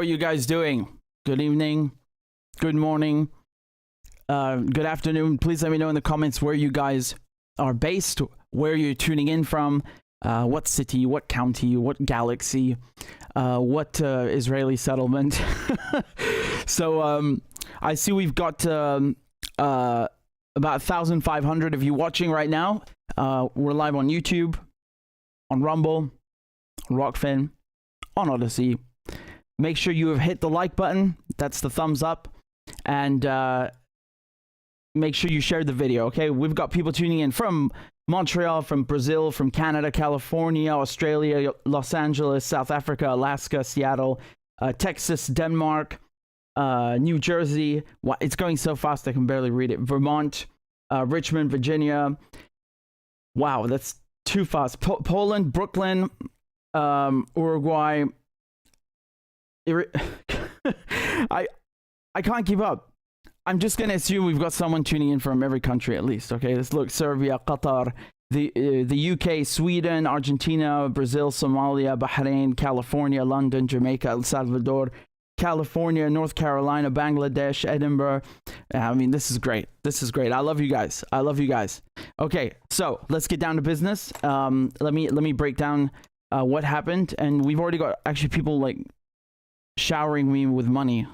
are you guys doing? Good evening, good morning, good afternoon. Please let me know in the comments where you guys are based, where you're tuning in from, what city, what county, what galaxy, what Israeli settlement. So I see we've got about 1,500 of you watching right now. We're live on YouTube, on Rumble, on Rockfin, on Odyssey. Make sure you have hit the like button. That's the thumbs up. And make sure you share the video, okay? We've got people tuning in from Montreal, from Brazil, from Canada, California, Australia, Los Angeles, South Africa, Alaska, Seattle, Texas, Denmark, New Jersey. It's going so fast I can barely read it. Vermont, Richmond, Virginia. Wow, that's too fast. Poland, Brooklyn, Uruguay. I can't keep up. I'm just going to assume we've got someone tuning in from every country at least. Okay, let's look. Serbia, Qatar, the UK, Sweden, Argentina, Brazil, Somalia, Bahrain, California, London, Jamaica, El Salvador, California, North Carolina, Bangladesh, Edinburgh. I mean, this is great. This is great. I love you guys. I love you guys. Okay, so let's get down to business. Let me break down what happened. And we've already got actually people like showering me with money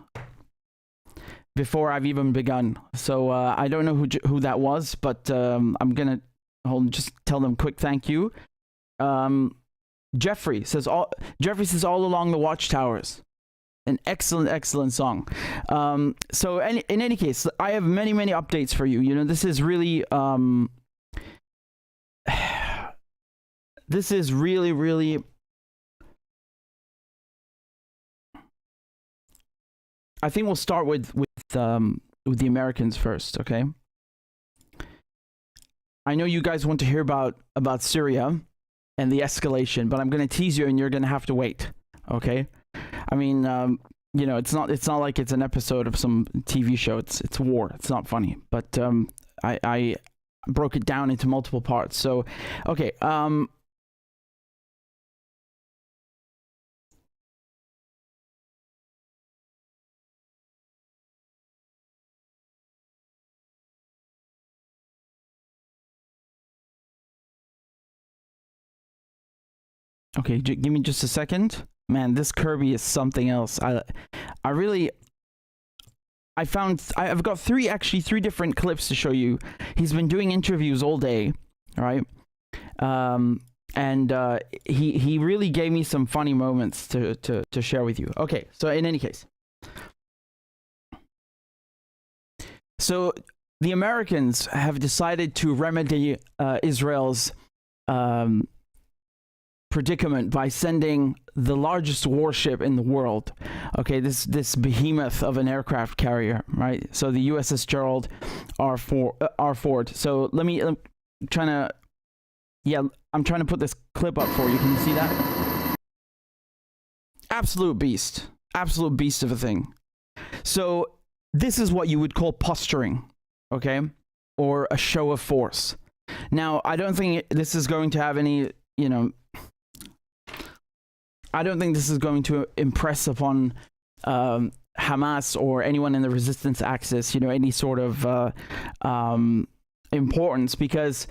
before I've even begun. So I don't know who that was, but I'm gonna just tell them quick thank you. Jeffrey says all along the watchtowers. An excellent song. So in any case, I have many updates for you. You know, this is really really I think we'll start with the Americans first, okay? I know you guys want to hear about Syria and the escalation, but I'm going to tease you and you're going to have to wait, okay? I mean, you know, it's not like it's an episode of some TV show. It's war. It's not funny, but I broke it down into multiple parts. So, okay, okay, give me just a second. Man, this Kirby is something else. I've got three different clips to show you. He's been doing interviews all day, right? And he really gave me some funny moments to share with you. Okay, so in any case. So the Americans have decided to remedy Israel's predicament by sending the largest warship in the world. Okay, this behemoth of an aircraft carrier, right? So the USS Gerald R. Ford. So I'm trying to put this clip up for you. Can you see that? Absolute beast of a thing. So this is what you would call posturing, okay, or a show of force. Now, I don't think this is going to have any, you know, I don't think this is going to impress upon Hamas or anyone in the resistance axis, you know, any sort of importance, because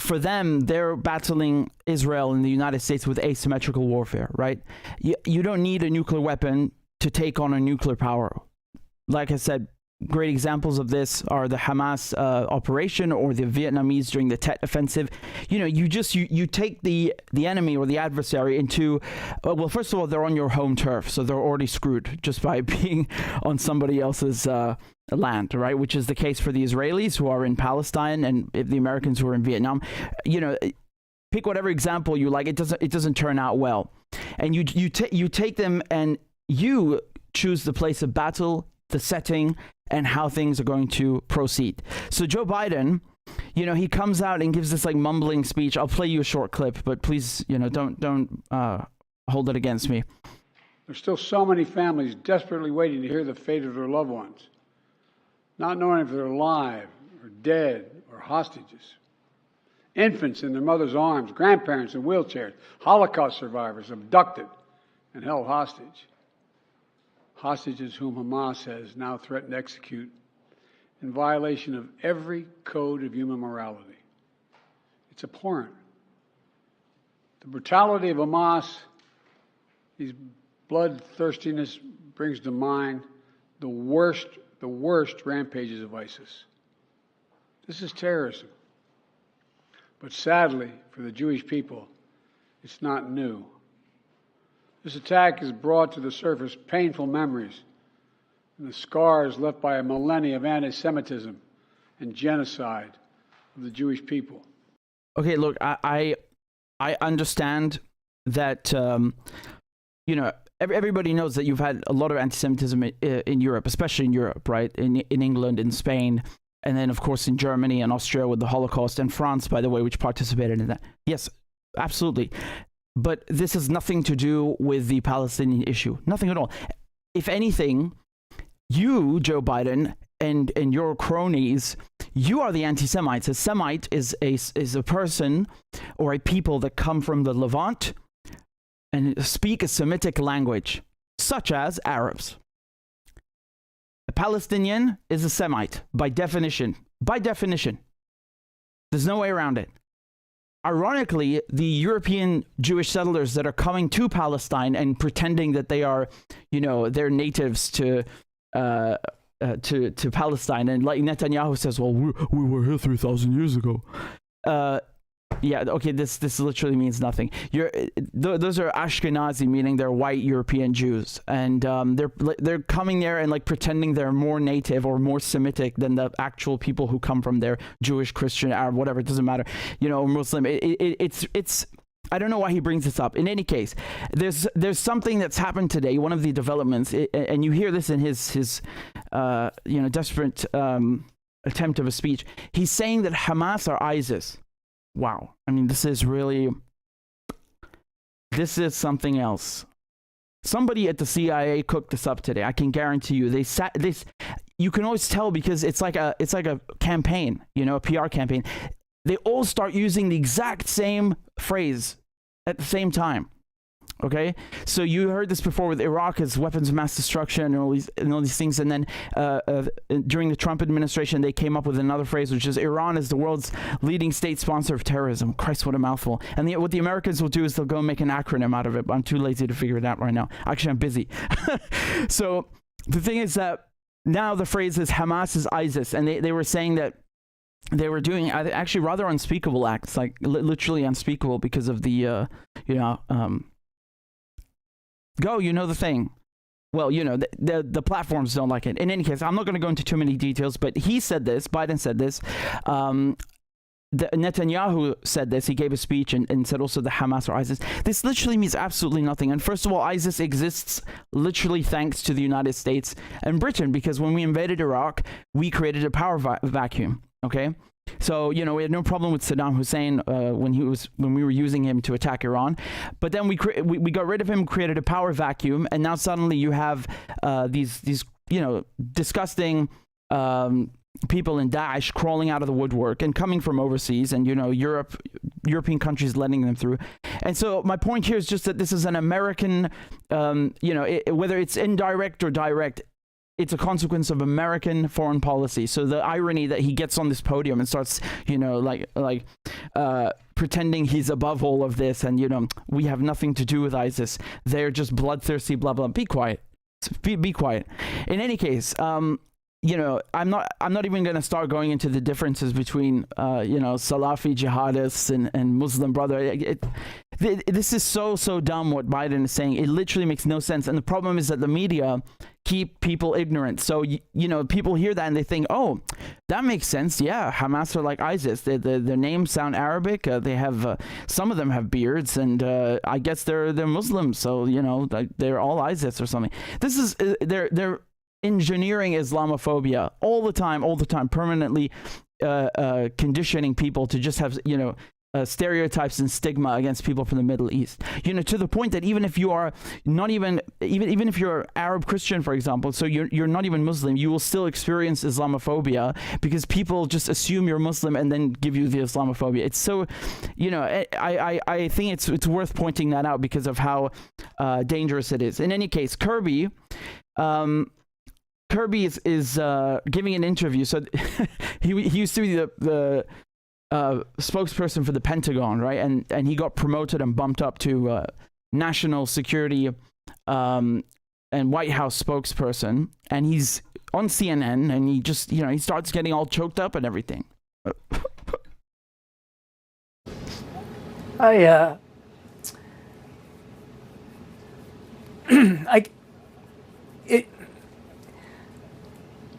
for them, they're battling Israel and the United States with asymmetrical warfare, right? You don't need a nuclear weapon to take on a nuclear power. Like I said, great examples of this are the Hamas operation or the Vietnamese during the Tet Offensive. You know, you take the enemy or the adversary into, well, first of all, they're on your home turf, so they're already screwed just by being on somebody else's land, right? Which is the case for the Israelis who are in Palestine and the Americans who are in Vietnam. You know, pick whatever example you like. It doesn't turn out well, and you take them and you choose the place of battle, the setting, and how things are going to proceed. So Joe Biden, you know, he comes out and gives this like mumbling speech. I'll play you a short clip, but please, you know, don't hold it against me. There's still so many families desperately waiting to hear the fate of their loved ones, not knowing if they're alive or dead or hostages. Infants in their mother's arms, grandparents in wheelchairs, Holocaust survivors abducted and held hostage. hostages whom Hamas has now threatened to execute in violation of every code of human morality. It's abhorrent. The brutality of Hamas, these bloodthirstiness brings to mind the worst rampages of ISIS. This is terrorism. But sadly, for the Jewish people, it's not new. This attack has brought to the surface painful memories and the scars left by a millennia of anti-Semitism and genocide of the Jewish people. Okay, look, I understand that, everybody knows that you've had a lot of anti-Semitism in Europe, especially in Europe, right? In England, in Spain, and then, of course, in Germany and Austria with the Holocaust, and France, by the way, which participated in that. Yes, absolutely. But this has nothing to do with the Palestinian issue. Nothing at all. If anything, you, Joe Biden, and your cronies, you are the anti-Semites. A Semite is a person or a people that come from the Levant and speak a Semitic language, such as Arabs. A Palestinian is a Semite, by definition. By definition. There's no way around it. Ironically, the European Jewish settlers that are coming to Palestine and pretending that they are, they're natives to Palestine, and like Netanyahu says, well, we were here 3,000 years ago. Yeah, okay, this literally means nothing. Those are Ashkenazi, meaning they're white European Jews, and they're coming there and like pretending they're more native or more Semitic than the actual people who come from there, Jewish, Christian, Arab, whatever, it doesn't matter, Muslim. It's I don't know why he brings this up. In any case, there's something that's happened today. One of the developments, and you hear this in his desperate attempt of a speech. He's saying that Hamas are ISIS. Wow. I mean, this is something else. Somebody at the CIA cooked this up today. I can guarantee you. You can always tell because it's like a campaign, a PR campaign. They all start using the exact same phrase at the same time. Okay, so you heard this before with Iraq as weapons of mass destruction and all these things, and then during the Trump administration, they came up with another phrase, which is Iran is the world's leading state sponsor of terrorism. Christ, what a mouthful! And what the Americans will do is they'll go make an acronym out of it. But I'm too lazy to figure it out right now. Actually, I'm busy. So the thing is that now the phrase is Hamas is ISIS, and they were saying that they were doing actually rather unspeakable acts, like literally unspeakable because of the the thing. Well, the platforms don't like it. In any case, I'm not going to go into too many details, but he said this, Biden said this, Netanyahu said this, he gave a speech and said also the Hamas or ISIS. This literally means absolutely nothing. And first of all, ISIS exists literally thanks to the United States and Britain, because when we invaded Iraq, we created a power vacuum, okay? So, we had no problem with Saddam Hussein when we were using him to attack Iran. But then we got rid of him, created a power vacuum, and now suddenly you have these disgusting people in Daesh crawling out of the woodwork and coming from overseas, and European countries letting them through. And so my point here is just that this is an American, whether it's indirect or direct, it's a consequence of American foreign policy. So the irony that he gets on this podium and starts, pretending he's above all of this, and we have nothing to do with ISIS. They're just bloodthirsty, blah blah. Be quiet. Be quiet. In any case, I'm not even going to start going into the differences between Salafi jihadists and Muslim brother. This is so dumb what Biden is saying. It literally makes no sense. And the problem is that the media keep people ignorant. So people hear that and they think, oh, that makes sense. Yeah, Hamas are like ISIS. Their names sound Arabic. They have some of them have beards, and I guess they're Muslims. So they're all ISIS or something. This is they're engineering Islamophobia all the time, permanently conditioning people to just have stereotypes and stigma against people from the Middle East. To the point that even if you are not even if you're Arab Christian, for example, so you're not even Muslim, you will still experience Islamophobia because people just assume you're Muslim and then give you the Islamophobia. It's so, I think it's worth pointing that out because of how dangerous it is. In any case, Kirby is giving an interview. So he used to be the spokesperson for the Pentagon, right? And he got promoted and bumped up to national security and White House spokesperson. And he's on CNN, and he just, he starts getting all choked up and everything.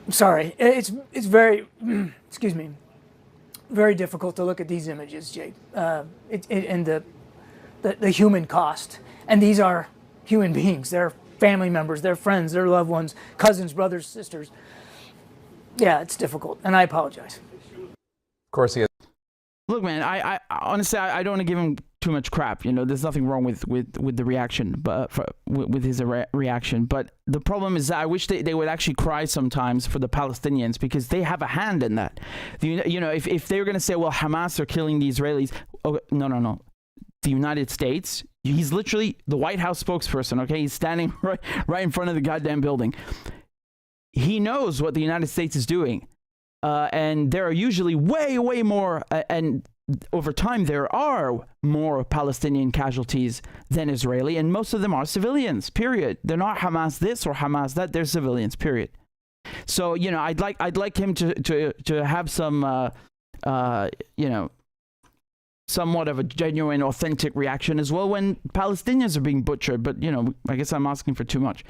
Sorry, it's very, excuse me, very difficult to look at these images, Jake, and the human cost. And these are human beings. They're family members, they're friends, they're loved ones, cousins, brothers, sisters. Yeah, it's difficult, and I apologize. Of course he is. Look, man, I honestly, I don't want to give him too much crap. There's nothing wrong with the reaction, but with his reaction. But the problem is that I wish they would actually cry sometimes for the Palestinians, because they have a hand in that. If they were going to say, well, Hamas are killing the Israelis, no. The United States, he's literally the White House spokesperson, okay? He's standing right in front of the goddamn building. He knows what the United States is doing. And there are usually way more, and over time there are more Palestinian casualties than Israeli, and most of them are civilians, period. They're not Hamas this or Hamas that, they're civilians, period. So, I'd like him to have some, somewhat of a genuine, authentic reaction as well when Palestinians are being butchered. But, I guess I'm asking for too much.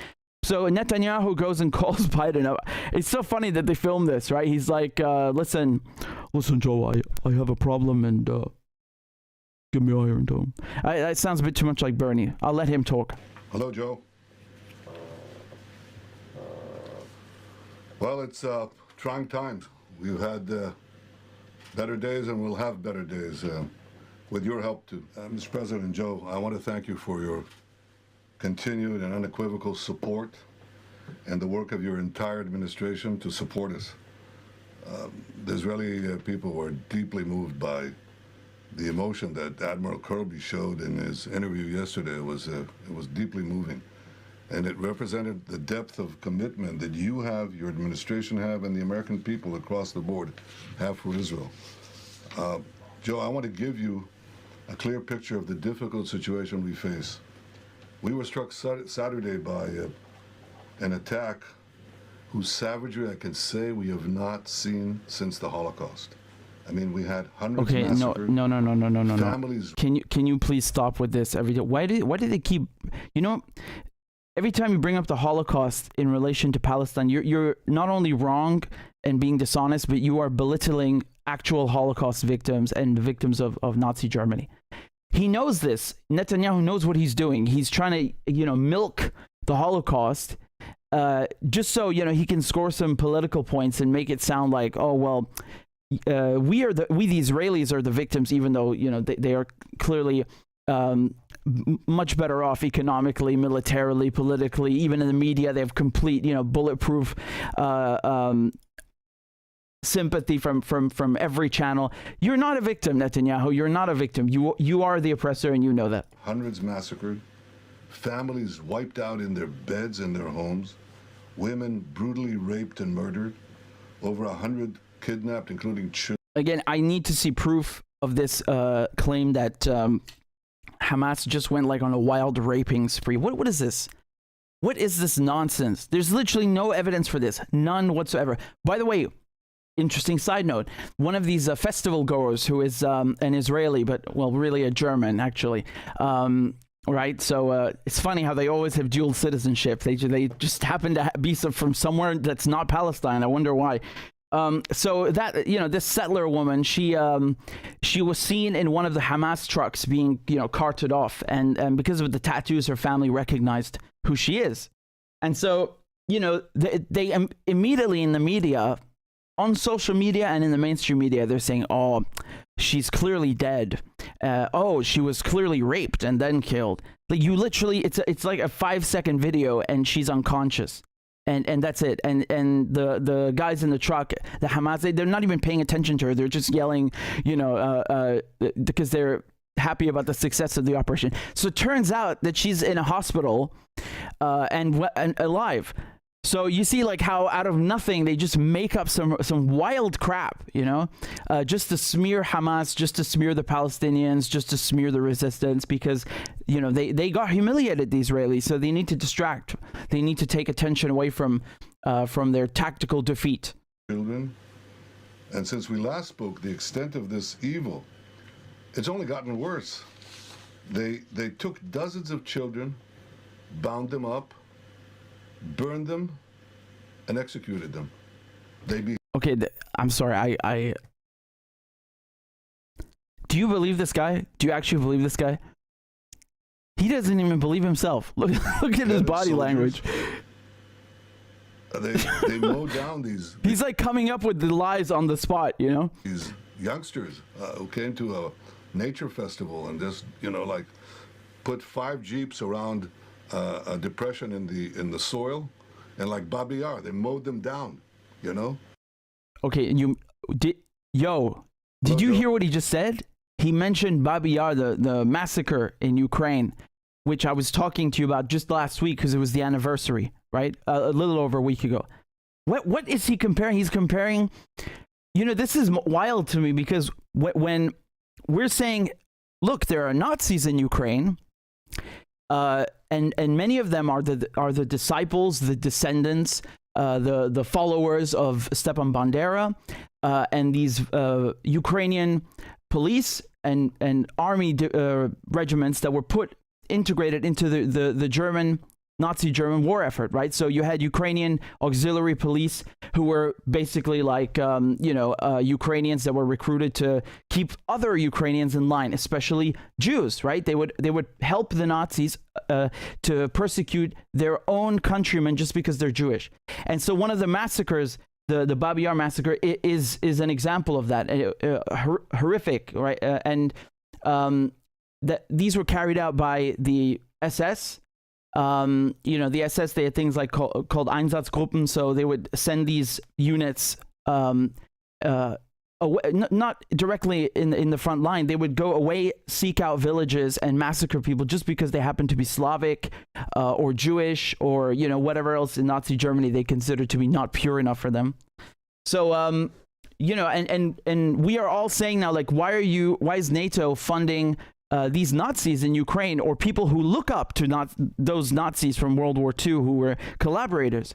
So Netanyahu goes and calls Biden up. It's so funny that they filmed this, right? He's like, listen, Joe, I have a problem, and give me Iron Dome. That sounds a bit too much like Bernie. I'll let him talk. Hello, Joe. Well, it's trying times. We've had better days, and we'll have better days with your help, too. Mr. President, Joe, I want to thank you for your continued and unequivocal support and the work of your entire administration to support us. The Israeli people were deeply moved by the emotion that Admiral Kirby showed in his interview yesterday. It was deeply moving, and it represented the depth of commitment that you have, your administration have, and the American people across the board have for Israel. Joe, I want to give you a clear picture of the difficult situation we face. We were struck Saturday by an attack whose savagery I can say we have not seen since the Holocaust. I mean, we had hundreds massacred. No. Families. Can you please stop with this every day? Why did they keep? Every time you bring up the Holocaust in relation to Palestine, you're not only wrong and being dishonest, but you are belittling actual Holocaust victims and the victims of Nazi Germany. He knows this. Netanyahu knows what he's doing. He's trying to, milk the Holocaust just so, he can score some political points and make it sound like, oh, well, we the Israelis are the victims, even though, they are clearly much better off economically, militarily, politically. Even in the media, they have complete, bulletproof sympathy from every channel. You're not a victim, Netanyahu. You're not a victim. You are the oppressor, and you know that. Hundreds massacred, families wiped out in their beds in their homes, women brutally raped and murdered, over 100 kidnapped, including children. Again, I need to see proof of this claim that Hamas just went on a wild raping spree. What is this? What is this nonsense? There's literally no evidence for this. None whatsoever. By the way, interesting side note, one of these festival goers who is an Israeli, but really a German actually, right? So it's funny how they always have dual citizenship. They just happen to be from somewhere that's not Palestine. I wonder why. So that, this settler woman, she was seen in one of the Hamas trucks being, carted off, and because of the tattoos, her family recognized who she is. And so, they immediately in the media, on social media and in the mainstream media, they're saying, oh, she's clearly dead. oh, she was clearly raped and then killed. Like, you literally, it's like a 5-second video and she's unconscious. And that's it. And the guys in the truck, the Hamas, they're not even paying attention to her. They're just yelling, because they're happy about the success of the operation. So it turns out that she's in a hospital and alive. So you see, like, how out of nothing they just make up some wild crap, just to smear Hamas, just to smear the Palestinians, just to smear the resistance, because they got humiliated, the Israelis. So they need to distract. They need to take attention away from their tactical defeat. Children, and since we last spoke, the extent of this evil, it's only gotten worse. They took dozens of children, bound them up, burned them, and executed them. Okay, I'm sorry. I do you believe this guy? Do you actually believe this guy? He doesn't even believe himself. Look at his body language. They mow down these. He's like coming up with the lies on the spot, These youngsters who came to a nature festival and just like put 5 jeeps around a depression in the soil, and like Babi Yar, they mowed them down, Okay, and did you hear what he just said? He mentioned Babi Yar, the massacre in Ukraine, which I was talking to you about just last week because it was the anniversary, right? A little over a week ago. What is he comparing? He's comparing, this is wild to me, because when we're saying, look, there are Nazis in Ukraine, and many of them are the disciples, the descendants, the followers of Stepan Bandera, and these Ukrainian police and army regiments that were integrated into the German Nazi German war effort, right? So you had Ukrainian auxiliary police who were basically like, Ukrainians that were recruited to keep other Ukrainians in line, especially Jews, right? They would help the Nazis to persecute their own countrymen just because they're Jewish. And so one of the massacres, the Babi Yar massacre, is an example of that, horrific, right? And that these were carried out by the SS. The SS, they had things like called Einsatzgruppen, so they would send these units away, not directly in the front line. They would go away, seek out villages, and massacre people just because they happen to be Slavic or Jewish or whatever else in Nazi Germany they considered to be not pure enough for them. So and we are all saying now, like, why is NATO funding these Nazis in Ukraine, or people who look up to those Nazis from World War II who were collaborators?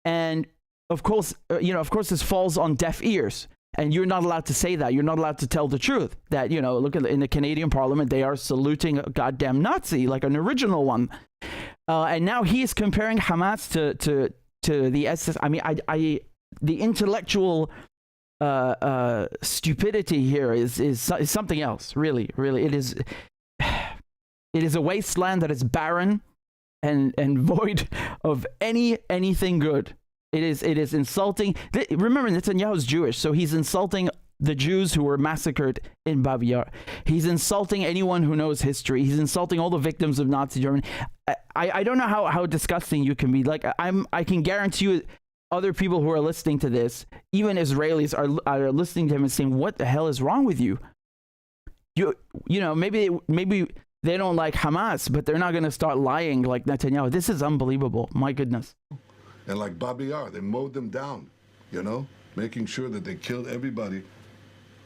And of course, this falls on deaf ears, and you're not allowed to say that. You're not allowed to tell the truth. That look in the Canadian Parliament, they are saluting a goddamn Nazi, like an original one. And now he is comparing Hamas to the SS. I mean, the intellectual stupidity here is something else. Really, it is a wasteland that is barren and void of anything good. It is insulting. Remember, Netanyahu's Jewish, so he's insulting the Jews who were massacred in Babi Yar. He's insulting anyone who knows history. He's insulting all the victims of Nazi Germany. I don't know how disgusting you can be. Like, I can guarantee you, other people who are listening to this, even Israelis, are listening to him and saying, "What the hell is wrong with you?" Maybe they don't like Hamas, but they're not going to start lying like Netanyahu. This is unbelievable. My goodness. And like Babi Yar, they mowed them down, making sure that they killed everybody.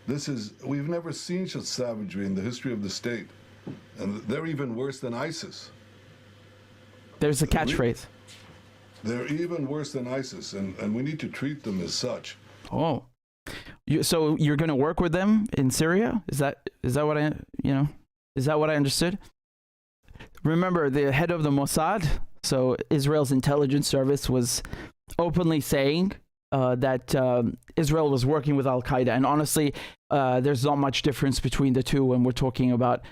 We've never seen such savagery in the history of the state. And they're even worse than ISIS. There's a catchphrase. They're even worse than ISIS, and we need to treat them as such. Oh, so you're going to work with them in Syria? Is that what is that what I understood? Remember, the head of the Mossad, so Israel's intelligence service, was openly saying that Israel was working with Al Qaeda, and honestly, there's not much difference between the two when we're talking about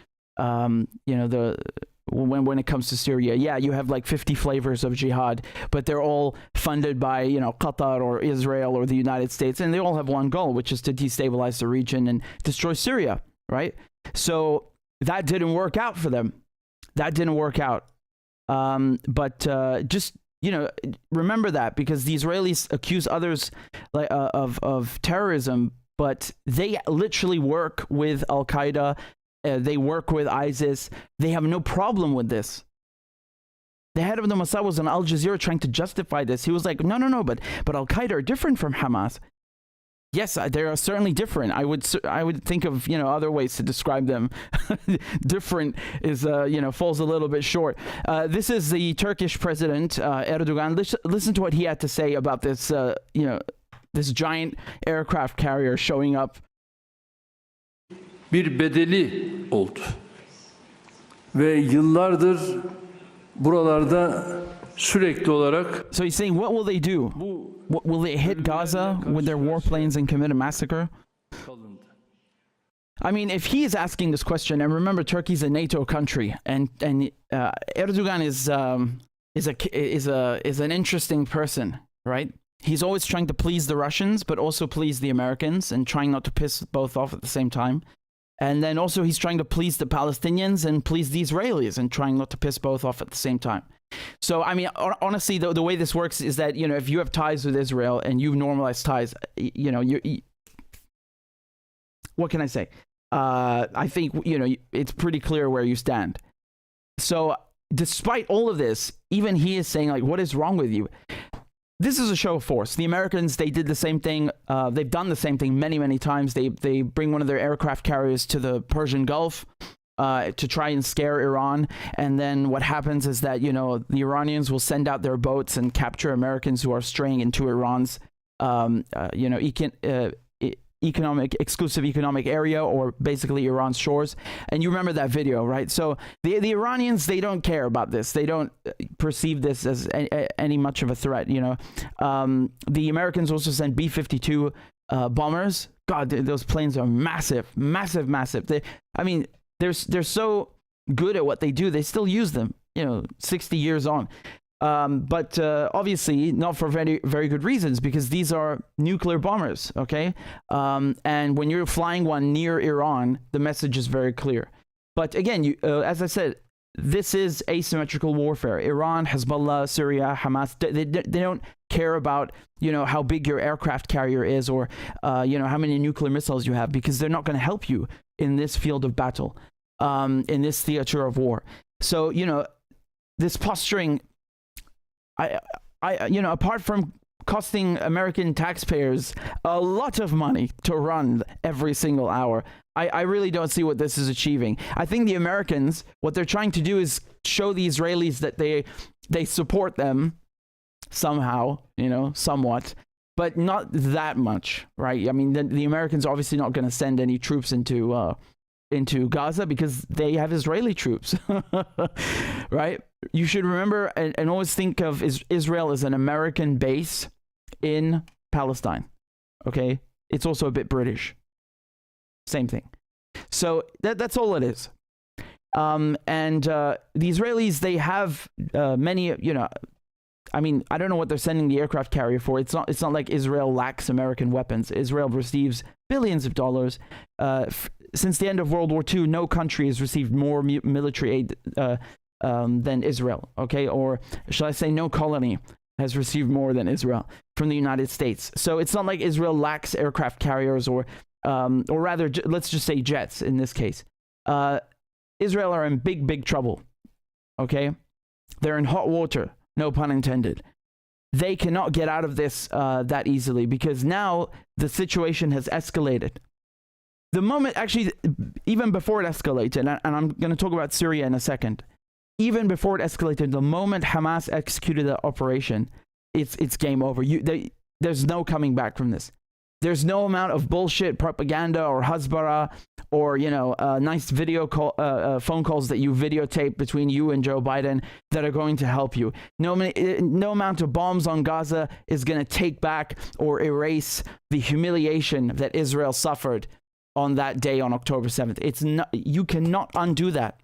when it comes to Syria. Yeah, you have like 50 flavors of jihad, but they're all funded by, Qatar or Israel or the United States, and they all have one goal, which is to destabilize the region and destroy Syria, right? So that didn't work out for them. That didn't work out. But just, you know, remember that, because the Israelis accuse others of terrorism, but they literally work with Al-Qaeda. They work with ISIS. They have no problem with this. The head of the Mossad was on Al Jazeera trying to justify this. He was like, no, but Al-Qaeda are different from Hamas. Yes, they are certainly different. I would think of, you know, other ways to describe them. Different is, you know, falls a little bit short. This is the Turkish president, Erdogan. Listen to what he had to say about this, you know, this giant aircraft carrier showing up. Bir bedeli oldu. Ve yıllardır buralarda sürekli olarak. So he's saying, what will they do? Will they hit Gaza with their warplanes and commit a massacre? I mean, if he is asking this question, and remember, Turkey's a NATO country, and Erdogan is an interesting person, right? He's always trying to please the Russians, but also please the Americans, and trying not to piss both off at the same time. And then also he's trying to please the Palestinians and please the Israelis, and trying not to piss both off at the same time. So, I mean, honestly, the way this works is that, you know, if you have ties with Israel and you've normalized ties, you know, what can I say? I think, you know, it's pretty clear where you stand. So despite all of this, even he is saying, like, what is wrong with you? This is a show of force. The Americans, they did the same thing. They've done the same thing many, many times. They bring one of their aircraft carriers to the Persian Gulf to try and scare Iran. And then what happens is that, you know, the Iranians will send out their boats and capture Americans who are straying into Iran's, you know, exclusive economic area, or basically Iran's shores. And you remember that video, right? So the Iranians, they don't care about this. They don't perceive this as any much of a threat, you know. The Americans also sent B-52 bombers. God, those planes are massive, massive, massive. I mean, they're so good at what they do. They still use them, you know, 60 years on. But obviously not for very, very good reasons, because these are nuclear bombers, okay? And when you're flying one near Iran, the message is very clear. But again, as I said, this is asymmetrical warfare. Iran, Hezbollah, Syria, Hamas, they don't care about, you know, how big your aircraft carrier is, or, you know, how many nuclear missiles you have, because they're not going to help you in this field of battle, in this theater of war. So, you know, this posturing, you know, apart from costing American taxpayers a lot of money to run every single hour, I really don't see what this is achieving. I think the Americans, what they're trying to do is show the Israelis that they support them somehow, you know, somewhat, but not that much, right? I mean, the Americans are obviously not going to send any troops into Gaza, because they have Israeli troops, right? You should remember and always think of Israel as an American base in Palestine, okay? It's also a bit British. Same thing. So that's all it is. And the Israelis, they have many, you know, I mean, I don't know what they're sending the aircraft carrier for. It's not like Israel lacks American weapons. Israel receives billions of dollars. Since the end of World War II, no country has received more military aid than Israel, okay? Or shall I say no colony has received more than Israel from the United States. So it's not like Israel lacks aircraft carriers, or rather, let's just say jets in this case. Israel are in big, big trouble, okay? They're in hot water, no pun intended. They cannot get out of this that easily, because now the situation has escalated. The moment, actually, even before it escalated, and I'm going to talk about Syria in a second, even before it escalated, the moment Hamas executed the operation, it's game over. There's no coming back from this. There's no amount of bullshit propaganda or hasbara, or, you know, nice video phone calls that you videotape between you and Joe Biden that are going to help you. No amount of bombs on Gaza is going to take back or erase the humiliation that Israel suffered on that day on October 7th. It's not, you cannot undo that.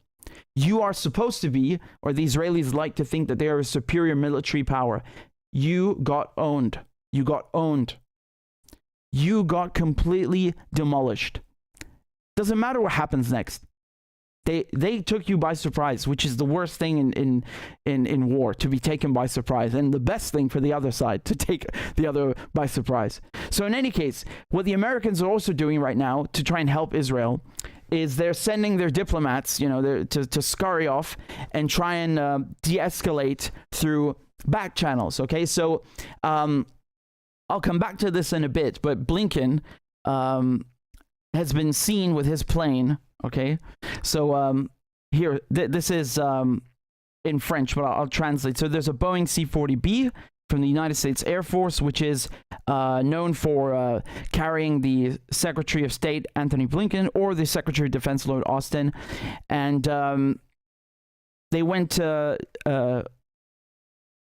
You are supposed to be, or the Israelis like to think that they are a superior military power. You got owned. You got owned. You got completely demolished. Doesn't matter what happens next. They took you by surprise, which is the worst thing in war, to be taken by surprise, and the best thing for the other side, to take the other by surprise. So in any case, what the Americans are also doing right now to try and help Israel is they're sending their diplomats, to scurry off and try and de-escalate through back channels. Okay, so I'll come back to this in a bit, but Blinken has been seen with his plane. Okay, so here, this is in French, but I'll translate. So there's a Boeing C-40B from the United States Air Force, which is known for carrying the Secretary of State, Anthony Blinken, or the Secretary of Defense, Lloyd Austin. And they went so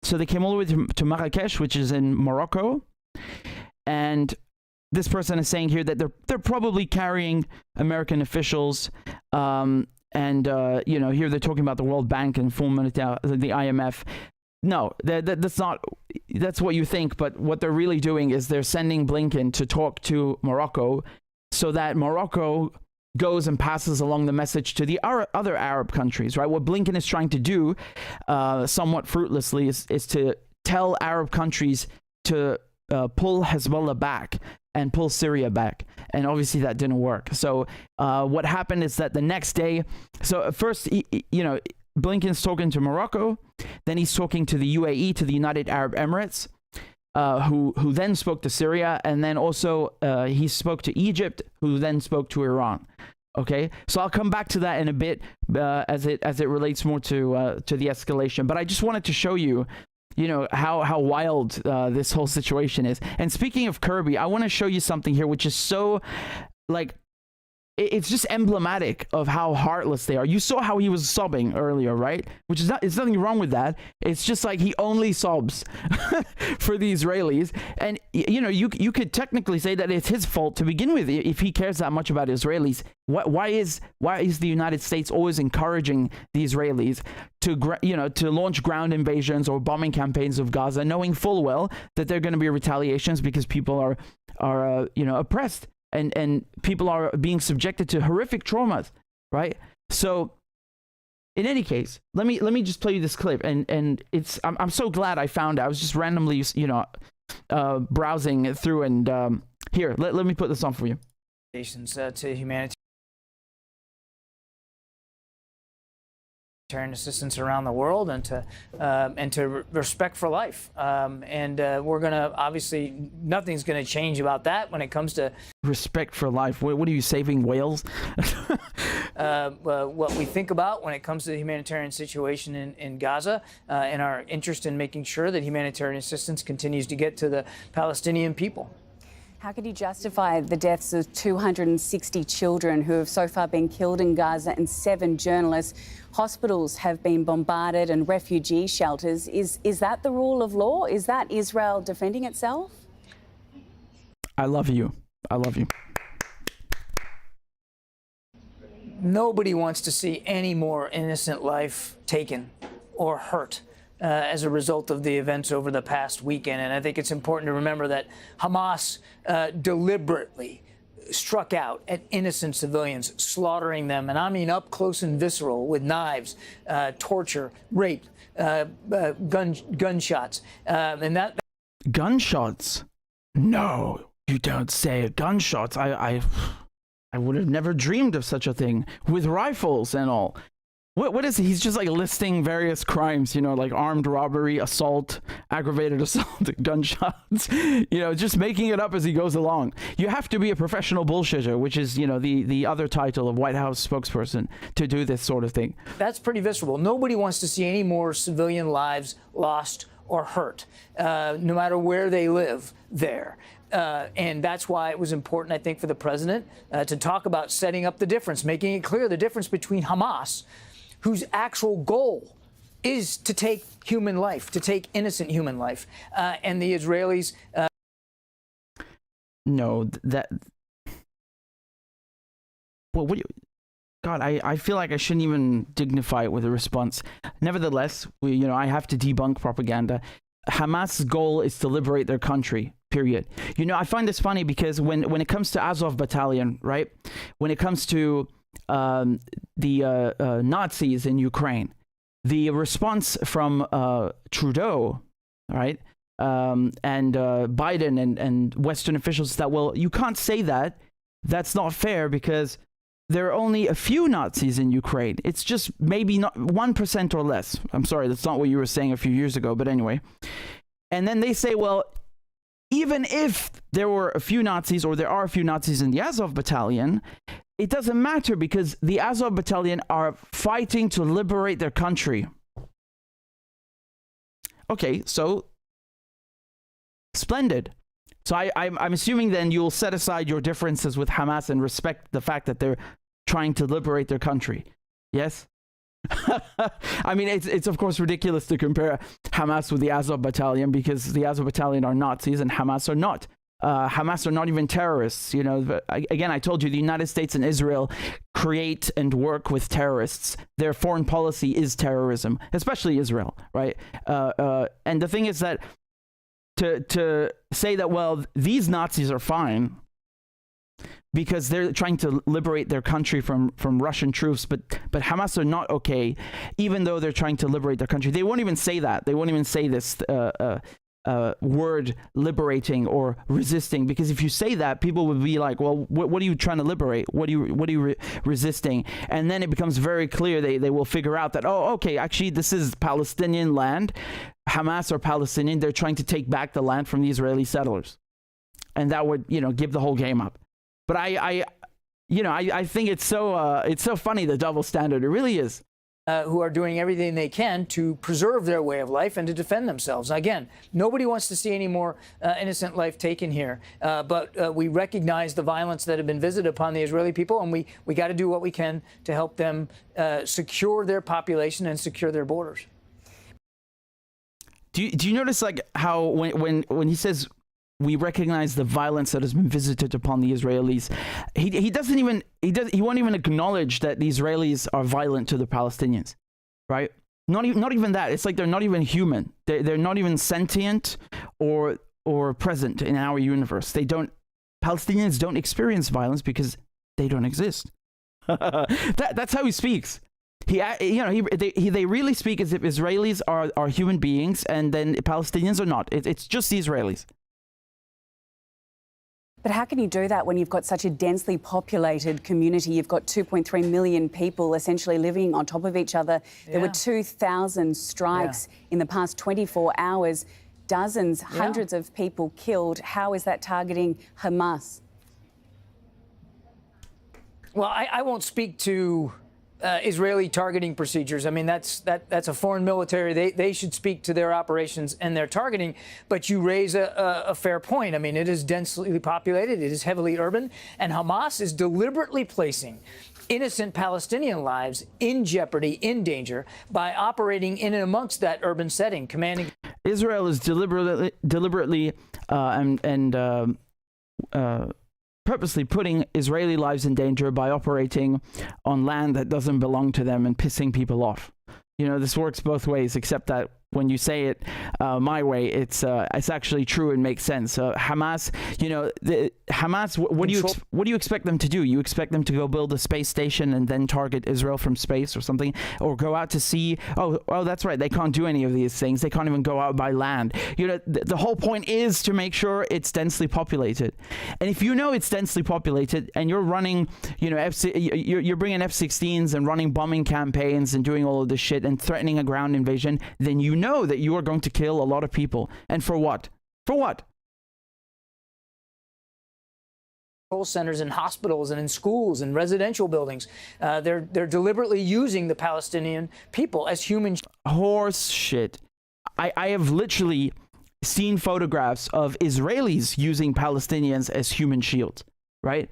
they came all the way to Marrakesh, which is in Morocco. And this person is saying here that they're probably carrying American officials, and here they're talking about the World Bank and the IMF. No, that's not. That's what you think, but what they're really doing is they're sending Blinken to talk to Morocco, so that Morocco goes and passes along the message to the other Arab countries. Right? What Blinken is trying to do, somewhat fruitlessly, is to tell Arab countries to pull Hezbollah back and pull Syria back. And obviously that didn't work. So what happened is that the next day, so first, Blinken's talking to Morocco, then he's talking to the UAE, to the United Arab Emirates, who then spoke to Syria, and then also he spoke to Egypt, who then spoke to Iran. Okay, so I'll come back to that in a bit as it relates more to the escalation. But I just wanted to show you, how wild this whole situation is. And speaking of Kirby, I want to show you something here, which is so, it's just emblematic of how heartless they are. You saw how he was sobbing earlier, right? Which is it's nothing wrong with that. It's just like he only sobs for the Israelis. And, you could technically say that it's his fault to begin with if he cares that much about Israelis. Why is the United States always encouraging the Israelis to launch ground invasions or bombing campaigns of Gaza, knowing full well that there are going to be retaliations because people are oppressed? And people are being subjected to horrific traumas, right? So, in any case, let me just play you this clip, and I'm so glad I found it. I was just randomly browsing through, and here, let me put this on for you. To humanitarian assistance around the world, and to respect for life, and we're gonna, obviously nothing's gonna change about that when it comes to respect for life. What are you, saving whales? What we think about when it comes to the humanitarian situation in Gaza, and our interest in making sure that humanitarian assistance continues to get to the Palestinian people. How could you justify the deaths of 260 children who have so far been killed in Gaza, and 7 journalists? Hospitals have been bombarded and refugee shelters. Is that the rule of law? Is that Israel defending itself? I love you. I love you. Nobody wants to see any more innocent life taken or hurt as a result of the events over the past weekend. And I think it's important to remember that Hamas deliberately struck out at innocent civilians, slaughtering them, and I mean up close and visceral, with knives, torture, rape, gunshots, and that. Gunshots? No, you don't say. Gunshots. I would have never dreamed of such a thing, with rifles and all. What is he? He's just listing various crimes, like armed robbery, assault, aggravated assault, gunshots, just making it up as he goes along. You have to be a professional bullshitter, which is, the other title of White House spokesperson, to do this sort of thing. That's pretty visceral. Nobody wants to see any more civilian lives lost or hurt, no matter where they live there. And that's why it was important, I think, for the president to talk about setting up the difference, making it clear the difference between Hamas, whose actual goal is to take human life, to take innocent human life, and the Israelis. No, that. Well, what do you? God, I feel like I shouldn't even dignify it with a response. Nevertheless, I have to debunk propaganda. Hamas's goal is to liberate their country. period. You know, I find this funny because when it comes to Azov battalion, right? When it comes to the Nazis in Ukraine, the response from Trudeau, right, and Biden and Western officials is that, well, you can't say that. That's not fair because there are only a few Nazis in Ukraine. It's just maybe not 1% or less. I'm sorry, that's not what you were saying a few years ago, but anyway. And then they say, well, even if there were a few Nazis or there are a few Nazis in the Azov battalion, it doesn't matter because the Azov battalion are fighting to liberate their country. Okay, so splendid. So I'm assuming then you'll set aside your differences with Hamas and respect the fact that they're trying to liberate their country. Yes? I mean, it's of course ridiculous to compare Hamas with the Azov battalion because the Azov battalion are Nazis and Hamas are not. Hamas are not even terrorists. You know, again, I told you the United States and Israel create and work with terrorists. Their foreign policy is terrorism, especially Israel, right? And the thing is that to say that, well, these Nazis are fine because they're trying to liberate their country from Russian troops, but Hamas are not okay, even though they're trying to liberate their country. They won't even say that. They won't even say this word liberating or resisting, because if you say that, people would be like, well, what are you trying to liberate? What are you resisting? And then it becomes very clear they will figure out that, oh, okay, actually this is Palestinian land. Hamas are Palestinian. They're trying to take back the land from the Israeli settlers. And that would, you know, give the whole game up. But I think it's so funny, the double standard. It really is. Who are doing everything they can to preserve their way of life and to defend themselves. Again, nobody wants to see any more innocent life taken here, but we recognize the violence that have been visited upon the Israeli people, and we got to do what we can to help them secure their population and secure their borders. Do you notice like how when he says we recognize the violence that has been visited upon the Israelis, he won't even acknowledge that the Israelis are violent to the Palestinians, right? Not even that. It's like they're not even human. They're not even sentient or present in our universe. Palestinians don't experience violence because they don't exist. That's how he speaks. They really speak as if Israelis are human beings and then Palestinians are not. It's just the Israelis. But how can you do that when you've got such a densely populated community? You've got 2.3 million people essentially living on top of each other. Yeah. There were 2,000 strikes in the past 24 hours, dozens, hundreds of people killed. How is that targeting Hamas? Well, I won't speak to Israeli targeting procedures. I mean, that's a foreign military. They should speak to their operations and their targeting. But you raise a fair point. I mean, it is densely populated. It is heavily urban. And Hamas is deliberately placing innocent Palestinian lives in jeopardy, in danger, by operating in and amongst that urban setting, commanding. Israel is deliberately purposely putting Israeli lives in danger by operating on land that doesn't belong to them and pissing people off. You know, this works both ways, except that when you say it my way, it's actually true and makes sense. Hamas, Hamas. What do you expect them to do? You expect them to go build a space station and then target Israel from space or something, or go out to sea? Oh, that's right. They can't do any of these things. They can't even go out by land. You know, the whole point is to make sure it's densely populated. And if you know it's densely populated and you're running, you're bringing F-16s and running bombing campaigns and doing all of this shit and threatening a ground invasion, then you know that you are going to kill a lot of people. And for what? For what? Centers in hospitals and in schools and residential buildings. They're deliberately using the Palestinian people as human. Horse shit. I have literally seen photographs of Israelis using Palestinians as human shields, right?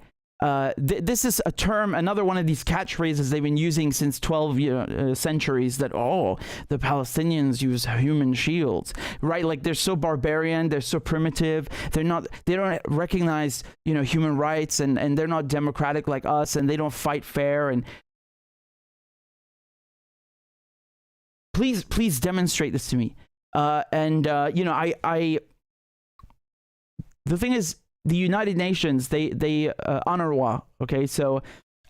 This is a term, another one of these catchphrases they've been using since 12 centuries, that, the Palestinians use human shields, right? Like, they're so barbarian, they're so primitive, they don't recognize, human rights, and they're not democratic like us, and they don't fight fair. And please demonstrate this to me. the thing is, the United Nations, they UNRWA, okay, so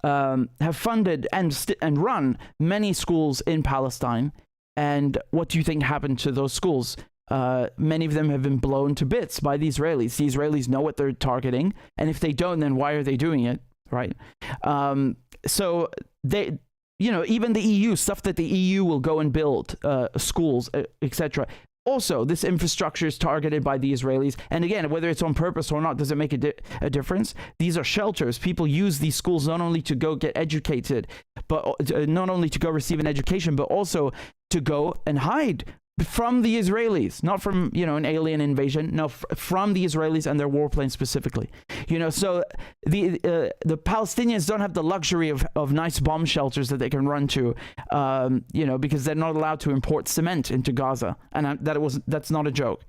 have funded and run many schools in Palestine. And what do you think happened to those schools? Many of them have been blown to bits by the Israelis. The Israelis know what they're targeting, and if they don't, then why are they doing it, right? So they, you know, even the EU, stuff that the EU will go and build, schools, etc. Also, this infrastructure is targeted by the Israelis. And again, whether it's on purpose or not, does it make a difference? These are shelters. People use these schools not only to go get educated, but not only to go receive an education, but also to go and hide from the Israelis, not from, you know, an alien invasion, no, from the Israelis and their warplanes specifically. You know, so the Palestinians don't have the luxury of nice bomb shelters that they can run to, you know, because they're not allowed to import cement into Gaza, and that's not a joke.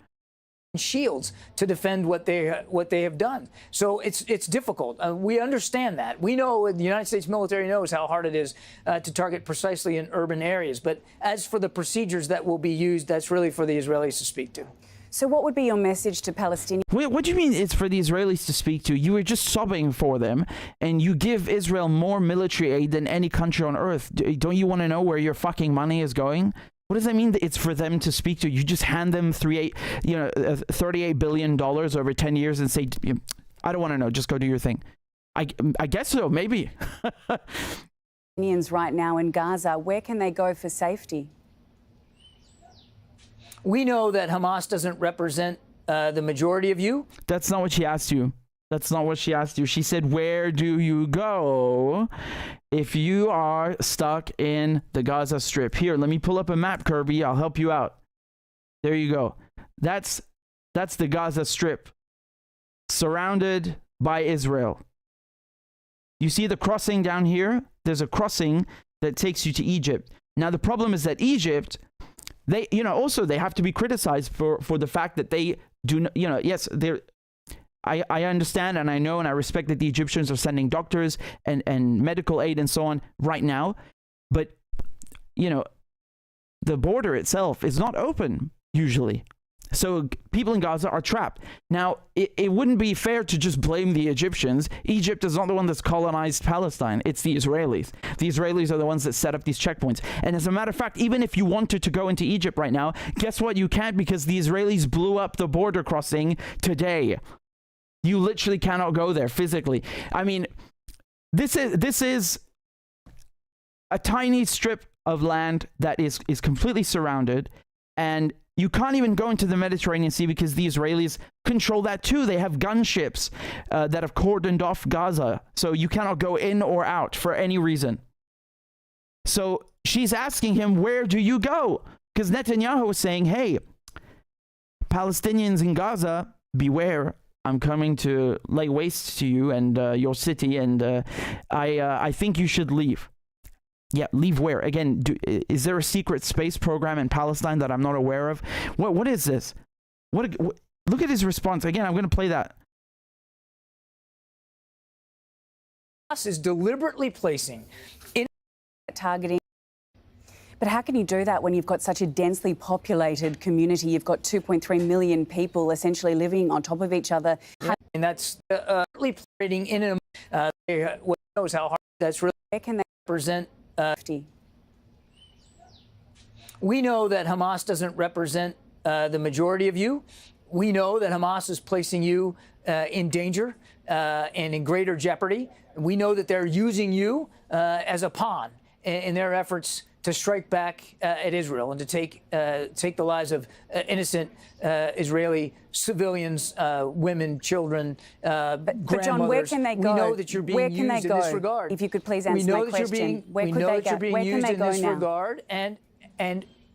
Shields to defend what they have done. So it's difficult. We understand that. We know the United States military knows how hard it is to target precisely in urban areas. But as for the procedures that will be used, that's really for the Israelis to speak to. So what would be your message to Palestinians? Wait, what do you mean it's for the Israelis to speak to? You were just sobbing for them, and you give Israel more military aid than any country on earth. Don't you want to know where your fucking money is going? What does that mean that it's for them to speak to? You just hand them $38 billion over 10 years and say, I don't want to know, just go do your thing. I guess so, maybe. Palestinians right now in Gaza, where can they go for safety? We know that Hamas doesn't represent the majority of you. That's not what she asked you. That's not what she asked you. She said, where do you go if you are stuck in the Gaza Strip? Here, let me pull up a map, Kirby. I'll help you out. There you go. That's the Gaza Strip, surrounded by Israel. You see the crossing down here? There's a crossing that takes you to Egypt. Now, the problem is that Egypt, they, you know, also they have to be criticized for the fact that they do not, you know, yes, they're, I understand and I know and I respect that the Egyptians are sending doctors and medical aid and so on right now. But, you know, the border itself is not open usually. So people in Gaza are trapped. Now, it wouldn't be fair to just blame the Egyptians. Egypt is not the one that's colonized Palestine. It's the Israelis. The Israelis are the ones that set up these checkpoints. And as a matter of fact, even if you wanted to go into Egypt right now, guess what? You can't, because the Israelis blew up the border crossing today. You literally cannot go there physically. I mean, this is a tiny strip of land that is completely surrounded, and you can't even go into the Mediterranean Sea because the Israelis control that too. They have gunships that have cordoned off Gaza, so you cannot go in or out for any reason. So she's asking him, where do you go? Because Netanyahu was saying, hey, Palestinians in Gaza, beware. I'm coming to lay waste to you and your city, and I think you should leave. Yeah, leave where? Again, is there a secret space program in Palestine that I'm not aware of? What is this? What look at his response. Again, I'm going to play that. Hamas is deliberately placing in Targeting. But how can you do that when you've got such a densely populated community? You've got 2.3 million people essentially living on top of each other. And that's operating in a what knows how hard that's really. Where can they represent? We know that Hamas doesn't represent the majority of you. We know that Hamas is placing you in danger and in greater jeopardy. We know that they're using you as a pawn in their efforts to strike back at Israel and to take the lives of innocent Israeli civilians, women, children, grandmothers. But John, where can they go? We know that you're being used in this regard. If you could please answer my question. We know that you're being used in this regard, and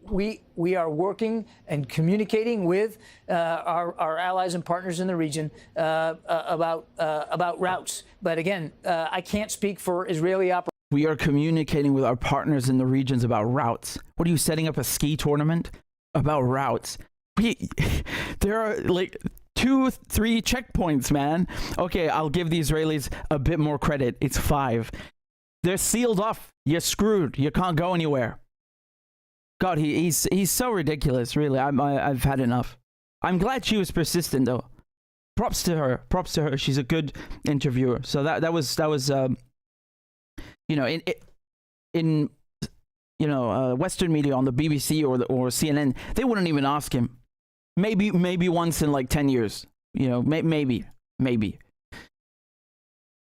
we are working and communicating with our allies and partners in the region about routes. But again, I can't speak for Israeli operations. We are communicating with our partners in the regions about routes. What are you, setting up a ski tournament about routes? There are like 2-3 checkpoints, man. Okay, I'll give the Israelis a bit more credit. It's 5. They're sealed off. You're screwed. You can't go anywhere. God, he's so ridiculous, really. I've had enough. I'm glad she was persistent, though. props to her. She's a good interviewer. So that was you know, in you know, Western media, on the BBC or CNN, they wouldn't even ask him. Maybe once in like 10 years. You know, maybe.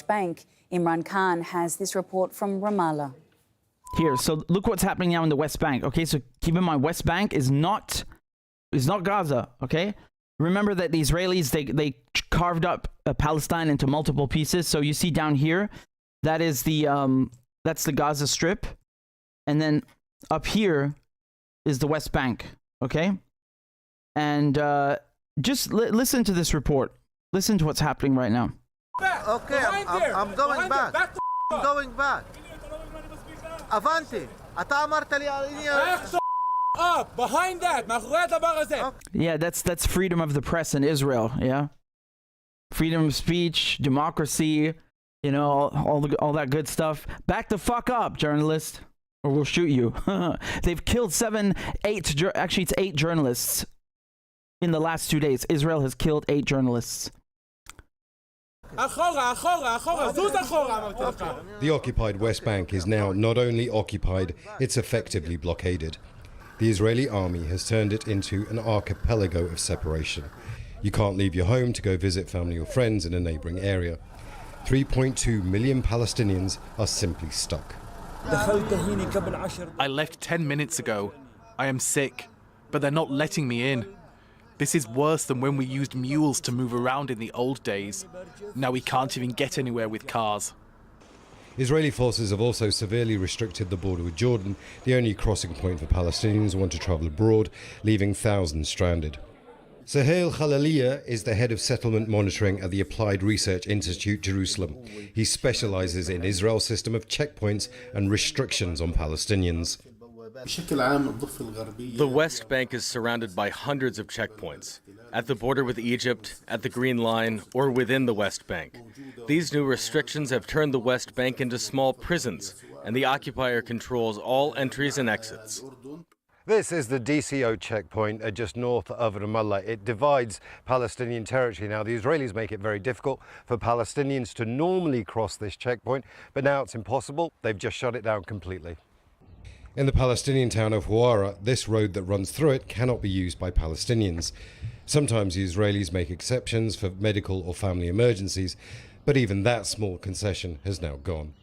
Bank, Imran Khan has this report from Ramallah. Here, so look what's happening now in the West Bank. Okay, so keep in mind, West Bank is not Gaza. Okay, remember that the Israelis they carved up Palestine into multiple pieces. So you see down here, that is that's the Gaza Strip. And then up here is the West Bank, okay? And just listen to this report. Listen to what's happening right now. Okay, I'm going back. I'm going back. Avanti. Up behind that. Yeah, that's freedom of the press in Israel, yeah? Freedom of speech, democracy, you know, all that good stuff. Back the fuck up, journalist, or we'll shoot you. They've killed 8 journalists in the last 2 days. Israel has killed 8 journalists. The occupied West Bank is now not only occupied, it's effectively blockaded. The Israeli army has turned it into an archipelago of separation. You can't leave your home to go visit family or friends in a neighboring area. 3.2 million Palestinians are simply stuck. I left 10 minutes ago. I am sick, but they're not letting me in. This is worse than when we used mules to move around in the old days. Now we can't even get anywhere with cars. Israeli forces have also severely restricted the border with Jordan, the only crossing point for Palestinians who want to travel abroad, leaving thousands stranded. Suhail Khaliliya is the head of settlement monitoring at the Applied Research Institute, Jerusalem. He specializes in Israel's system of checkpoints and restrictions on Palestinians. The West Bank is surrounded by hundreds of checkpoints, at the border with Egypt, at the Green Line, or within the West Bank. These new restrictions have turned the West Bank into small prisons, and the occupier controls all entries and exits. This is the DCO checkpoint just north of Ramallah. It divides Palestinian territory. Now, the Israelis make it very difficult for Palestinians to normally cross this checkpoint, but now it's impossible. They've just shut it down completely. In the Palestinian town of Hawara, this road that runs through it cannot be used by Palestinians. Sometimes the Israelis make exceptions for medical or family emergencies, but even that small concession has now gone.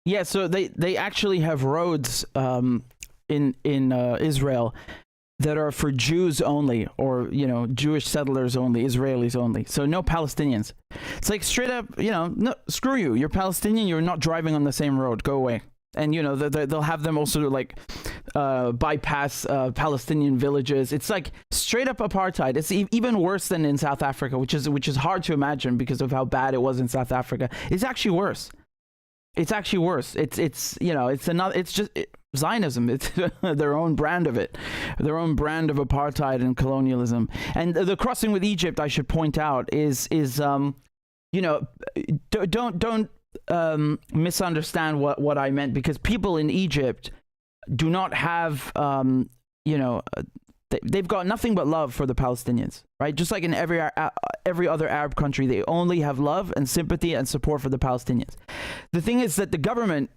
Yeah, so they actually have roads in Israel that are for Jews only, or, you know, Jewish settlers only, Israelis only. So no Palestinians. It's like straight up, you know, no, screw you. You're Palestinian. You're not driving on the same road. Go away. And, you know, they'll have them also like bypass Palestinian villages. It's like straight up apartheid. It's even worse than in South Africa, which is hard to imagine because of how bad it was in South Africa. It's actually worse. It's actually worse. It's you know, it's just Zionism. It's their own brand of it, their own brand of apartheid and colonialism. And the crossing with Egypt, I should point out, is you know, don't misunderstand what I meant, because people in Egypt do not have you know, they've got nothing but love for the Palestinians, right? Just like in every other Arab country, they only have love and sympathy and support for the Palestinians. The thing is that the government,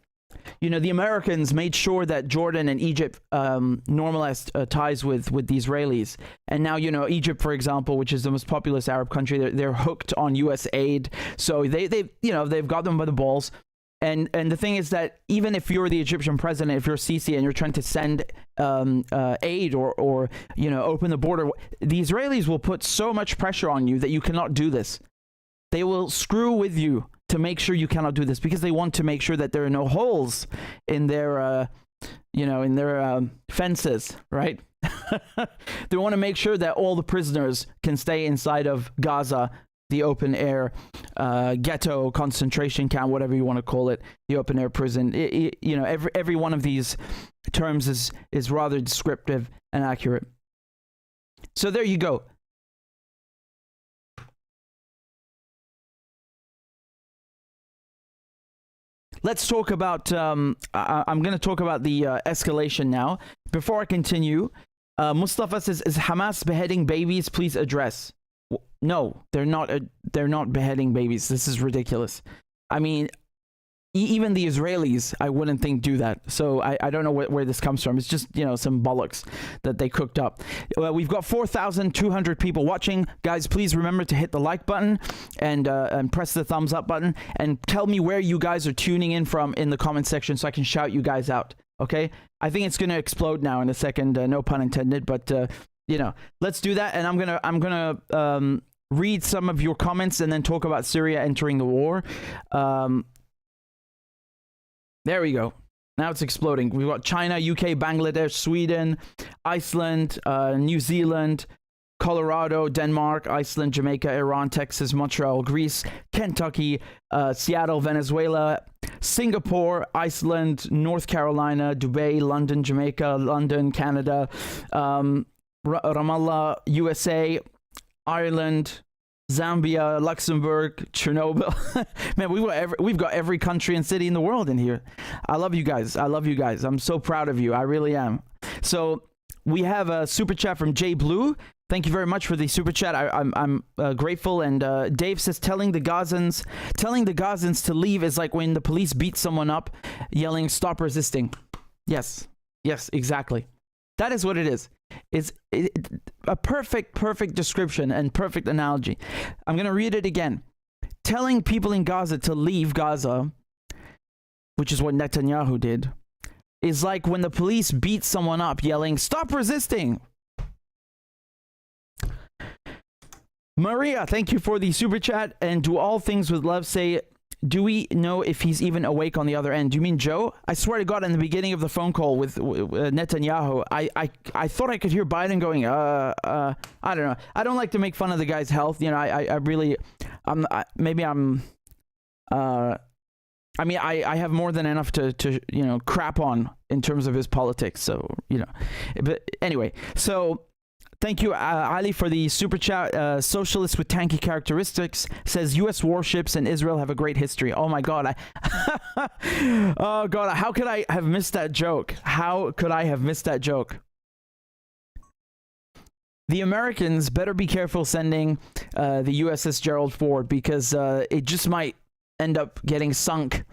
you know, the Americans made sure that Jordan and Egypt normalized ties with the Israelis. And now, you know, Egypt, for example, which is the most populous Arab country, they're hooked on U.S. aid. So they you know, they've got them by the balls. And the thing is that even if you're the Egyptian president, if you're Sisi and you're trying to send aid or you know, open the border, the Israelis will put so much pressure on you that you cannot do this. They will screw with you to make sure you cannot do this, because they want to make sure that there are no holes in their you know, in their fences, right? They want to make sure that all the prisoners can stay inside of Gaza, the open air ghetto, concentration camp, whatever you want to call it, the open air prison. You know, every one of these terms is rather descriptive and accurate. So there you go. Let's talk about, I'm going to talk about the escalation now. Before I continue, Mustafa says, is Hamas beheading babies? Please address. No, they're not. They're not beheading babies. This is ridiculous. I mean, even the Israelis, I wouldn't think do that. So I don't know where this comes from. It's just, some bollocks that they cooked up. We've got 4,200 people watching. Guys, please remember to hit the like button and press the thumbs up button. And tell me where you guys are tuning in from in the comment section so I can shout you guys out. Okay? I think it's going to explode now in a second. No pun intended. But, let's do that. And I'm gonna read some of your comments and then talk about Syria entering the war. There we go. Now it's exploding. We've got China, UK, Bangladesh, Sweden, Iceland, New Zealand, Colorado, Denmark, Iceland, Jamaica, Iran, Texas, Montreal, Greece, Kentucky, Seattle, Venezuela, Singapore, Iceland, North Carolina, Dubai, London, Jamaica, London, Canada, Ramallah, USA, Ireland, Zambia, Luxembourg, Chernobyl. Man, we've got every country and city in the world in here. I love you guys. I'm so proud of you. I really am. So we have a super chat from Jay Blue. Thank you very much for the super chat. I'm grateful. And Dave says telling the Gazans to leave is like when the police beat someone up, yelling "Stop resisting." Yes, exactly. That is what it is. It's a perfect description and perfect analogy. I'm going to read it again. Telling people in Gaza to leave Gaza, which is what Netanyahu did, is like when the police beat someone up yelling, "Stop resisting." Maria, thank you for the super chat. And do all things with love say, do we know if he's even awake on the other end? Do you mean Joe? I swear to God, in the beginning of the phone call with Netanyahu, I thought I could hear Biden going, I don't know. I don't like to make fun of the guy's health. I have more than enough to crap on in terms of his politics. So, but anyway, so thank you, Ali, for the super chat. Socialist with tanky characteristics says U.S. warships and Israel have a great history. Oh my God. Oh God. How could I have missed that joke? The Americans better be careful sending the USS Gerald Ford, because it just might end up getting sunk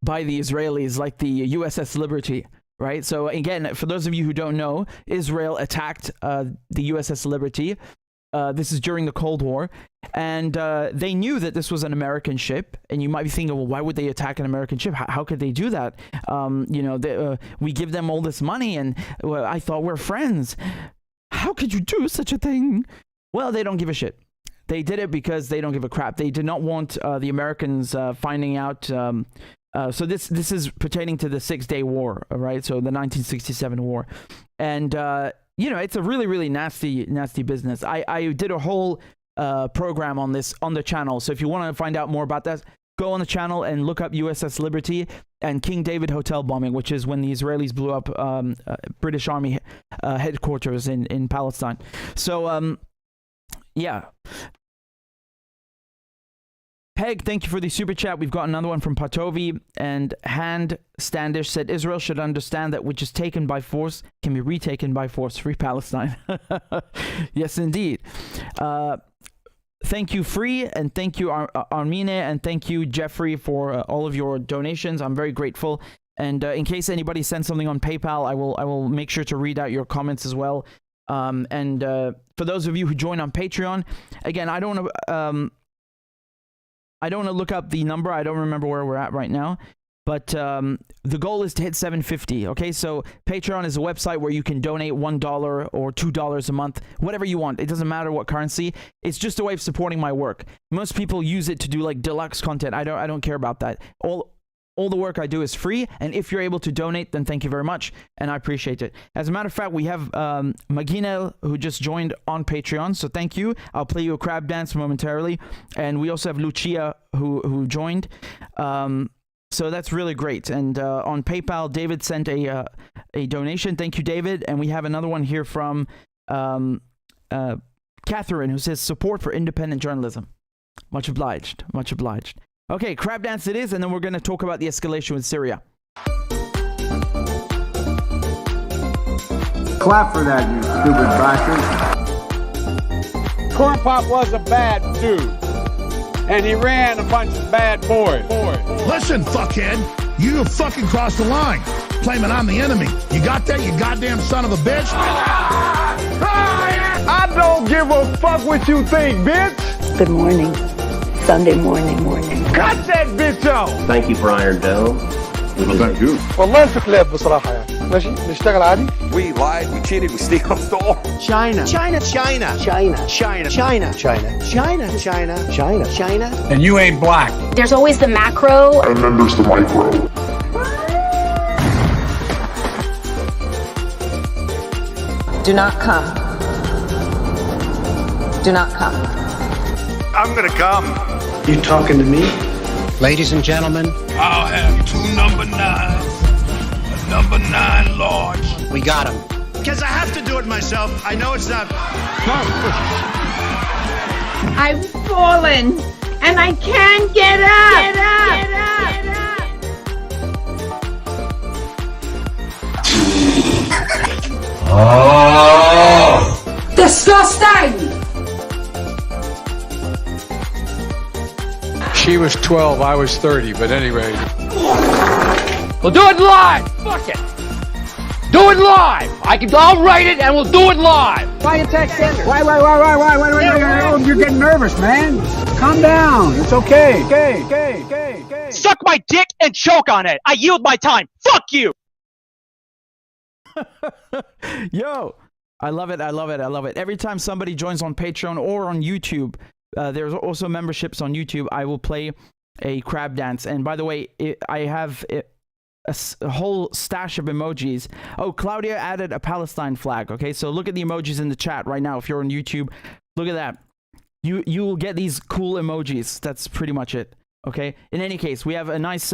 by the Israelis like the USS Liberty. Right. So again, for those of you who don't know, Israel attacked the USS Liberty. This is during the Cold War. And they knew that this was an American ship. And you might be thinking, well, why would they attack an American ship? How could they do that? We give them all this money and I thought we're friends. How could you do such a thing? Well, they don't give a shit. They did it because they don't give a crap. They did not want the Americans finding out. So this is pertaining to the 6-Day War, right? So the 1967 war. And, it's a really, really nasty business. I did a whole program on this on the channel. So if you want to find out more about that, go on the channel and look up USS Liberty and King David Hotel bombing, which is when the Israelis blew up British Army headquarters in Palestine. So, yeah. Peg, thank you for the super chat. We've got another one from Patovi. And Hand Standish said, Israel should understand that which is taken by force can be retaken by force. Free Palestine. Yes, indeed. Thank you, Free, and thank you, Armine, and thank you, Jeffrey, for all of your donations. I'm very grateful. And in case anybody sends something on PayPal, I will make sure to read out your comments as well. And for those of you who join on Patreon, again, I don't want to look up the number. I don't remember where we're at right now. But the goal is to hit 750. Okay, so Patreon is a website where you can donate $1 or $2 a month, whatever you want. It doesn't matter what currency. It's just a way of supporting my work. Most people use it to do like deluxe content. I don't care about that. All the work I do is free, and if you're able to donate, then thank you very much, and I appreciate it. As a matter of fact, we have Maginel, who just joined on Patreon, so thank you. I'll play you a crab dance momentarily, and we also have Lucia, who joined. So that's really great. And on PayPal, David sent a donation. Thank you, David. And we have another one here from Catherine, who says, support for independent journalism. Much obliged. Much obliged. Okay, crab dance it is, and then we're going to talk about the escalation with Syria. Clap for that, you stupid bastard. Corn Pop was a bad dude, and he ran a bunch of bad boys. Listen, fuckhead, you fucking crossed the line, claiming I'm the enemy. You got that, you goddamn son of a bitch? I don't give a fuck what you think, bitch. Good morning. Sunday morning. Cut that bitch off. Thank you for Iron Dome. Thank you. والله انت كلاب بصراحة يعني. ماشي نشتغل عادي. We lied, we cheated, we stole. China. And you ain't black. There's always the macro. And then there's the micro. Do not come. Do not come. I'm gonna come. You talking to me? Ladies and gentlemen, I'll have 2 number 9s, a number 9 large. We got him. Because I have to do it myself. I know it's not. I've fallen and I can't get up. Disgusting! She was 12, I was 30, but anyway. We'll do it live. Fuck it. Do it live. I'll write it and we'll do it live. Why attack Sanders? Why? Oh, you're getting nervous, man. Calm down. It's okay. Okay. Suck my dick and choke on it. I yield my time. Fuck you. Yo, I love it. Every time somebody joins on Patreon or on YouTube, there's also memberships on YouTube, I will play a crab dance. And by the way, I have a whole stash of emojis. Oh, Claudia added a Palestine flag. Okay, so look at the emojis in the chat right now. If you're on YouTube, look at that. You will get these cool emojis. That's pretty much it. Okay. In any case, we have a nice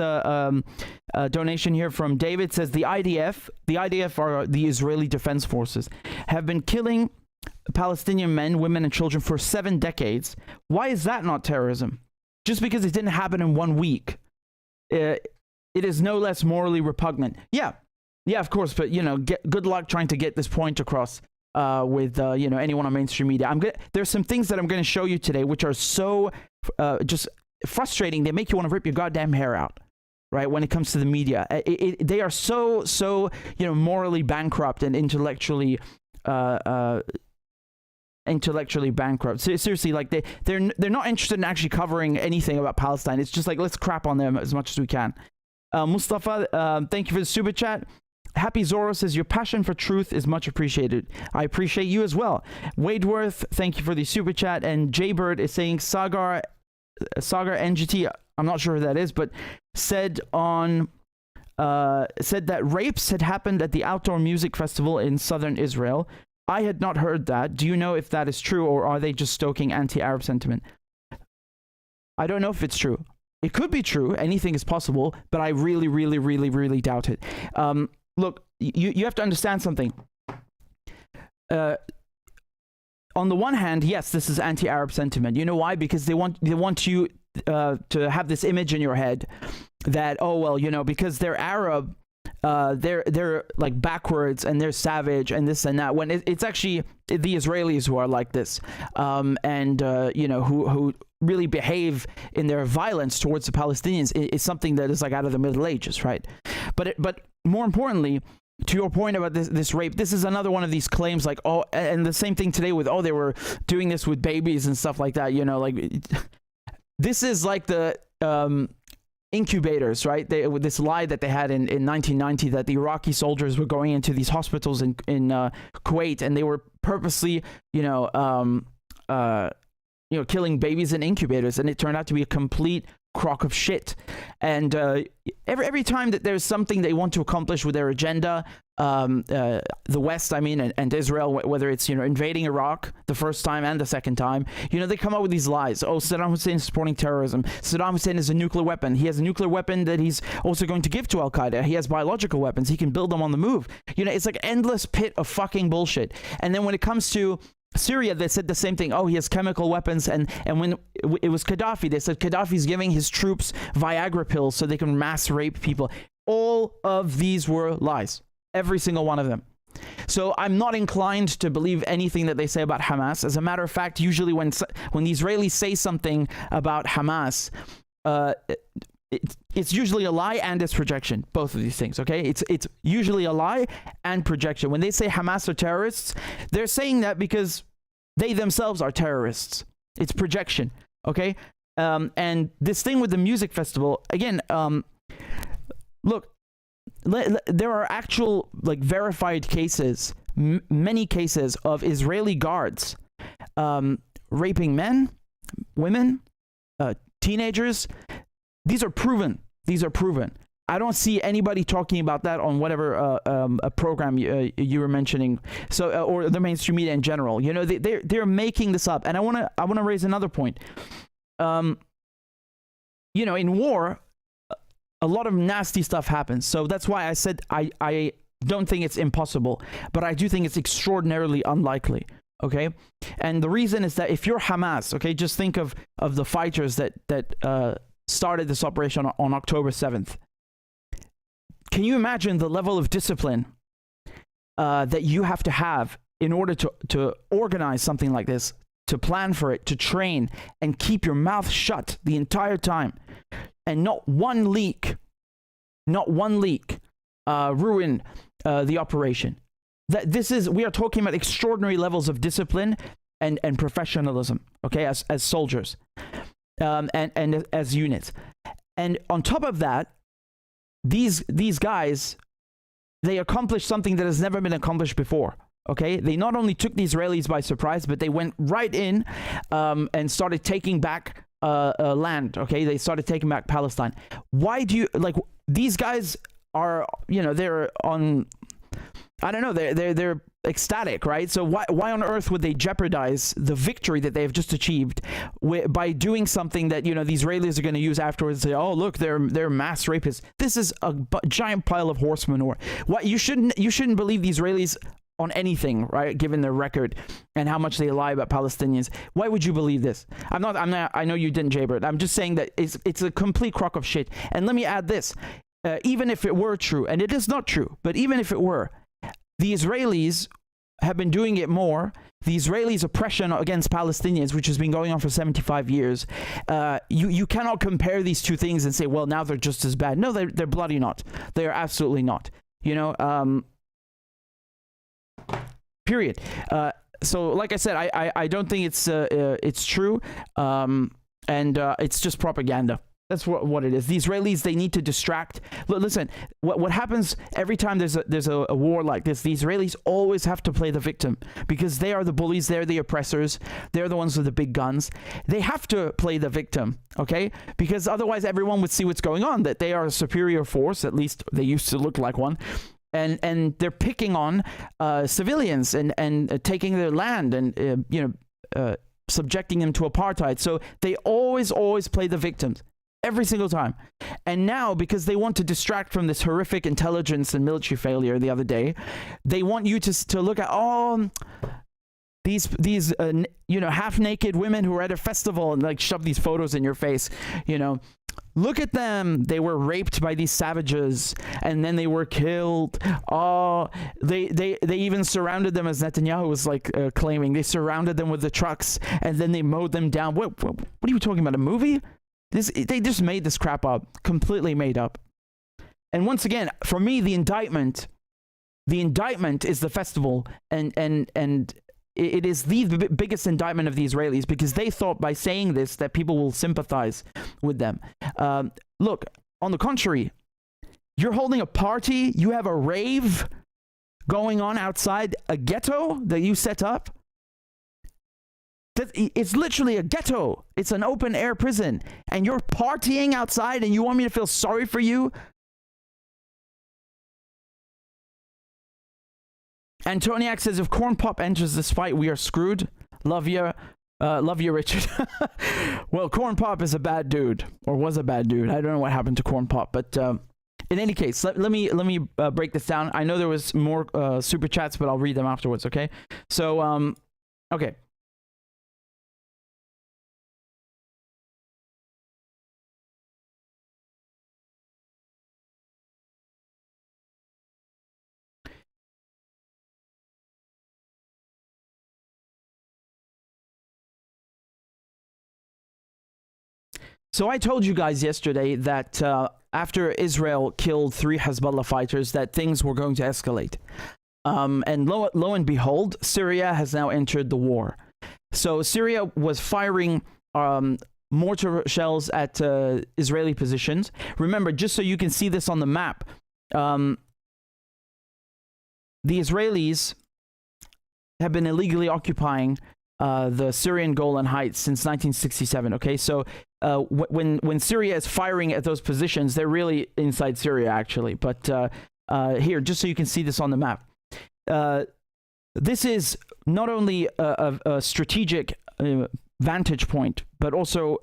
donation here from David. Says the IDF are the Israeli Defense Forces, have been killing Palestinian men, women, and children for 7 decades. Why is that not terrorism? Just because it didn't happen in 1 week, it is no less morally repugnant. Yeah, of course. But good luck trying to get this point across with anyone on mainstream media. There's some things that I'm going to show you today which are so just frustrating. They make you want to rip your goddamn hair out. Right, when it comes to the media, they are so morally bankrupt and intellectually bankrupt. Seriously, like they're not interested in actually covering anything about Palestine. It's just like, let's crap on them as much as we can. Mustafa, thank you for the super chat. Happy Zoro says your passion for truth is much appreciated. I appreciate you as well. Wadeworth, thank you for the super chat. And Jaybird is saying Sagar NGT, I'm not sure who that is, but said that rapes had happened at the outdoor music festival in southern Israel. I had not heard that. Do you know if that is true, or are they just stoking anti-Arab sentiment? I don't know if it's true. It could be true. Anything is possible, but I really, really, really, really doubt it. Look, you have to understand something. On the one hand, yes, this is anti-Arab sentiment. You know why? Because they want you to have this image in your head that, oh well, because they're Arab, they're like backwards and they're savage and this and that. When it's actually the Israelis who are like this, who really behave in their violence towards the Palestinians is something that is like out of the Middle Ages, right? But more importantly, to your point about this rape, this is another one of these claims like, oh, and the same thing today with, oh, they were doing this with babies and stuff like that, this is like the incubators, right? With this lie that they had in 1990 that the Iraqi soldiers were going into these hospitals in Kuwait, and they were purposely, killing babies in incubators, and it turned out to be a complete crock of shit. And every time that there's something they want to accomplish with their agenda, the West, and Israel, whether it's invading Iraq the first time and the second time, they come up with these lies. Oh, Saddam Hussein is supporting terrorism. Saddam Hussein has a nuclear weapon. He has a nuclear weapon that he's also going to give to Al Qaeda. He has biological weapons. He can build them on the move. It's like endless pit of fucking bullshit. And then when it comes to Syria, they said the same thing. Oh, he has chemical weapons. And when it was Gaddafi, they said Gaddafi's giving his troops Viagra pills so they can mass rape people. All of these were lies. Every single one of them. So I'm not inclined to believe anything that they say about Hamas. As a matter of fact, usually when the Israelis say something about Hamas, it's usually a lie and it's projection. Both of these things, okay? It's usually a lie and projection. When they say Hamas are terrorists, they're saying that because they themselves are terrorists. It's projection, okay? And this thing with the music festival, again, look, there are actual, like, verified cases, many cases of Israeli guards raping men, women, teenagers. These are proven. I don't see anybody talking about that on whatever a program you were mentioning. So or the mainstream media in general. You know, they're making this up. And I wanna raise another point. You know, in war, a lot of nasty stuff happens. So that's why I said I don't think it's impossible, but I do think it's extraordinarily unlikely. Okay, and the reason is that if you're Hamas, okay, just think of the fighters that started this operation on October 7th. Can you imagine the level of discipline that you have to have in order to organize something like this, to plan for it, to train, and keep your mouth shut the entire time, and not one leak ruin the operation? We are talking about extraordinary levels of discipline and professionalism, okay, as soldiers, and as units. And on top of that, these guys, they accomplished something that has never been accomplished before. Okay, they not only took the Israelis by surprise, but they went right in and started taking back land. Okay, they started taking back Palestine. Why do you, like, these guys are, you know, they're on, I don't know, they're ecstatic, right? So why on earth would they jeopardize the victory that they've just achieved by doing something that, you know, the Israelis are going to use afterwards and say, oh, look, they're mass rapists? This is a giant pile of horse manure. What you shouldn't believe the Israelis on anything, right? Given their record and how much they lie about Palestinians. Why would you believe this? I'm not, I know you didn't, Jaybird. I'm just saying that it's a complete crock of shit. And let me add this. Even if it were true, and it is not true, but even if it were, the Israelis have been doing it more. The Israelis' oppression against Palestinians, which has been going on for 75 years, you cannot compare these two things and say, well, now they're just as bad. No, they're bloody not. They are absolutely not. You know, period. So, like I said, I don't think it's true, and it's just propaganda. That's what it is. The Israelis, they need to distract. Listen, what happens every time there's a war like this, the Israelis always have to play the victim because they are the bullies, they're the oppressors, they're the ones with the big guns. They have to play the victim, okay? Because otherwise everyone would see what's going on, that they are a superior force, at least they used to look like one. And they're picking on civilians and taking their land and subjecting them to apartheid. So they always play the victims every single time. And now, because they want to distract from this horrific intelligence and military failure the other day, they want you to look at these half-naked women who are at a festival and like shove these photos in your face, you know. Look at them. They were raped by these savages and then they were killed. Oh, they even surrounded them, as Netanyahu was like claiming. They surrounded them with the trucks and then they mowed them down. What are you talking about, a movie? They just made this crap up, completely made up. And once again, for me, the indictment is the festival, and it is the biggest indictment of the Israelis because they thought by saying this that people will sympathize with them. Look, on the contrary, you're holding a party, you have a rave going on outside a ghetto that you set up. It's literally a ghetto. It's an open air prison. And you're partying outside and you want me to feel sorry for you? Antoniak says, if Corn Pop enters this fight, we are screwed. Love you, Richard. Well, Corn Pop is a bad dude, or was a bad dude. I don't know what happened to Corn Pop, but in any case, let me break this down. I know there was more super chats, but I'll read them afterwards, okay? So, okay. So I told you guys yesterday that after Israel killed 3 Hezbollah fighters, that things were going to escalate. And lo and behold, Syria has now entered the war. So Syria was firing mortar shells at Israeli positions. Remember, just so you can see this on the map, the Israelis have been illegally occupying the Syrian Golan Heights since 1967. Okay, so when Syria is firing at those positions, they're really inside Syria, actually. But here, just so you can see this on the map, this is not only a strategic vantage point, but also,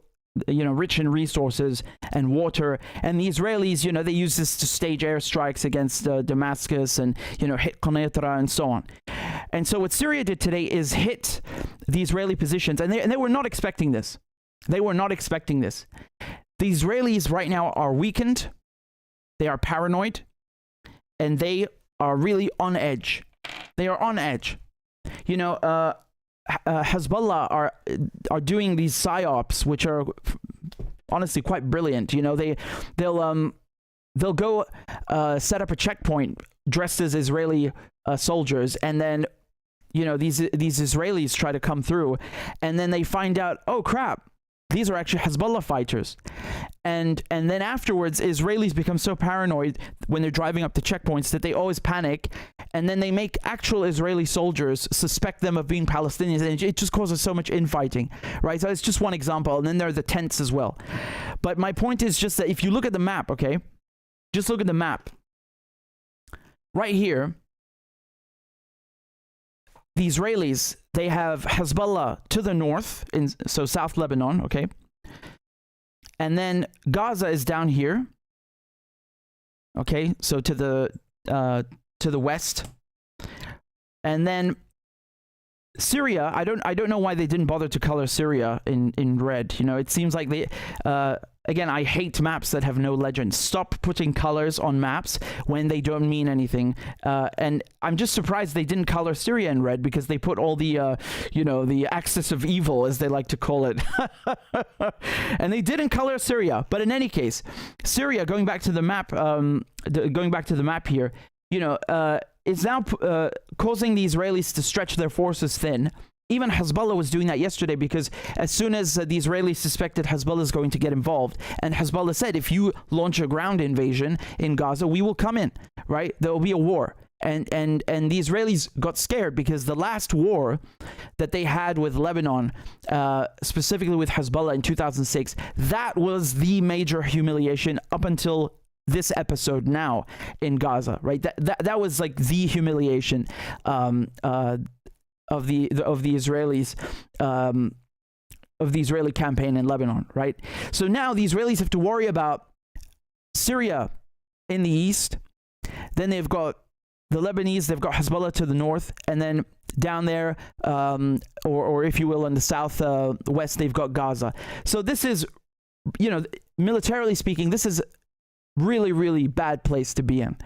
you know, rich in resources and water. And the Israelis, you know, they use this to stage airstrikes against Damascus and, you know, hit Commentator and so on. And so what Syria did today is hit the Israeli positions, and they were not expecting this. They were not expecting this. The Israelis right now are weakened, they are paranoid, and they are really on edge. They are on edge. You know, Hezbollah are doing these psyops, which are honestly quite brilliant. You know, they'll go set up a checkpoint dressed as Israeli soldiers, and then, you know, these Israelis try to come through, and then they find out, oh crap, these are actually Hezbollah fighters. And then afterwards, Israelis become so paranoid when they're driving up to checkpoints that they always panic, and then they make actual Israeli soldiers suspect them of being Palestinians, and it just causes so much infighting, right? So it's just one example, and then there are the tents as well. But my point is just that if you look at the map, okay, just look at the map. Right here, the Israelis, they have Hezbollah to the north, so South Lebanon, okay? And then Gaza is down here, okay? So to the west. And then Syria, I don't know why they didn't bother to color Syria in red. You know, it seems like they again, I hate maps that have no legend. Stop putting colors on maps when they don't mean anything. And I'm just surprised they didn't color Syria in red, because they put all the you know, the axis of evil, as they like to call it. And they didn't color Syria. But in any case, Syria, going back to the map, here, you know, is now causing the Israelis to stretch their forces thin. Even Hezbollah was doing that yesterday, because as soon as the Israelis suspected Hezbollah is going to get involved, and Hezbollah said, if you launch a ground invasion in Gaza, we will come in, right? There will be a war. And the Israelis got scared, because the last war that they had with Lebanon, specifically with Hezbollah in 2006, that was the major humiliation up until this episode now in Gaza, right? That was like the humiliation of the Israelis, of the Israeli campaign in Lebanon, right? So now the Israelis have to worry about Syria in the east. Then they've got the Lebanese, they've got Hezbollah to the north, and then down there, or if you will, in the south west, they've got Gaza. So this is, you know, militarily speaking, this is really, really bad place to be in.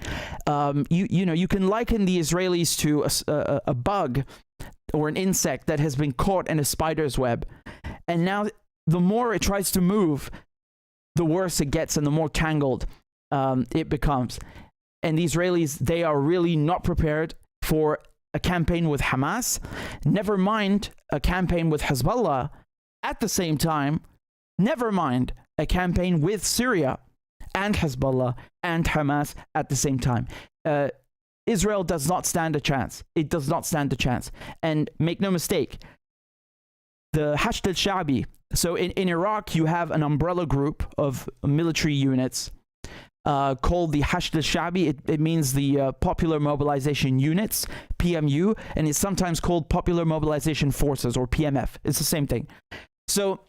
You know, you can liken the Israelis to a bug or an insect that has been caught in a spider's web, and now the more it tries to move, the worse it gets, and the more tangled it becomes. And the Israelis, they are really not prepared for a campaign with Hamas, never mind a campaign with Hezbollah at the same time, never mind a campaign with Syria and Hezbollah and Hamas at the same time. Israel does not stand a chance. It does not stand a chance. And make no mistake, the Hashd al-Sha'bi, so in Iraq, you have an umbrella group of military units called the Hashd al-Sha'bi. It means the Popular Mobilization Units, PMU, and it's sometimes called Popular Mobilization Forces, or PMF. It's the same thing. So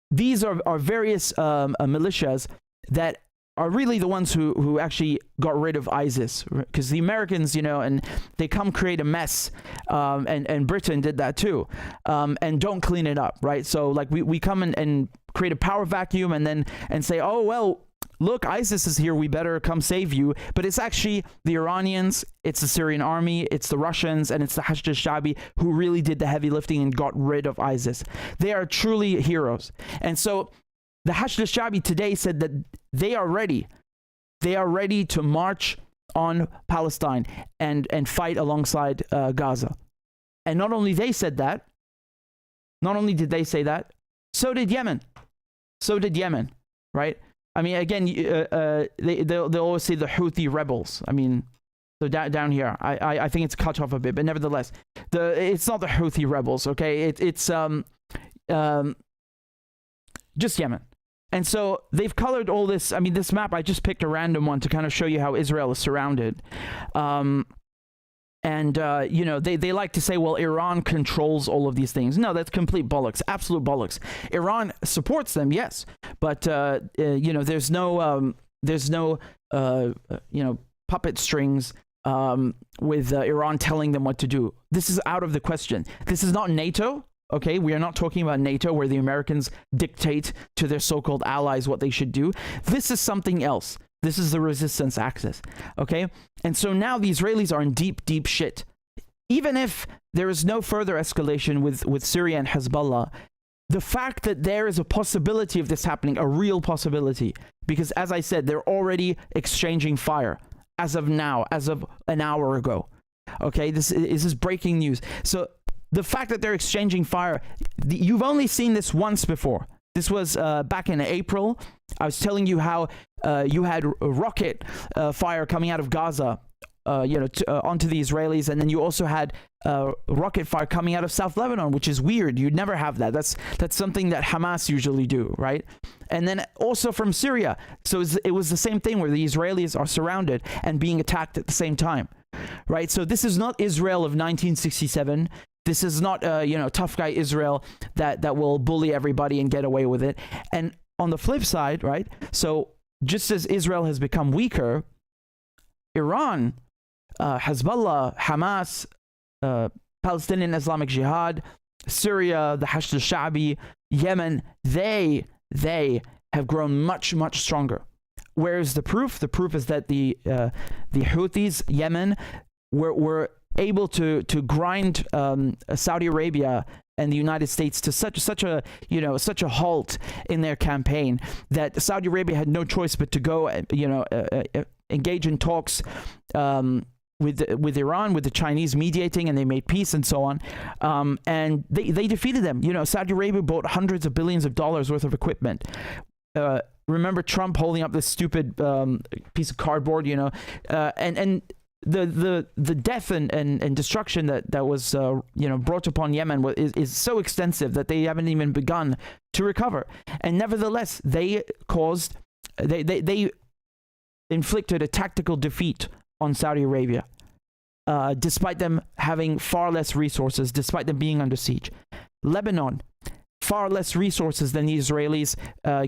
these are various militias that are really the ones who actually got rid of ISIS, because the Americans, you know, and they come create a mess, and Britain did that too, and don't clean it up, right? So like we come and create a power vacuum, and say, oh well, look, ISIS is here, we better come save you. But it's actually the Iranians, it's the Syrian army, it's the Russians, and it's the Hashd al-Sha'bi who really did the heavy lifting and got rid of ISIS. They are truly heroes. And so The Hashd al-Sha'bi today said that they are ready. They are ready to march on Palestine and fight alongside Gaza. And not only they said that, not only did they say that, so did Yemen. So did Yemen, right? I mean, again, they'll always say the Houthi rebels. I mean, so down here, I think it's cut off a bit, but nevertheless, it's not the Houthi rebels, okay? It's just Yemen. And so they've colored all this. I mean, this map, I just picked a random one to kind of show you how Israel is surrounded. You know, they like to say, well, Iran controls all of these things. No, that's complete bollocks, absolute bollocks. Iran supports them, yes, but you know, there's no you know, puppet strings with Iran telling them what to do. This is out of the question. This is not NATO. Okay, we are not talking about NATO where the Americans dictate to their so-called allies what they should do. This is something else. This is the resistance axis. Okay, and so now the Israelis are in deep, deep shit. Even if there is no further escalation with Syria and Hezbollah, the fact that there is a possibility of this happening, a real possibility, because as I said, they're already exchanging fire as of now, as of an hour ago. Okay, this is breaking news. So the fact that they're exchanging fire, you've only seen this once before. This was back in April. I was telling you how you had rocket fire coming out of Gaza, you know, onto the Israelis, and then you also had rocket fire coming out of South Lebanon, which is weird. You'd never have that. That's something that Hamas usually do, right? And then also from Syria. So it was the same thing where the Israelis are surrounded and being attacked at the same time, right? So this is not Israel of 1967. This is not, you know, tough guy Israel that will bully everybody and get away with it. And on the flip side, right, so just as Israel has become weaker, Iran, Hezbollah, Hamas, Palestinian Islamic Jihad, Syria, the Hashd al-Sha'bi, Yemen, they have grown much, much stronger. Where is the proof? The proof is that the Houthis, Yemen, were able to grind Saudi Arabia and the United States to such a halt in their campaign that Saudi Arabia had no choice but to go engage in talks with Iran, with the Chinese mediating, and they made peace and so on, and they defeated them. You know, Saudi Arabia bought hundreds of billions of dollars worth of equipment. Remember Trump holding up this stupid piece of cardboard, you know, and the death and destruction that was you know, brought upon Yemen is so extensive that they haven't even begun to recover. And nevertheless, they inflicted a tactical defeat on Saudi Arabia, despite them having far less resources, despite them being under siege. Lebanon, far less resources than the Israelis,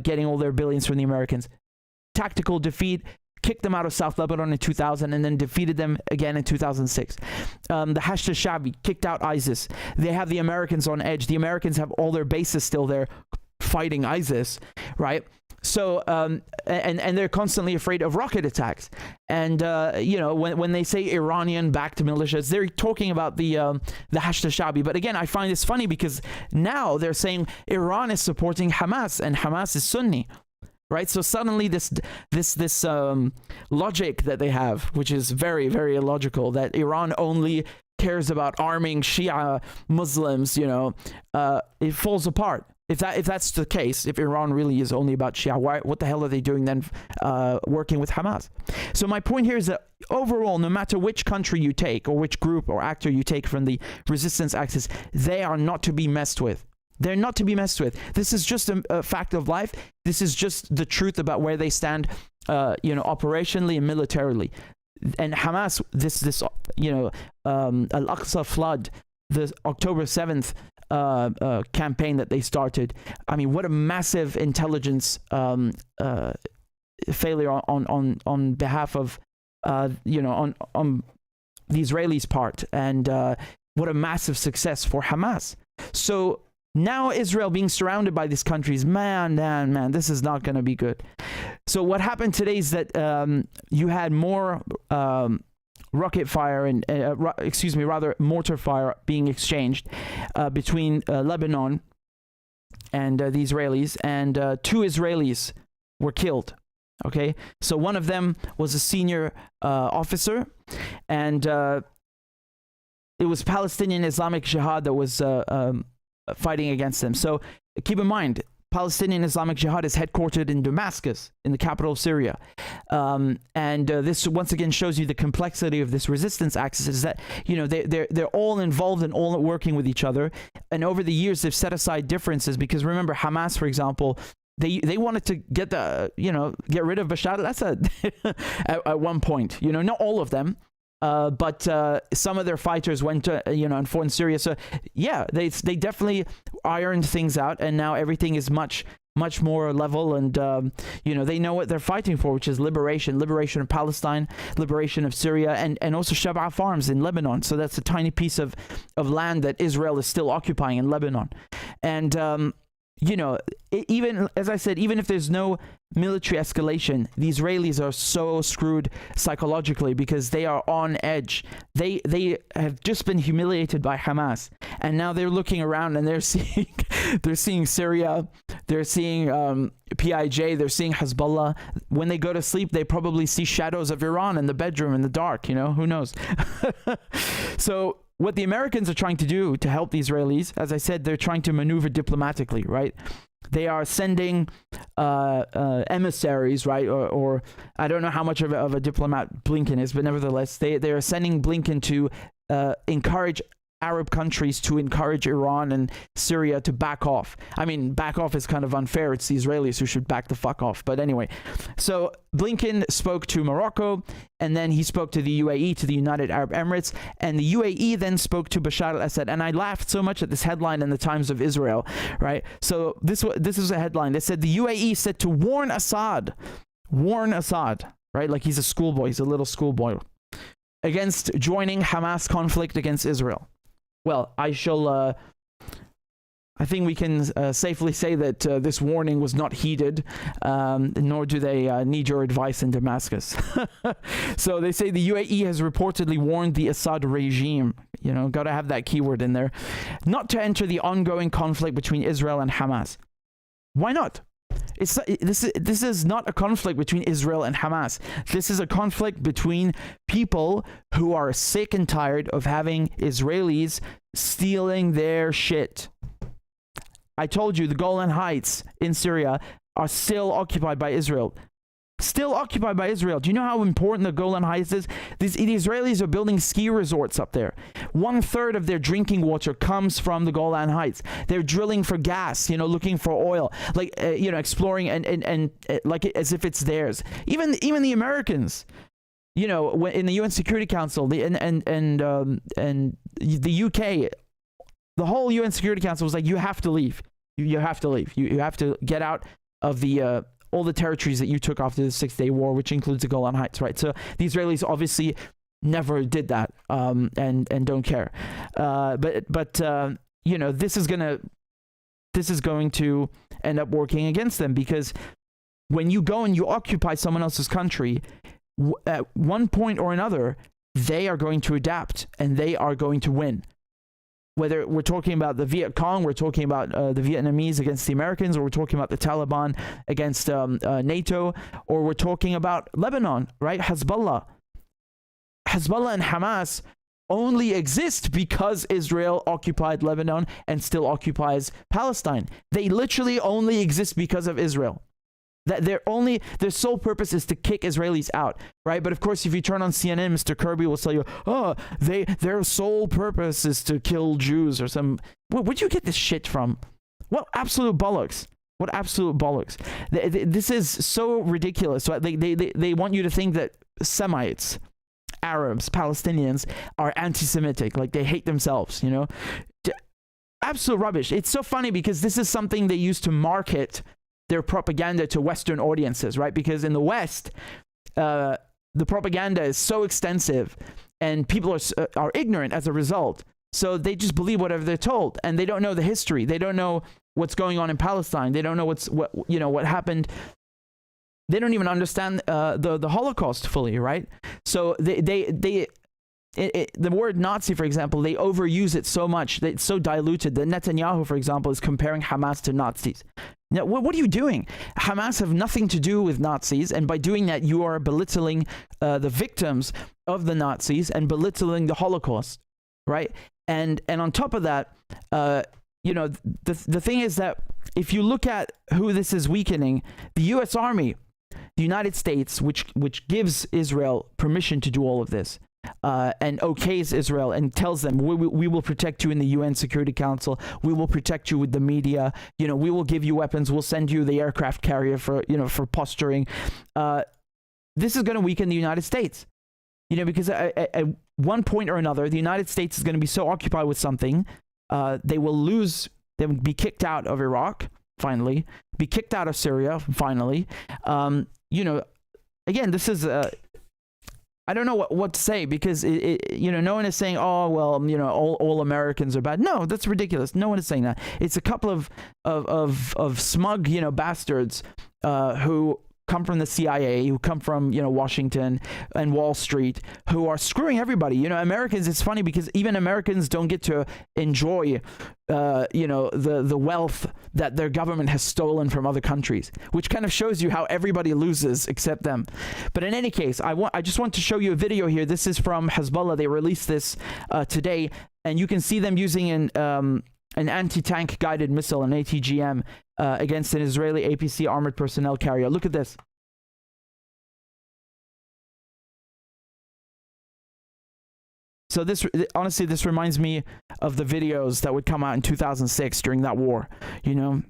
getting all their billions from the Americans. Tactical defeat, kicked them out of South Lebanon in 2000 and then defeated them again in 2006. The Hashd al-Sha'bi kicked out ISIS. They have the Americans on edge. The Americans have all their bases still there fighting ISIS, right? So, and they're constantly afraid of rocket attacks. And, you know, when they say Iranian-backed militias, they're talking about the Hashd al-Sha'bi. But again, I find this funny because now they're saying Iran is supporting Hamas and Hamas is Sunni. Right, so suddenly this logic that they have, which is very, very illogical, that Iran only cares about arming Shia Muslims, you know, it falls apart. If that's the case, if Iran really is only about Shia, what the hell are they doing then working with Hamas? So my point here is that overall, no matter which country you take or which group or actor you take from the resistance axis, they are not to be messed with. They're not to be messed with. This is just a fact of life. This is just the truth about where they stand, you know, operationally and militarily. And Hamas, this you know, Al-Aqsa flood, the October 7th campaign that they started. I mean, what a massive intelligence failure on behalf of, you know, on the Israelis' part, and what a massive success for Hamas. So now Israel being surrounded by these countries, man, this is not going to be good. So what happened today is that you had more rocket fire and, rather mortar fire being exchanged between Lebanon and the Israelis, and 2 Israelis were killed. Okay, so one of them was a senior officer, and it was Palestinian Islamic Jihad that was fighting against them. So keep in mind, Palestinian Islamic Jihad is headquartered in Damascus, in the capital of Syria. And this once again shows you the complexity of this resistance axis, is that, you know, they're all involved and all working with each other. And over the years, they've set aside differences, because remember, Hamas, for example, they wanted to get get rid of Bashar al-Assad at one point. You know, not all of them. But some of their fighters went to, and fought in Syria. So yeah, they definitely ironed things out, and now everything is much more level, and they know what they're fighting for, which is liberation of Palestine, liberation of Syria, and also Shab'a Farms in Lebanon. So that's a tiny piece of land that Israel is still occupying in Lebanon. And even, as I said, even if there's no military escalation, the Israelis are so screwed psychologically, because they are on edge. They have just been humiliated by Hamas, and now they're looking around and they're seeing Syria, they're seeing PIJ, they're seeing Hezbollah. When they go to sleep, they probably see shadows of Iran in the bedroom in the dark. Who knows? So what the Americans are trying to do to help the Israelis, as I said, they're trying to maneuver diplomatically, right? They are sending emissaries, right? Or I don't know how much of a diplomat Blinken is, but nevertheless, they are sending Blinken to encourage Arab countries to encourage Iran and Syria to back off. I mean, back off is kind of unfair. It's the Israelis who should back the fuck off. But anyway, so Blinken spoke to Morocco, and then he spoke to the UAE, to the United Arab Emirates, and the UAE then spoke to Bashar al-Assad. And I laughed so much at this headline in the Times of Israel, right? So this is a headline. They said the UAE said to warn Assad, right? Like he's a schoolboy, he's a little schoolboy, against joining Hamas conflict against Israel. Well, I think we can safely say that this warning was not heeded, nor do they need your advice in Damascus. So they say the UAE has reportedly warned the Assad regime, got to have that keyword in there, not to enter the ongoing conflict between Israel and Hamas. Why not? This is not a conflict between Israel and Hamas. This is a conflict between people who are sick and tired of having Israelis stealing their shit. I told you the Golan Heights in Syria are still occupied by Israel. Still occupied by Israel. Do you know how important the Golan Heights is? The Israelis are building ski resorts up there. 1/3 of their drinking water comes from the Golan Heights. They're drilling for gas, looking for oil, like exploring and like as if it's theirs. Even the Americans, in the UN Security Council, and the UK, the whole UN Security Council was like, you have to leave. You have to leave. You have to get out of the all the territories that you took after the 6-Day War, which includes the Golan Heights, right? So the Israelis obviously never did that, and don't care. But this is going to end up working against them, because when you go and you occupy someone else's country, at one point or another, they are going to adapt and they are going to win. Whether we're talking about the Viet Cong, we're talking about the Vietnamese against the Americans, or we're talking about the Taliban against NATO, or we're talking about Lebanon, right? Hezbollah and Hamas only exist because Israel occupied Lebanon and still occupies Palestine. They literally only exist because of Israel. That their sole purpose is to kick Israelis out, right? But of course, if you turn on CNN, Mr. Kirby will tell you, their sole purpose is to kill Jews or some. Where'd you get this shit from? What absolute bollocks! What absolute bollocks! This is so ridiculous. So they want you to think that Semites, Arabs, Palestinians are anti-Semitic, like they hate themselves. Absolute rubbish. It's so funny because this is something they used to market their propaganda to Western audiences, right? Because in the West, the propaganda is so extensive, and people are ignorant as a result. So they just believe whatever they're told, and they don't know the history. They don't know what's going on in Palestine. They don't know what happened. They don't even understand the Holocaust fully, right? So they the word Nazi, for example, they overuse it so much that it's so diluted that Netanyahu, for example, is comparing Hamas to Nazis. Now, what are you doing? Hamas have nothing to do with Nazis, and by doing that, you are belittling the victims of the Nazis and belittling the Holocaust, right? And on top of that, you know, the thing is that if you look at who this is weakening, the U.S. Army, the United States, which gives Israel permission to do all of this, and okays Israel and tells them, we will protect you in the UN Security Council, we will protect you with the media, you know, we will give you weapons, we'll send you the aircraft carrier for, you know, for posturing. This is going to weaken the United States, you know, because at one point or another, the United States is going to be so occupied with something, they will be kicked out of Iraq, finally, be kicked out of Syria, finally. You know, again, this is I don't know what to say, because you know, no one is saying, oh well, you know, all Americans are bad. No, that's ridiculous. No one is saying that. It's a couple of smug, you know, bastards who come from the CIA, who come from, you know, Washington and Wall Street, who are screwing everybody. You know, Americans, it's funny because even Americans don't get to enjoy you know, the wealth that their government has stolen from other countries, which kind of shows you how everybody loses except them. But in any case, I just want to show you a video here. This is from Hezbollah. They released this today, and you can see them using an anti-tank guided missile, an ATGM, against an Israeli APC armored personnel carrier. Look at this. So this, honestly, this reminds me of the videos that would come out in 2006 during that war. You know,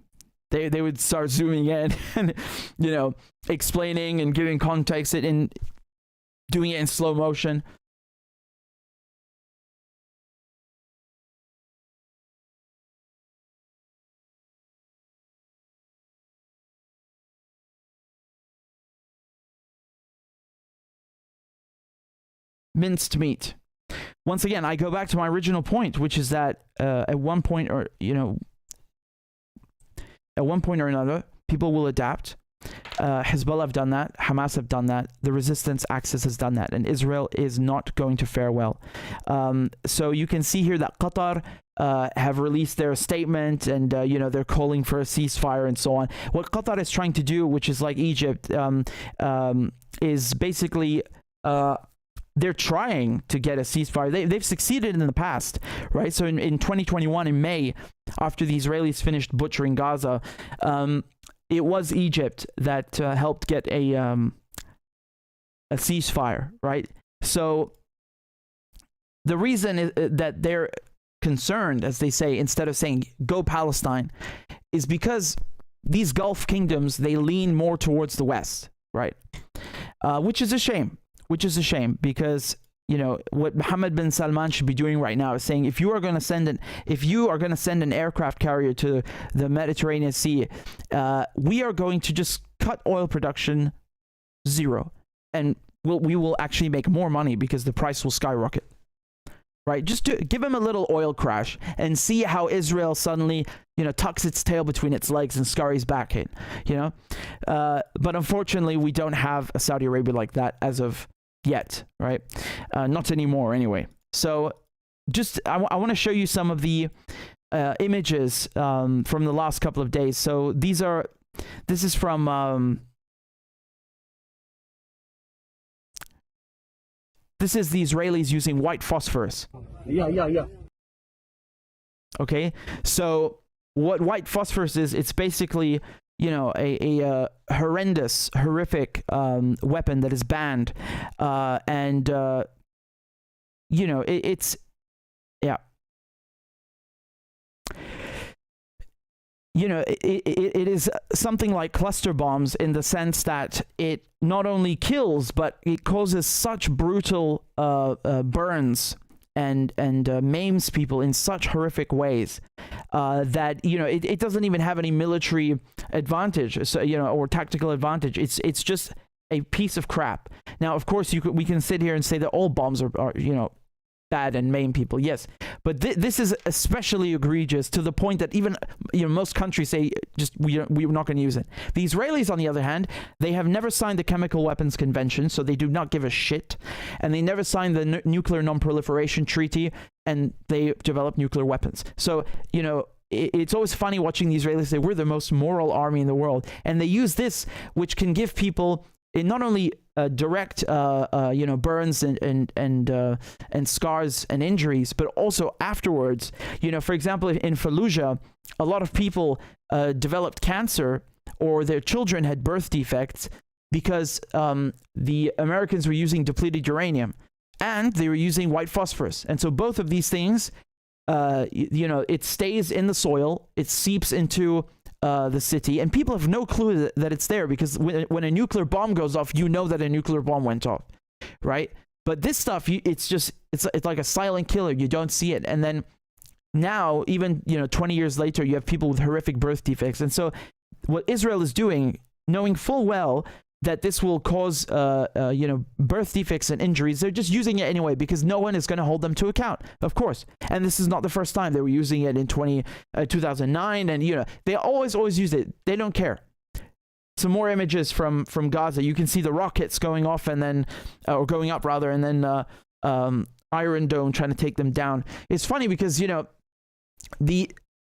they would start zooming in and, you know, explaining and giving context and doing it in slow motion. Minced meat. Once again, I go back to my original point, which is that at one point or another, people will adapt. Hezbollah have done that. Hamas have done that. The resistance axis has done that. And Israel is not going to fare well. So you can see here that Qatar have released their statement, and you know, they're calling for a ceasefire and so on. What Qatar is trying to do, which is like Egypt, is basically they're trying to get a ceasefire. They've succeeded in the past, right? So in 2021, in May, after the Israelis finished butchering Gaza, it was Egypt that helped get a ceasefire, right? So the reason is that they're concerned, as they say, instead of saying go Palestine, is because these Gulf kingdoms, they lean more towards the West, right? Which is a shame. Which is a shame, because, you know, what Mohammed bin Salman should be doing right now is saying, if you are going to send an aircraft carrier to the Mediterranean Sea, we are going to just cut oil production zero, and we will actually make more money because the price will skyrocket. Right? Just give him a little oil crash and see how Israel suddenly, you know, tucks its tail between its legs and scurries back in, you know? But unfortunately, we don't have a Saudi Arabia like that as of yet, right? Not anymore anyway. So just, I want to show you some of the images from the last couple of days. So this is from, this is the Israelis using white phosphorus. Yeah. Okay, so what white phosphorus is, it's basically, you know, a horrific weapon that is banned, and you know, it's yeah. You know, it is something like cluster bombs in the sense that it not only kills, but it causes such brutal burns and maims people in such horrific ways that, you know, it doesn't even have any military advantage, so, you know, or tactical advantage. It's just a piece of crap. Now, of course, we can sit here and say that all bombs are, you know, bad and maim people, yes. But this is especially egregious to the point that even most countries say just we're not going to use it. The Israelis, on the other hand, they have never signed the Chemical Weapons Convention, so they do not give a shit, and they never signed the Nuclear Non-Proliferation Treaty, and they develop nuclear weapons. So it's always funny watching the Israelis say we're the most moral army in the world, and they use this, which can give people not only direct burns and scars and injuries, but also afterwards. For example, in Fallujah, a lot of people developed cancer, or their children had birth defects because the Americans were using depleted uranium, and they were using white phosphorus. And so both of these things, it stays in the soil, it seeps into the city, and people have no clue that it's there, because when a nuclear bomb goes off, you know that a nuclear bomb went off, right? But this stuff, it's like a silent killer. You don't see it. And then now, even 20 years later, you have people with horrific birth defects. And so what Israel is doing, knowing full well that this will cause birth defects and injuries, they're just using it anyway, because no one is going to hold them to account, of course. And this is not the first time. They were using it in 2009, and they always use it. They don't care. Some more images from Gaza. You can see the rockets going off, and then or going up rather, and then Iron Dome trying to take them down. It's funny because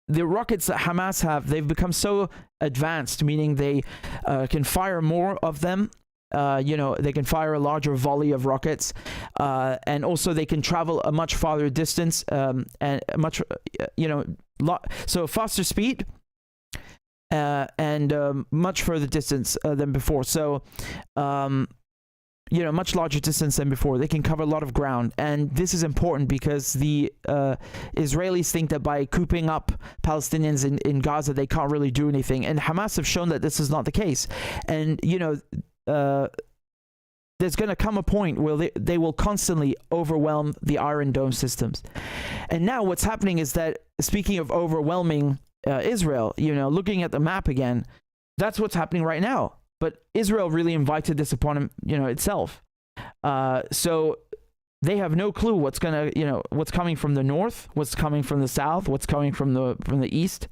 the rockets that Hamas have, they've become so advanced, meaning they can fire more of them. They can fire a larger volley of rockets, and also they can travel a much farther distance, and much, so faster speed, and much further distance than before. So, much larger distance than before. They can cover a lot of ground. And this is important because the Israelis think that by cooping up Palestinians in Gaza, they can't really do anything. And Hamas have shown that this is not the case. And, there's going to come a point where they will constantly overwhelm the Iron Dome systems. And now what's happening is that, speaking of overwhelming Israel, looking at the map again, that's what's happening right now. But Israel really invited this upon itself. So they have no clue what's coming from the north, what's coming from the south, what's coming from the east.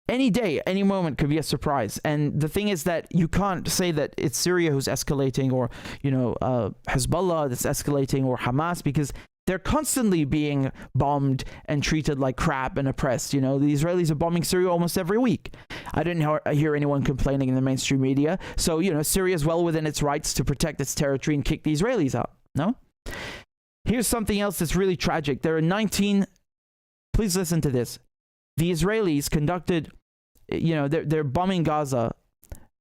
Any day, any moment could be a surprise. And the thing is that you can't say that it's Syria who's escalating, or Hezbollah that's escalating, or Hamas, because they're constantly being bombed and treated like crap and oppressed. The Israelis are bombing Syria almost every week. I didn't hear anyone complaining in the mainstream media. So, Syria is well within its rights to protect its territory and kick the Israelis out. No? Here's something else that's really tragic. There are 19... Please listen to this. The Israelis conducted... they're bombing Gaza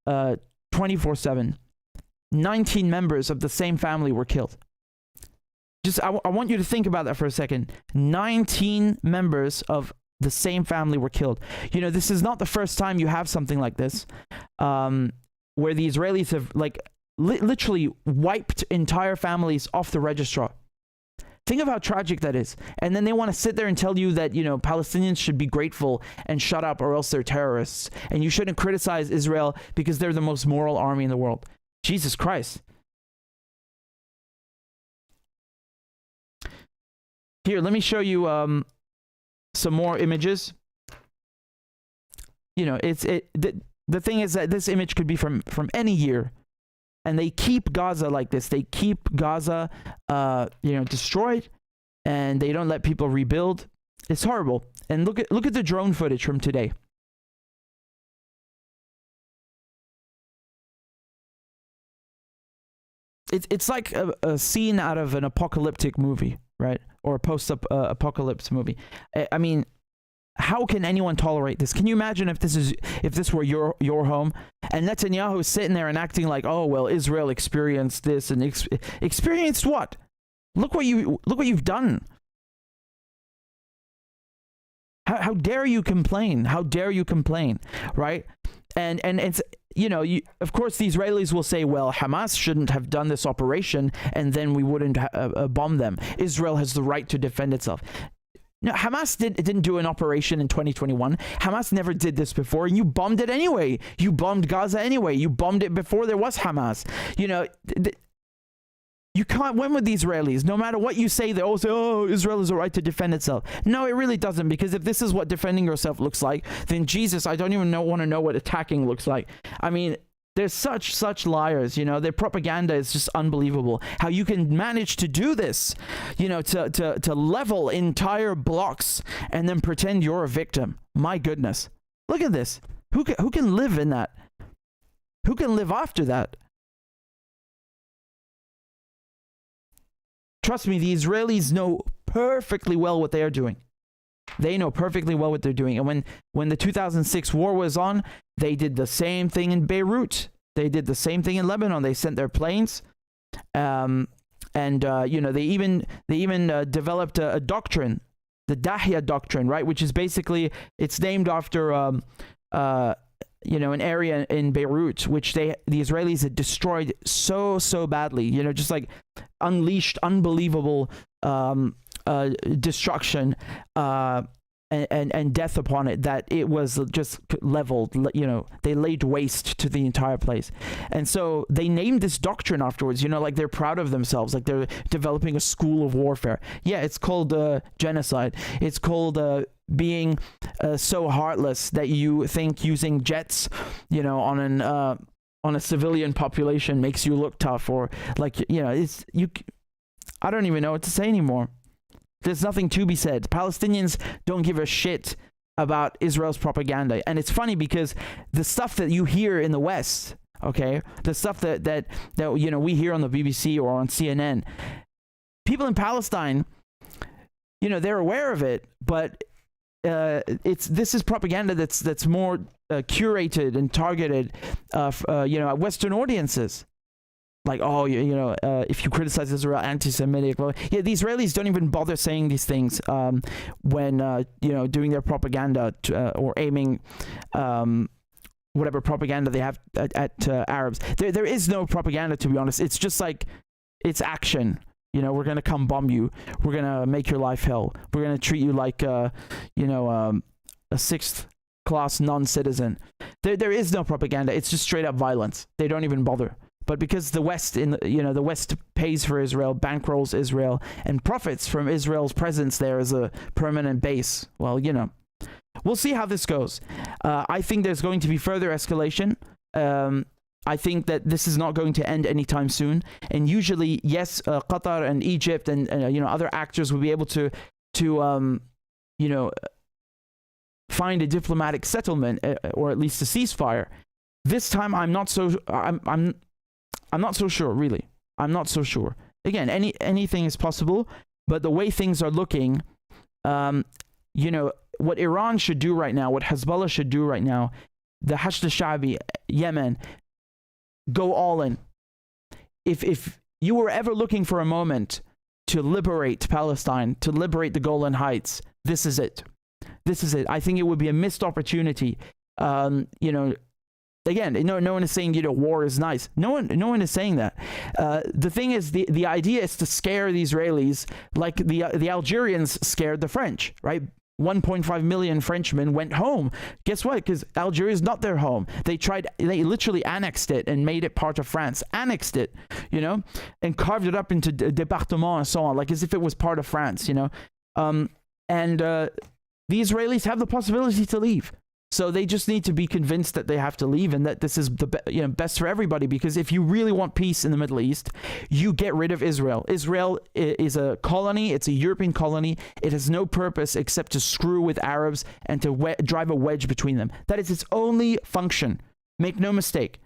24/7. 19 members of the same family were killed. I want you to think about that for a second. 19 members of the same family were killed. This is not the first time you have something like this, where the Israelis have literally wiped entire families off the registrar. Think of how tragic that is. And then they want to sit there and tell you that, Palestinians should be grateful and shut up, or else they're terrorists. And you shouldn't criticize Israel because they're the most moral army in the world. Jesus Christ. Here, let me show you some more images. The thing is that this image could be from any year, and they keep Gaza like this. They keep Gaza, destroyed, and they don't let people rebuild. It's horrible. And look at the drone footage from today. It's like a scene out of an apocalyptic movie, right? Or a post-apocalypse movie. I mean, how can anyone tolerate this? Can you imagine if this were your home, and Netanyahu is sitting there and acting like, oh well, Israel experienced this, and experienced what? Look what you've done. How dare you complain? How dare you complain, right? And it's, of course the Israelis will say, well, Hamas shouldn't have done this operation, and then we wouldn't bomb them. Israel has the right to defend itself. No, Hamas didn't do an operation in 2021. Hamas never did this before, and you bombed it anyway. You bombed Gaza anyway. You bombed it before there was Hamas. You can't win with the Israelis. No matter what you say, they all say, oh, Israel has a right to defend itself. No, it really doesn't, because if this is what defending yourself looks like, then Jesus, I don't even want to know what attacking looks like. I mean, they're such liars, you know. Their propaganda is just unbelievable. How you can manage to do this, you know, to level entire blocks and then pretend you're a victim. My goodness. Look at this. Who can live in that? Who can live after that? Trust me, the Israelis know perfectly well what they are doing. They know perfectly well what they're doing. And when the 2006 war was on, they did the same thing in Beirut. They did the same thing in Lebanon. They sent their planes. You know, they even developed a doctrine, the Dahya doctrine, right? Which is basically, it's named after, you know, an area in Beirut, which the Israelis had destroyed so badly, you know, just like unleashed unbelievable destruction and death upon it, that it was just leveled, you know, they laid waste to the entire place. And so they named this doctrine afterwards, you know, like they're proud of themselves, like they're developing a school of warfare. Yeah, it's called genocide. It's called being so heartless that you think using jets, you know, on a civilian population makes you look tough, or like, you know, I don't even know what to say anymore. There's nothing to be said. Palestinians don't give a shit about Israel's propaganda. And it's funny because the stuff that you hear in the West, okay, the stuff that you know, we hear on the BBC or on CNN, people in Palestine, you know, they're aware of it, but this is propaganda that's more curated and targeted, you know, at Western audiences. Like, oh, you know, if you criticize Israel, anti-Semitic. Well, yeah, the Israelis don't even bother saying these things when, you know, doing their propaganda or aiming whatever propaganda they have at Arabs. There is no propaganda, to be honest. It's just like, it's action. You know, we're going to come bomb you. We're going to make your life hell. We're going to treat you like, you know, a sixth-class non-citizen. There is no propaganda. It's just straight-up violence. They don't even bother. But because the West, the West pays for Israel, bankrolls Israel, and profits from Israel's presence there as a permanent base, well, you know, we'll see how this goes. I think there's going to be further escalation. I think that this is not going to end anytime soon. And usually, yes, Qatar and Egypt and you know, other actors will be able to you know, find a diplomatic settlement or at least a ceasefire. This time, I'm not so sure, really. I'm not so sure. Again, anything is possible, but the way things are looking, you know, what Iran should do right now, what Hezbollah should do right now, the Hashd al-Sha'bi, Yemen, go all in. If you were ever looking for a moment to liberate Palestine, to liberate the Golan Heights, this is it. This is it. I think it would be a missed opportunity. You know, again, no one is saying, you know, war is nice. No one is saying that. The thing is, the idea is to scare the Israelis like the Algerians scared the French, right? 1.5 million Frenchmen went home. Guess what? Because Algeria is not their home. They literally annexed it and made it part of France. Annexed it, you know, and carved it up into départements and so on, like as if it was part of France, you know. And the Israelis have the possibility to leave. So they just need to be convinced that they have to leave and that this is the best for everybody. Because if you really want peace in the Middle East, you get rid of Israel. Israel is a colony. It's a European colony. It has no purpose except to screw with Arabs and to drive a wedge between them. That is its only function. Make no mistake.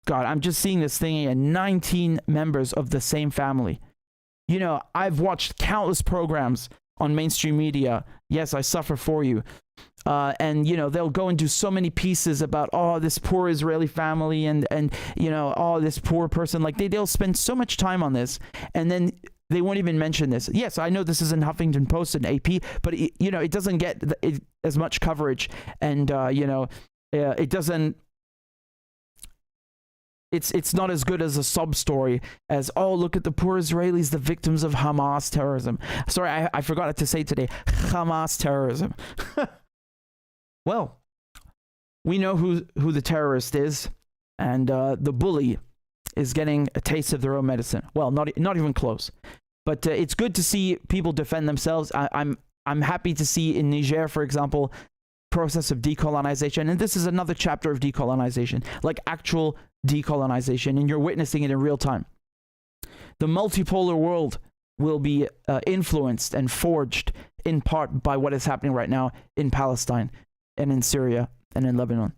God, I'm just seeing this thing here. 19 members of the same family. You know, I've watched countless programs on mainstream media. Yes, I suffer for you. And, you know, they'll go and do so many pieces about, oh, this poor Israeli family and you know, oh, this poor person. Like, they'll spend so much time on this, and then they won't even mention this. Yes, I know this is in Huffington Post and AP, but, you know, it doesn't get as much coverage. And, you know, it doesn't... It's not as good as a sob story as, oh, look at the poor Israelis, the victims of Hamas terrorism. Sorry, I forgot to say today, Hamas terrorism. Well, we know who the terrorist is, and the bully is getting a taste of their own medicine. Well, not even close. But it's good to see people defend themselves. I'm happy to see in Niger, for example, process of decolonization, and this is another chapter of decolonization, like actual decolonization, and you're witnessing it in real time. The multipolar world will be influenced and forged in part by what is happening right now in Palestine and in Syria and in Lebanon.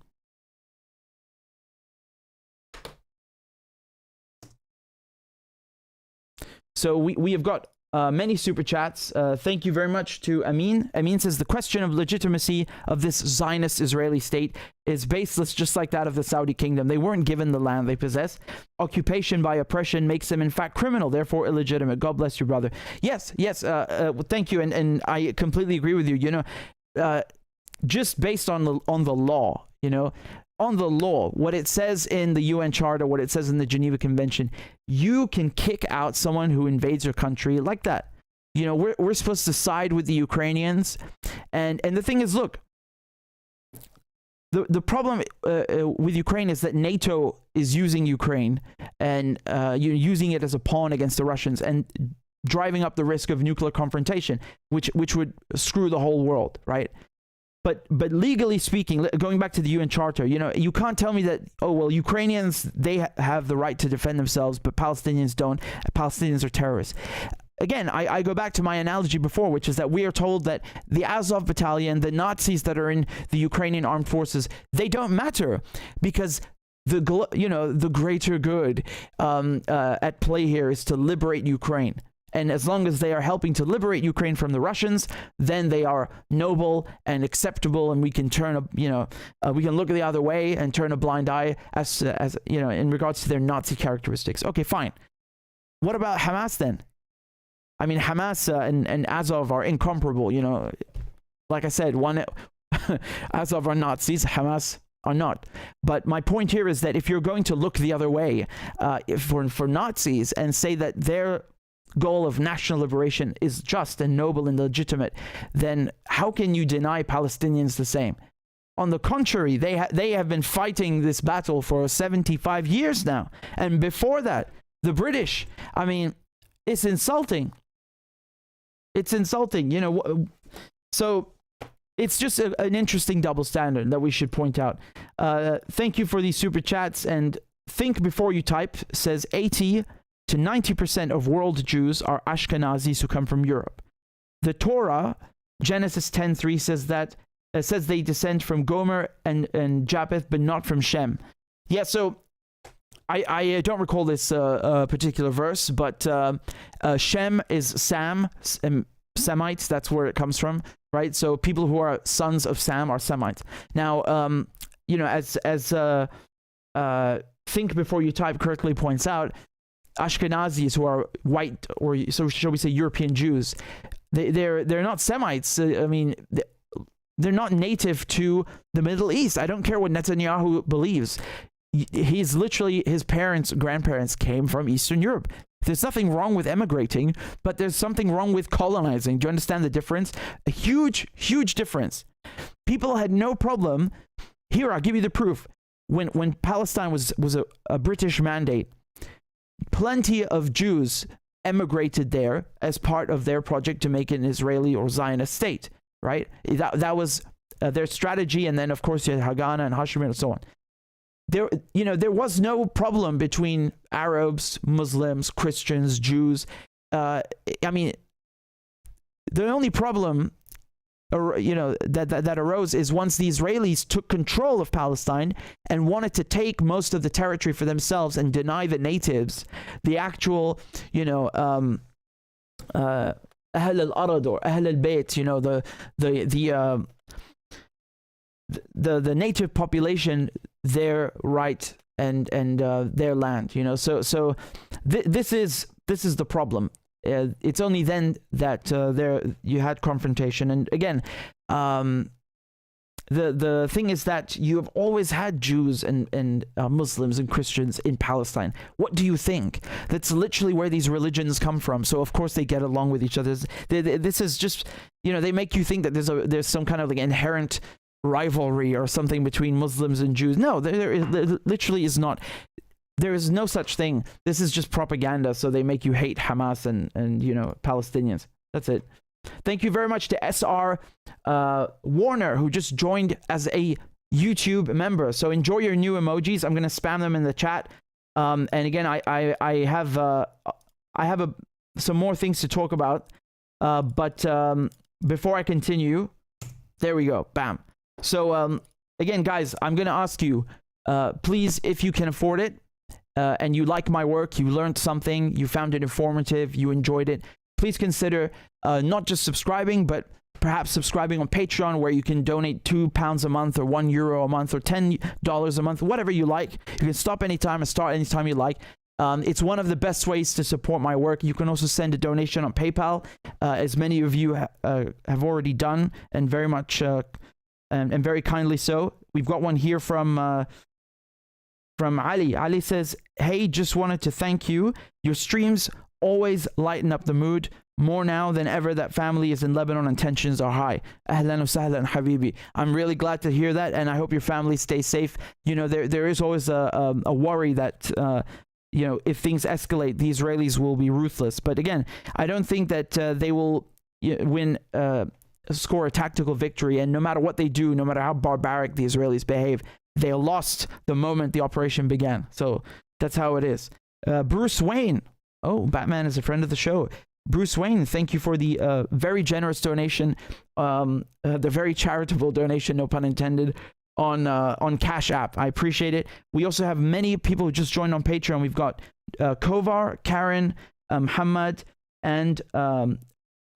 So we have got many super chats. Thank you very much to Amin. Amin says the question of legitimacy of this Zionist Israeli state is baseless, just like that of the Saudi kingdom. They weren't given the land they possess. Occupation by oppression makes them in fact criminal, therefore illegitimate. God bless you, brother. Yes, thank you, and I completely agree with you. You know, just based on the law, you know, on the law, what it says in the UN Charter, what it says in the Geneva Convention, you can kick out someone who invades your country like that. You know, we're supposed to side with the Ukrainians, and the thing is, look, the problem with Ukraine is that NATO is using Ukraine and using it as a pawn against the Russians and driving up the risk of nuclear confrontation, which would screw the whole world, right? But legally speaking, going back to the UN Charter, you know, you can't tell me that, oh, well, Ukrainians, they have the right to defend themselves, but Palestinians don't. Palestinians are terrorists. Again, I go back to my analogy before, which is that we are told that the Azov battalion, the Nazis that are in the Ukrainian armed forces, they don't matter because the greater good at play here is to liberate Ukraine. And as long as they are helping to liberate Ukraine from the Russians, then they are noble and acceptable, and we can we can look the other way and turn a blind eye as you know, in regards to their Nazi characteristics. Okay, fine. What about Hamas then? I mean, Hamas and Azov are incomparable. You know, like I said, Azov are Nazis, Hamas are not. But my point here is that if you're going to look the other way for Nazis and say that their goal of national liberation is just and noble and legitimate, then how can you deny Palestinians the same? On the contrary, they have been fighting this battle for 75 years now. And before that, the British, I mean, it's insulting. It's insulting, you know. So it's just an interesting double standard that we should point out. Thank you for these super chats. And think before you type says 80 to 90% of world Jews are Ashkenazis who come from Europe. The Torah, Genesis 10:3, says they descend from Gomer and Japheth, but not from Shem. Yeah, so I don't recall this particular verse, but Shem is Sam, Semites. That's where it comes from, right? So people who are sons of Sam are Semites. Now, you know, as Think Before You Type correctly points out, Ashkenazis, who are white, or so shall we say European Jews, they're not Semites. I mean, they're not native to the Middle East. I don't care what Netanyahu believes. He's literally, his grandparents came from Eastern Europe. There's nothing wrong with emigrating, but there's something wrong with colonizing. Do you understand the difference? A huge, huge difference. People had no problem. Here, I'll give you the proof. When Palestine was a British mandate, plenty of Jews emigrated there as part of their project to make an Israeli or Zionist state, right? That was their strategy. And then, of course, you had Haganah and Hashemite and so on. There was no problem between Arabs, Muslims, Christians, Jews. I mean, the only problem, that arose is once the Israelis took control of Palestine and wanted to take most of the territory for themselves and deny the natives the actual, Ahl al-Arad or Ahl al-Bayt, the native population, their right and their land, So this is the problem. It's only then that there you had confrontation. And again, the thing is that you have always had Jews and Muslims and Christians in Palestine. What do you think? That's literally where these religions come from. So of course they get along with each other. This is just, they make you think that there's some kind of like inherent rivalry or something between Muslims and Jews. No, there literally is not. There is no such thing. This is just propaganda, so they make you hate Hamas and Palestinians. That's it. Thank you very much to SR Warner, who just joined as a YouTube member. So enjoy your new emojis. I'm going to spam them in the chat. And again, I have some more things to talk about. But before I continue, there we go. Bam. So again, guys, I'm going to ask you, please, if you can afford it, and you like my work, you learned something, you found it informative, you enjoyed it, please consider not just subscribing, but perhaps subscribing on Patreon, where you can donate £2 a month or €1 a month or $10 a month, whatever you like. You can stop anytime and start anytime you like. It's one of the best ways to support my work. You can also send a donation on PayPal, as many of you have already done, and very much and very kindly so. We've got one here from Ali. Ali says, "Hey, just wanted to thank you. Your streams always lighten up the mood. More now than ever that family is in Lebanon and tensions are high. Ahlan wa sahlan habibi." I'm really glad to hear that, and I hope your family stays safe. There is always a worry that if things escalate, the Israelis will be ruthless. But again, I don't think that they will score a tactical victory. And no matter what they do, no matter how barbaric the Israelis behave, they lost the moment the operation began. So that's how it is. Bruce Wayne. Oh, Batman is a friend of the show. Bruce Wayne, thank you for the very generous donation, the very charitable donation, no pun intended, on CashApp. I appreciate it. We also have many people who just joined on Patreon. We've got Kovar, Karen, Hamad, and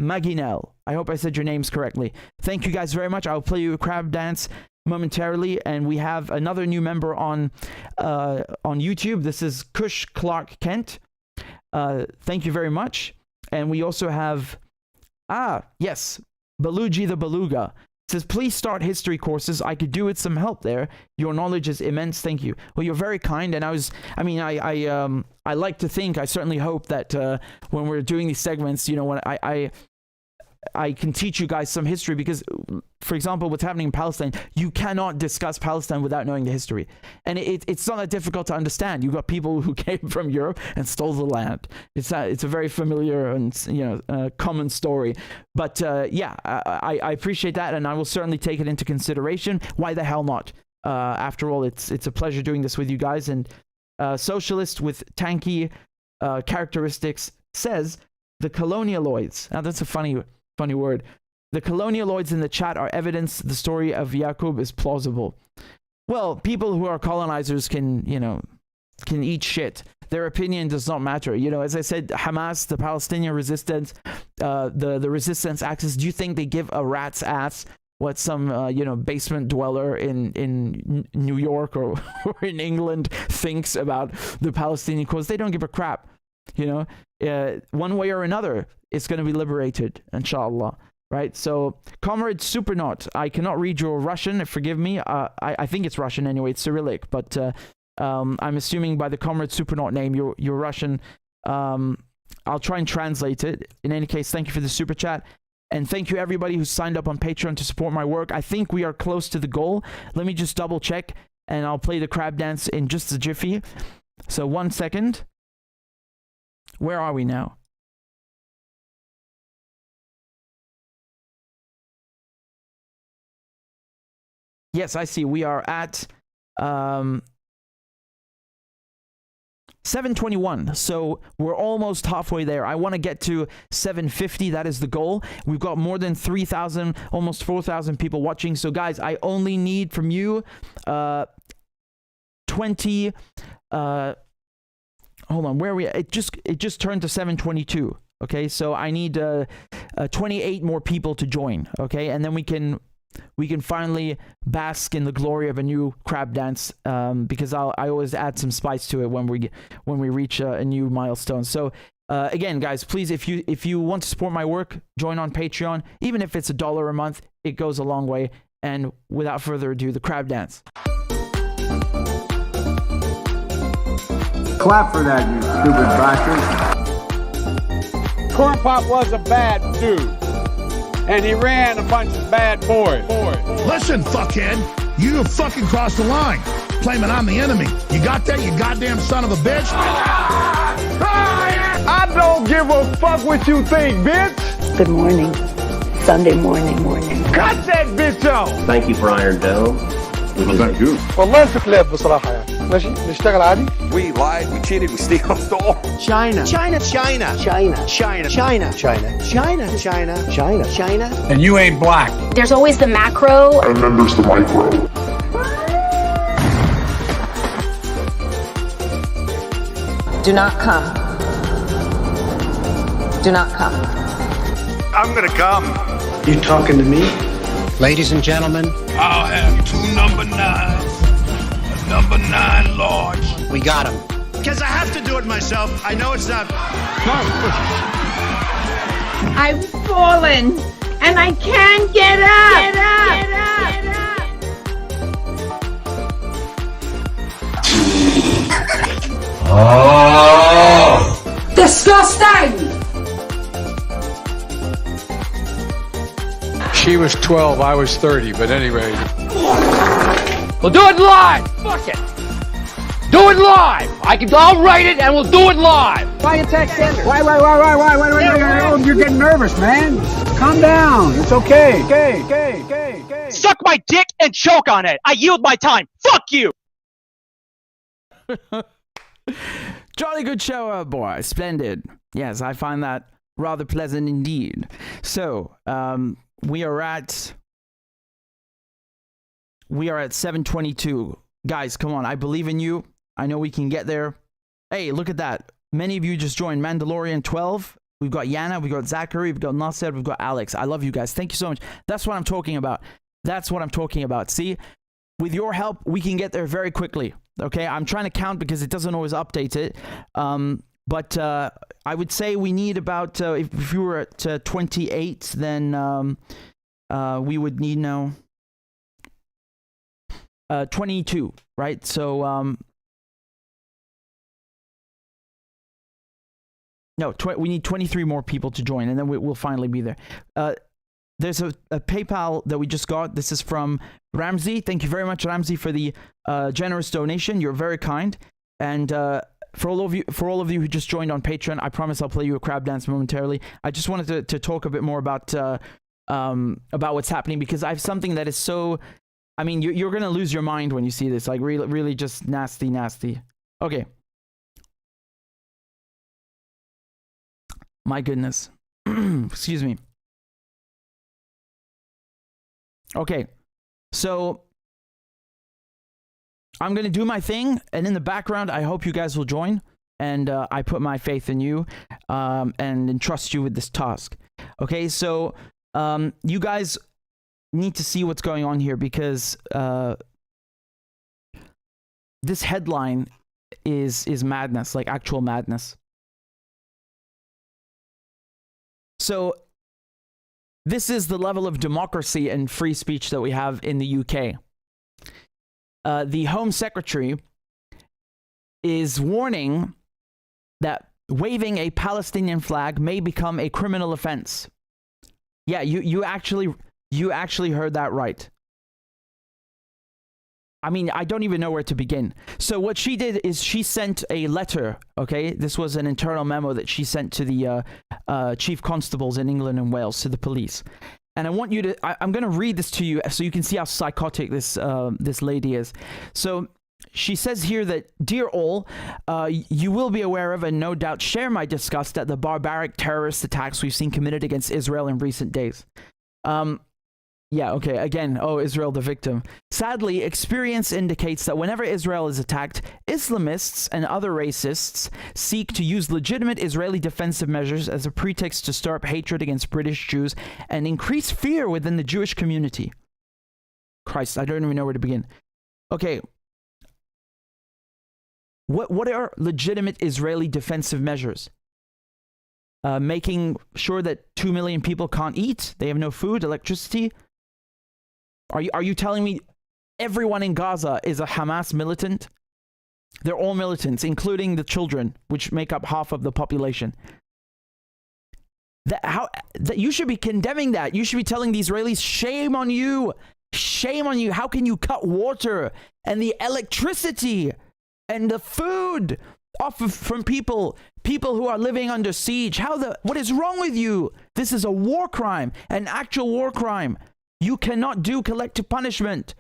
Maginel. I hope I said your names correctly. Thank you guys very much. I'll play you a crab dance momentarily, and we have another new member on YouTube. This is Kush Clark Kent. Thank you very much. And we also have yes, Baluji the Beluga. It says, "Please start history courses. I could do with some help there. Your knowledge is immense. Thank you." Well, you're very kind, and I like to think, I certainly hope that when we're doing these segments, when I can teach you guys some history, because, for example, what's happening in Palestine, you cannot discuss Palestine without knowing the history. And it's not that difficult to understand. You've got people who came from Europe and stole the land. It's a very familiar and common story. But I appreciate that, and I will certainly take it into consideration. Why the hell not? After all, it's a pleasure doing this with you guys. And Socialist with tanky characteristics says, "The colonialoids." Now that's a funny word. "The colonialoids in the chat are evidence the story of Yaqub is plausible." Well, people who are colonizers can eat shit. Their opinion does not matter. As I said, Hamas, the Palestinian resistance, the resistance axis, do you think they give a rat's ass what some basement dweller in New York or in England thinks about the Palestinian cause? They don't give a crap. One way or another, it's going to be liberated, inshallah. Right? So, Comrade Supernaut, I cannot read your Russian, forgive me. I think it's Russian anyway, it's Cyrillic, but I'm assuming by the Comrade Supernaut name, you're Russian. I'll try and translate it. In any case, thank you for the super chat. And thank you everybody who signed up on Patreon to support my work. I think we are close to the goal. Let me just double check, and I'll play the crab dance in just a jiffy. So 1 second. Where are we now? Yes, I see. We are at 721. So we're almost halfway there. I want to get to 750. That is the goal. We've got more than 3,000, almost 4,000 people watching. So guys, I only need from you 20 hold on, where are we at? It just turned to 722. Okay, so I need 28 more people to join. Okay, and then we can finally bask in the glory of a new crab dance, because I always add some spice to it when we reach a new milestone. So again, guys, please, if you want to support my work, join on Patreon. Even if it's $1 a month, it goes a long way. And without further ado, the crab dance. Clap for that, you stupid bastard. Corn Pop was a bad dude. and he ran a bunch of bad boys. Listen, fuckhead, you have fucking crossed the line, claiming I'm the enemy. You got that, you goddamn son of a bitch? I don't give a fuck what you think, bitch. Good morning. Sunday morning. Cut that bitch off. Thank you for Iron Dome. Thank you. والله انت كلاب بصراحة يعني. ماشي نشتغل عادي. We lied, we cheated, we stole. China. And you ain't black. There's always the macro. And then there's the micro. Do not come. Do not come. I'm gonna come. You talking to me? Ladies and gentlemen, I'll have 2 number 9s. A number 9 large. we got him. Because I have to do it myself. I know it's not. I've fallen and I can't get up. Disgusting! She was 12, I was 30, but anyway. We'll do it live. Fuck it. Do it live. I'll write it and we'll do it live. Why you text Sanders? Why? You're getting nervous, man. Calm down. It's okay. Okay. Suck my dick and choke on it. I yield my time. Fuck you. Jolly good show, boy. Splendid. Yes, I find that rather pleasant indeed. So, we are at 7:22. Guys, come on. I believe in you. I know we can get there. Hey, look at that. Many of you just joined Mandalorian 12. We've got Yana, we've got Zachary, we've got Nasser, we've got Alex. I love you guys. Thank you so much. That's what I'm talking about. See, with your help, we can get there very quickly. Okay, I'm trying to count because it doesn't always update it. But I would say we need about, if you were at 28, then we would need now 22, right? So, no, we need 23 more people to join, and then we'll finally be there. There's a PayPal that we just got. This is from Ramsey. Thank you very much, Ramsey, for the generous donation. You're very kind. And for all of you who just joined on Patreon, I promise I'll play you a crab dance momentarily. I just wanted to talk a bit more about what's happening, because I have something that is so. I mean, you're gonna lose your mind when you see this. Like really just nasty. Okay. My goodness. Excuse me. Okay. So I'm going to do my thing, and in the background, I hope you guys will join, and I put my faith in you and entrust you with this task. Okay, so you guys need to see what's going on here, because this headline is madness, like actual madness. So this is the level of democracy and free speech that we have in the UK. The Home Secretary is warning that waving a Palestinian flag may become a criminal offense. Yeah, you actually heard that right. I mean, I don't even know where to begin. So what she did is she sent a letter, okay? This was an internal memo that she sent to the chief constables in England and Wales, to the police. And I want you to, I'm going to read this to you so you can see how psychotic this lady is. So she says here that, "Dear all, you will be aware of and no doubt share my disgust at the barbaric terrorist attacks we've seen committed against Israel in recent days." Yeah, okay, again, Israel the victim. "Sadly, experience indicates that whenever Israel is attacked, Islamists and other racists seek to use legitimate Israeli defensive measures as a pretext to stir up hatred against British Jews and increase fear within the Jewish community." Christ, I don't even know where to begin. Okay. What are legitimate Israeli defensive measures? Making sure that 2 million people can't eat? They have no food, electricity? Are you telling me everyone in Gaza is a Hamas militant? They're all militants, including the children, which make up half of the population. That you should be condemning that. You should be telling the Israelis, shame on you. Shame on you. How can you cut water and the electricity and the food from people who are living under siege? What is wrong with you? This is a war crime, an actual war crime. You cannot do collective punishment.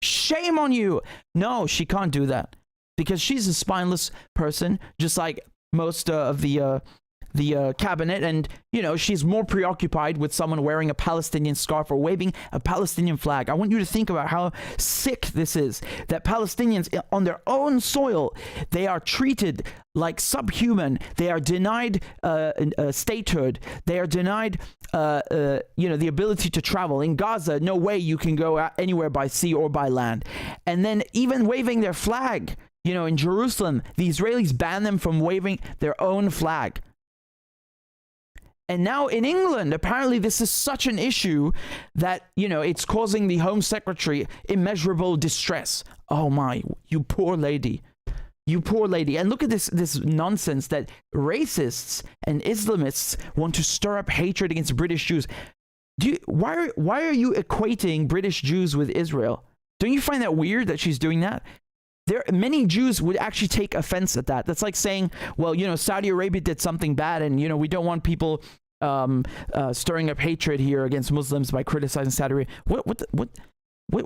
Shame on you. No, she can't do that because she's a spineless person, just like most of the cabinet, and she's more preoccupied with someone wearing a Palestinian scarf or waving a Palestinian flag. I want you to think about how sick this is, that Palestinians on their own soil, they are treated like subhuman. They are denied statehood. They are denied the ability to travel. In Gaza, no way you can go anywhere by sea or by land. And then even waving their flag, in Jerusalem, the Israelis ban them from waving their own flag. And now in England, apparently this is such an issue that, it's causing the Home Secretary immeasurable distress. Oh my, you poor lady. You poor lady. And look at this nonsense that racists and Islamists want to stir up hatred against British Jews. Why are you equating British Jews with Israel? Don't you find that weird that she's doing that? Many Jews would actually take offense at that. That's like saying, well, Saudi Arabia did something bad, and we don't want people stirring up hatred here against Muslims by criticizing Saudi Arabia. What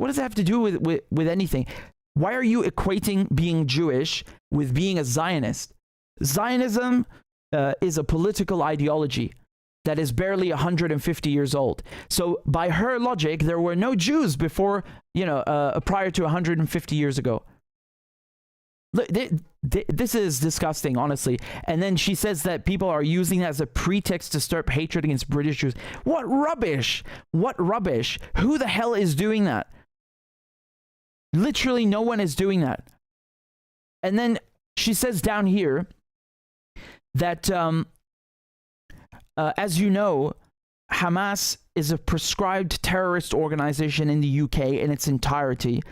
does that have to do with anything? Why are you equating being Jewish with being a Zionist? Zionism is a political ideology that is barely 150 years old. So by her logic, there were no Jews before, prior to 150 years ago. This is disgusting, honestly. And then she says that people are using that as a pretext to stir up hatred against British Jews. What rubbish! What rubbish! Who the hell is doing that? Literally no one is doing that. And then she says down here that, as you know, Hamas is a proscribed terrorist organization in the UK in its entirety.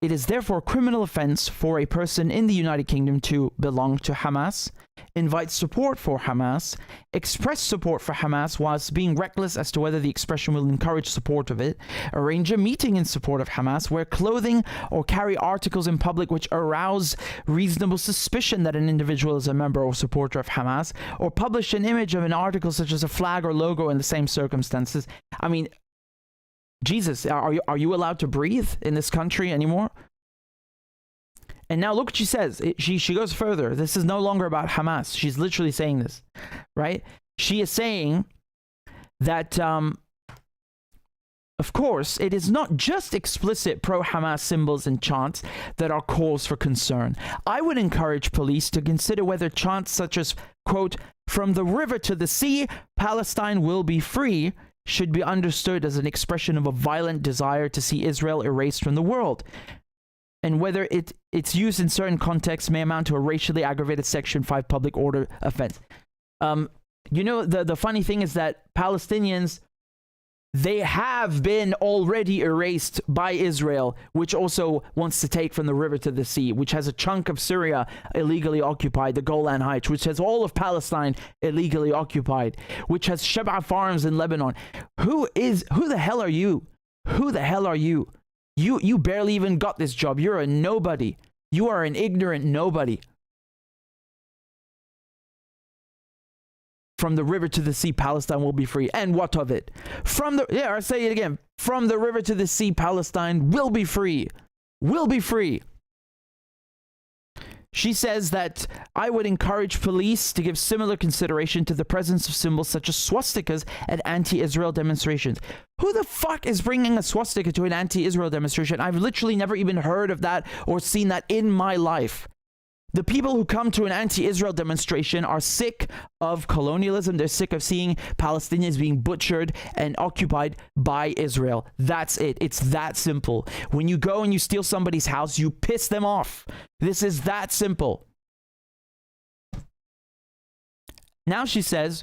It is therefore a criminal offense for a person in the United Kingdom to belong to Hamas, invite support for Hamas, express support for Hamas whilst being reckless as to whether the expression will encourage support of it, arrange a meeting in support of Hamas, wear clothing or carry articles in public which arouse reasonable suspicion that an individual is a member or supporter of Hamas, or publish an image of an article such as a flag or logo in the same circumstances. I mean, Jesus, are you allowed to breathe in this country anymore? And now look what she says. She goes further. This is no longer about Hamas. She's literally saying this, right? She is saying that, of course, it is not just explicit pro-Hamas symbols and chants that are cause for concern. I would encourage police to consider whether chants such as, quote, "From the river to the sea, Palestine will be free," should be understood as an expression of a violent desire to see Israel erased from the world, and whether its use in certain contexts may amount to a racially aggravated Section 5 public order offense. The funny thing is that Palestinians, they have been already erased by Israel, which also wants to take from the river to the sea, which has a chunk of Syria illegally occupied, the Golan Heights, which has all of Palestine illegally occupied, which has Sheba farms in Lebanon. Who the hell are you? Who the hell are you? You barely even got this job. You're a nobody. You are an ignorant nobody. From the river to the sea, Palestine will be free. And what of it? I'll say it again. From the river to the sea, Palestine will be free. Will be free. She says that I would encourage police to give similar consideration to the presence of symbols such as swastikas at anti-Israel demonstrations. Who the fuck is bringing a swastika to an anti-Israel demonstration? I've literally never even heard of that or seen that in my life. The people who come to an anti-Israel demonstration are sick of colonialism. They're sick of seeing Palestinians being butchered and occupied by Israel. That's it. It's that simple. When you go and you steal somebody's house, you piss them off. This is that simple. Now she says,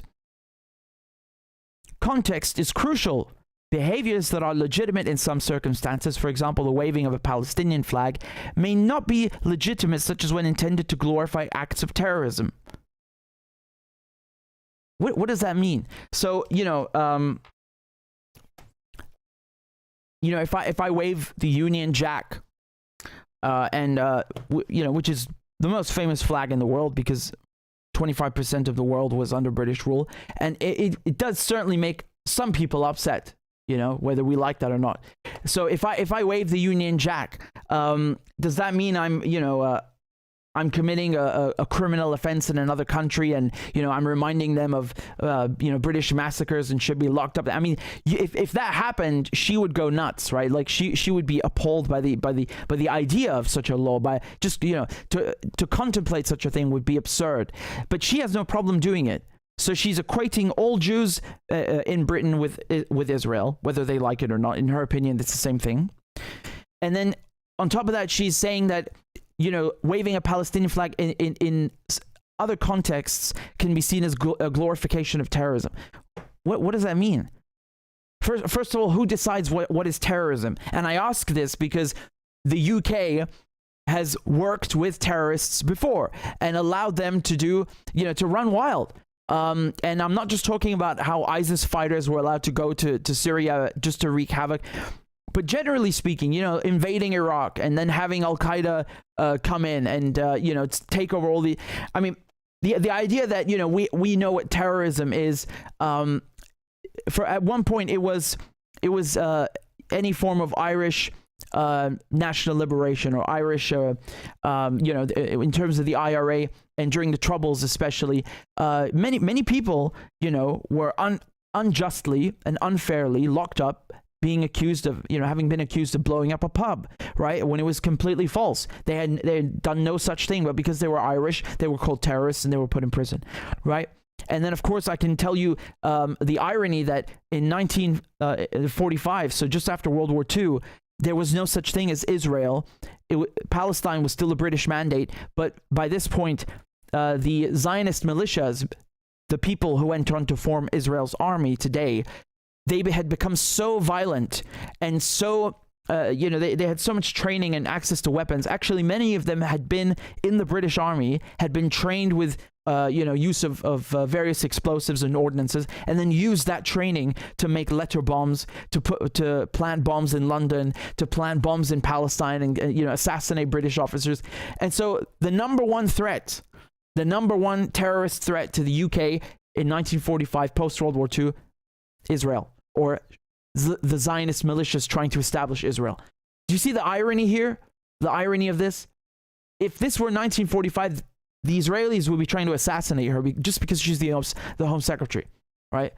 context is crucial. Behaviors that are legitimate in some circumstances, for example, the waving of a Palestinian flag, may not be legitimate, such as when intended to glorify acts of terrorism. What does that mean? So, you know, if I wave the Union Jack, you know, which is the most famous flag in the world because 25% of the world was under British rule, and it does certainly make some people upset, you know, whether we like that or not. So if I wave the Union Jack, does that mean I'm, you know, I'm committing a criminal offense in another country, and, you know, I'm reminding them of, you know, British massacres and should be locked up? I mean, if that happened, she would go nuts, right? Like she would be appalled by the idea of such a law. By just, you know, to contemplate such a thing would be absurd. But she has no problem doing it. So she's equating all Jews in Britain with Israel, whether they like it or not. In her opinion, it's the same thing. And then on top of that, she's saying that, you know, waving a Palestinian flag in other contexts can be seen as a glorification of terrorism. What does that mean? First of all, who decides what is terrorism? And I ask this because the UK has worked with terrorists before and allowed them to do, you know, to run wild. And I'm not just talking about how ISIS fighters were allowed to go to Syria just to wreak havoc. But generally speaking, you know, invading Iraq and then having Al-Qaeda come in and, you know, take over all the... I mean, the idea that, you know, we know what terrorism is, for at one point it was any form of Irish national liberation or Irish, you know, in terms of the IRA and during the Troubles especially, many people, you know, were unjustly and unfairly locked up, being accused of, you know, having been accused of blowing up a pub, right? When it was completely false. They had done no such thing, but because they were Irish, they were called terrorists and they were put in prison, right? And then, of course, I can tell you the irony that in 1945, so just after World War II, there was no such thing as Israel. Palestine was still a British mandate, but by this point, the Zionist militias, the people who went on to form Israel's army today, they had become so violent and so, you know, they had so much training and access to weapons. Actually, many of them had been in the British Army, had been trained with, you know, use of various explosives and ordnances, and then used that training to make letter bombs, to plant bombs in London, to plant bombs in Palestine, and, you know, assassinate British officers. And so the number one threat, the number one terrorist threat to the UK in 1945, post-World War II, Israel, or the Zionist militias trying to establish Israel. Do you see the irony here? The irony of this? If this were 1945, the Israelis would be trying to assassinate her just because she's the Home Secretary, right?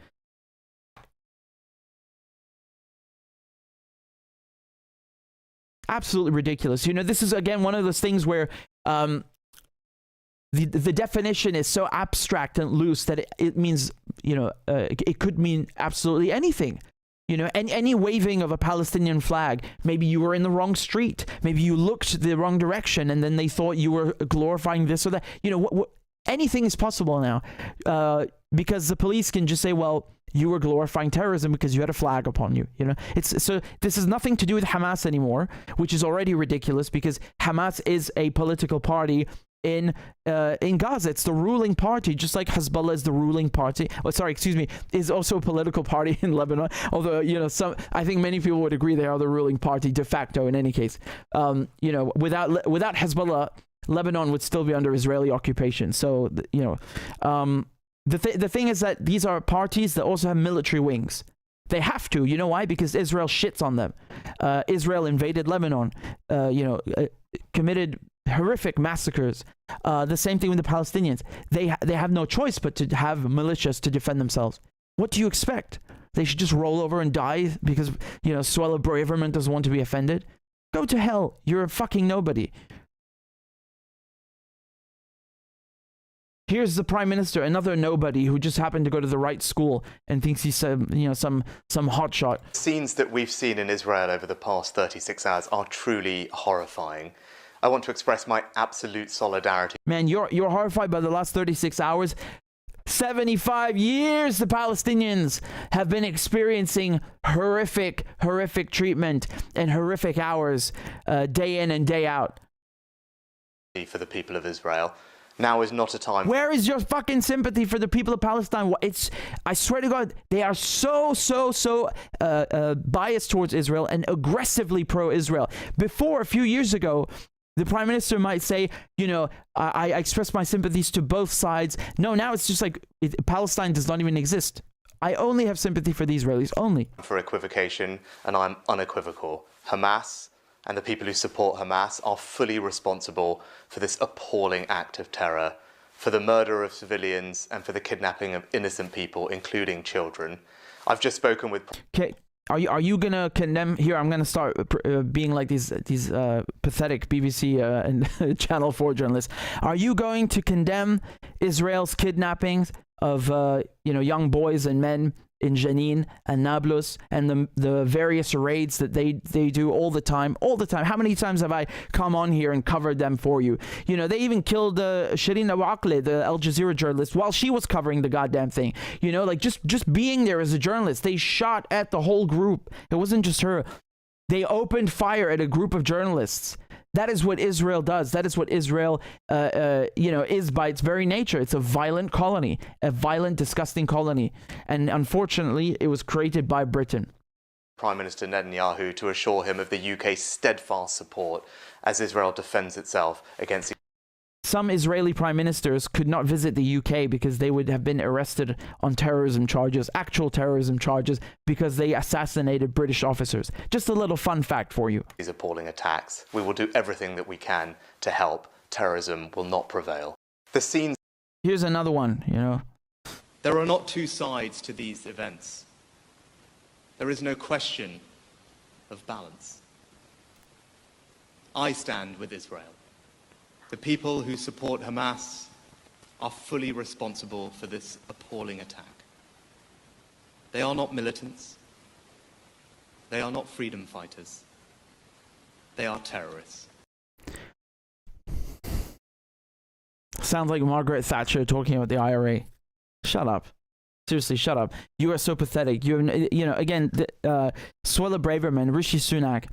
Absolutely ridiculous. You know, this is, again, one of those things where the definition is so abstract and loose that it means, you know, it could mean absolutely anything. You know, any waving of a Palestinian flag, maybe you were in the wrong street, maybe you looked the wrong direction, and then they thought you were glorifying this or that. You know, anything is possible now, because the police can just say, well, you were glorifying terrorism because you had a flag upon you. You know, so this has nothing to do with Hamas anymore, which is already ridiculous because Hamas is a political party in Gaza. It's the ruling party, just like Hezbollah is the ruling party. Oh, sorry, excuse me, is also a political party in Lebanon. Although, you know, I think many people would agree they are the ruling party de facto in any case. You know, without Hezbollah, Lebanon would still be under Israeli occupation. So, you know, the thing is that these are parties that also have military wings. They have to. You know why? Because Israel shits on them. Israel invaded Lebanon, you know, committed horrific massacres. The same thing with the Palestinians. They have no choice but to have militias to defend themselves. What do you expect? They should just roll over and die because, you know, Suella Braverman doesn't want to be offended? Go to hell. You're a fucking nobody. Here's the Prime Minister, another nobody who just happened to go to the right school and thinks he's you know, some hotshot. Scenes that we've seen in Israel over the past 36 hours are truly horrifying. I want to express my absolute solidarity. Man, you're horrified by the last 36 hours. 75 years the Palestinians have been experiencing horrific treatment and horrific hours, day in and day out. For the people of Israel. Now is not a time. Where is your fucking sympathy for the people of Palestine? I swear to God, they are so biased towards Israel and aggressively pro-Israel. Before, a few years ago, the prime minister might say, you know, I express my sympathies to both sides. No, now it's just like Palestine does not even exist. I only have sympathy for the Israelis, only. For equivocation, and I'm unequivocal. Hamas and the people who support Hamas are fully responsible for this appalling act of terror, for the murder of civilians and for the kidnapping of innocent people, including children. I've just spoken with... Okay, are you gonna condemn... Here, I'm gonna start being like these pathetic BBC and Channel 4 journalists. Are you going to condemn Israel's kidnappings of young boys and men in Jenin and Nablus, and the various raids that they do all the time? How many times have I come on here and covered them for you? You know, they even killed Shireen Abu Akleh, the Al Jazeera journalist, while she was covering the goddamn thing. You know, like just being there as a journalist, they shot at the whole group. It wasn't just her. They opened fire at a group of journalists. That is what Israel does. That is what Israel, is by its very nature. It's a violent colony, a violent, disgusting colony. And unfortunately, it was created by Britain. Prime Minister Netanyahu to assure him of the UK's steadfast support as Israel defends itself against... Some Israeli prime ministers could not visit the UK because they would have been arrested on terrorism charges, actual terrorism charges, because they assassinated British officers. Just a little fun fact for you. These appalling attacks. We will do everything that we can to help. Terrorism will not prevail. The scenes... Here's another one, you know. There are not two sides to these events. There is no question of balance. I stand with Israel. The people who support Hamas are fully responsible for this appalling attack. They are not militants. They are not freedom fighters. They are terrorists. Sounds like Margaret Thatcher talking about the IRA. Shut up. Seriously, shut up. You are so pathetic. Again, Suella Braverman, Rishi Sunak,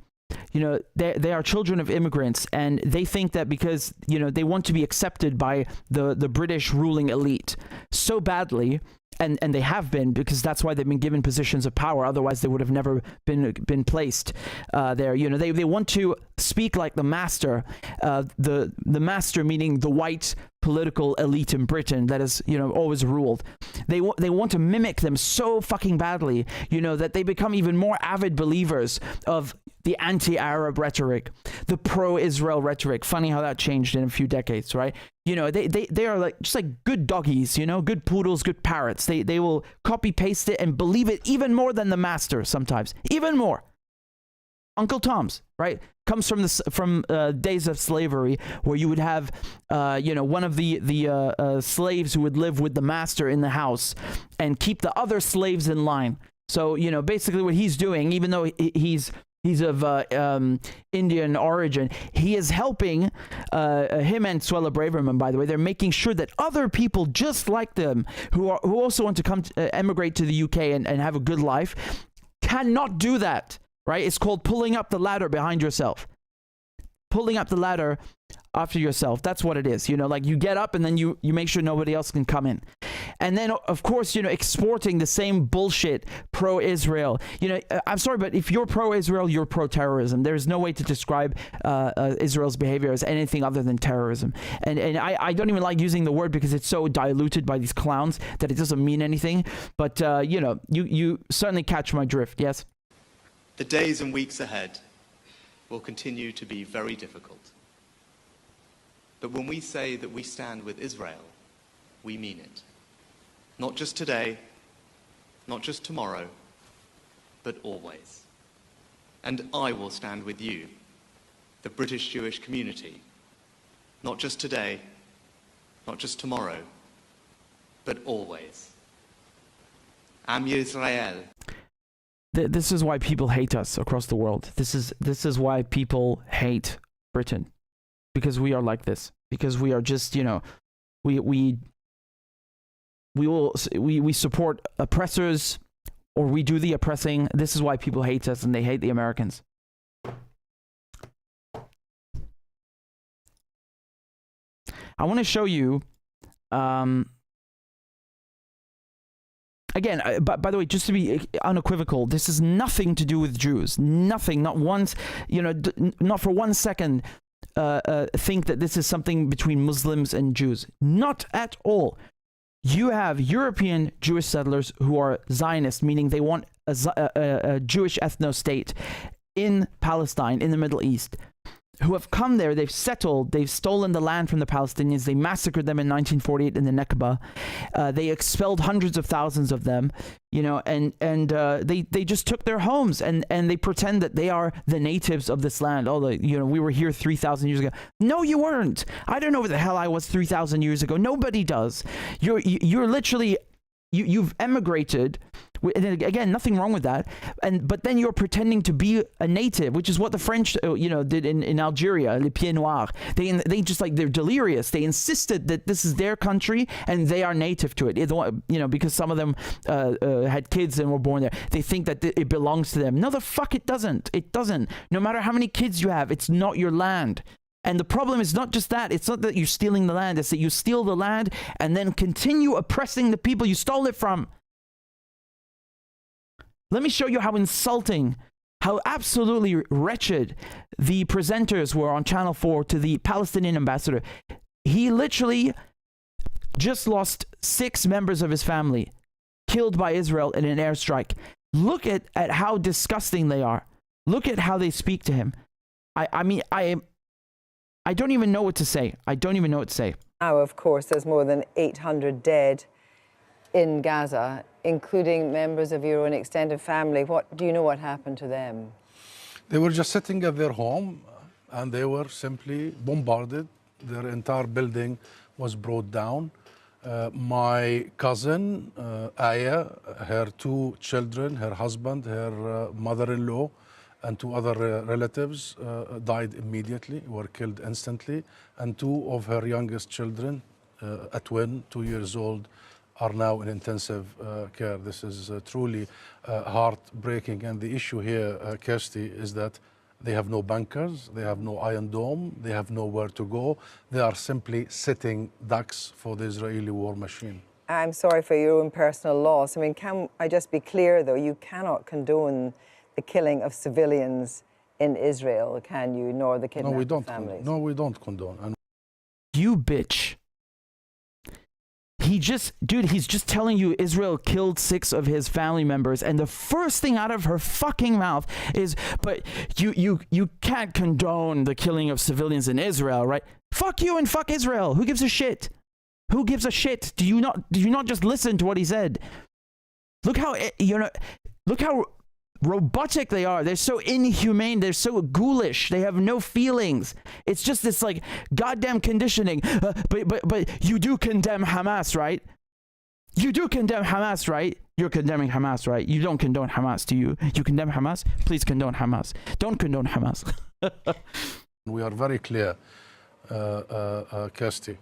you know, they are children of immigrants, and they think that because, you know, they want to be accepted by the British ruling elite so badly, and they have been, because that's why they've been given positions of power. Otherwise, they would have never been placed there. You know, they want to speak like the master, the master meaning the white political elite in Britain that has, you know, always ruled. They want to mimic them so fucking badly, you know, that they become even more avid believers of the anti-Arab rhetoric, the pro-Israel rhetoric. Funny how that changed in a few decades, right? You know, they are like just like good doggies, you know, good poodles, good parrots. They will copy paste it and believe it even more than the master sometimes, even more. Uncle Tom's, right, comes from days of slavery, where you would have, one of the slaves who would live with the master in the house and keep the other slaves in line. So, you know, basically what he's doing, even though he's of Indian origin, he is helping him and Suella Braverman, by the way. They're making sure that other people just like them, who also want to come emigrate to the UK and have a good life, cannot do that. Right? It's called pulling up the ladder behind yourself. Pulling up the ladder after yourself. That's what it is. You know, like you get up and then you make sure nobody else can come in. And then, of course, you know, exporting the same bullshit pro-Israel. You know, I'm sorry, but if you're pro-Israel, you're pro-terrorism. There's no way to describe Israel's behavior as anything other than terrorism. And I don't even like using the word because it's so diluted by these clowns that it doesn't mean anything. But, you know, you certainly catch my drift, yes? The days and weeks ahead will continue to be very difficult. But when we say that we stand with Israel, we mean it. Not just today, not just tomorrow, but always. And I will stand with you, the British Jewish community, not just today, not just tomorrow, but always. Am Yisrael. This is why people hate us across the world. This is why people hate Britain, because we are like this. Because we are just, you know, we support oppressors, or we do the oppressing. This is why people hate us, and they hate the Americans. I want to show you. Again, by the way, just to be unequivocal, this is nothing to do with Jews. Nothing, not once, not for 1 second think that this is something between Muslims and Jews. Not at all. You have European Jewish settlers who are Zionist, meaning they want a Jewish ethno-state in Palestine, in the Middle East, who have come there, they've settled, they've stolen the land from the Palestinians, they massacred them in 1948 in the Nakba, they expelled hundreds of thousands of them, and they just took their homes, and they pretend that they are the natives of this land. We were here 3,000 years ago. No, you weren't. I don't know where the hell I was 3,000 years ago. Nobody does. You're literally, you've emigrated. And again, nothing wrong with that. But then you're pretending to be a native, which is what the French, did in Algeria, les pieds noirs. They just they're delirious. They insisted that this is their country and they are native to it. Because some of them had kids and were born there. They think that it belongs to them. No, the fuck it doesn't. It doesn't. No matter how many kids you have, it's not your land. And the problem is not just that. It's not that you're stealing the land. It's that you steal the land and then continue oppressing the people you stole it from. Let me show you how insulting, how absolutely wretched the presenters were on Channel 4 to the Palestinian ambassador. He literally just lost 6 members of his family killed by Israel in an airstrike. Look at how disgusting they are. Look at how they speak to him. I don't even know what to say. I don't even know what to say. Now, of course, there's more than 800 dead in Gaza, including members of your own extended family. Do you know what happened to them? They were just sitting at their home and they were simply bombarded. Their entire building was brought down. My cousin, Aya, her 2 children, her husband, her mother-in-law, and 2 other relatives died immediately, were killed instantly. And 2 of her youngest children, a twin, 2 years old, are now in intensive care. This is truly heartbreaking. And the issue here, Kirsty, is that they have no bankers, they have no Iron Dome, they have nowhere to go. They are simply sitting ducks for the Israeli war machine. I'm sorry for your own personal loss. I mean, can I just be clear, though? You cannot condone the killing of civilians in Israel, can you? Nor the kidnapped families. No, we don't condone. And you bitch. He's just telling you Israel killed 6 of his family members, and the first thing out of her fucking mouth is, but you can't condone the killing of civilians in Israel, right? Fuck you and fuck Israel. Who gives a shit? Who gives a shit? Do you not just listen to what he said? Look how robotic they are. They're so inhumane. They're so ghoulish. They have no feelings. It's just this goddamn conditioning. But you do condemn Hamas, right? You do condemn Hamas, right? You're condemning Hamas, right? You don't condone Hamas, do you? You condemn Hamas? Please condone Hamas. Don't condone Hamas. We are very clear, Kirsty.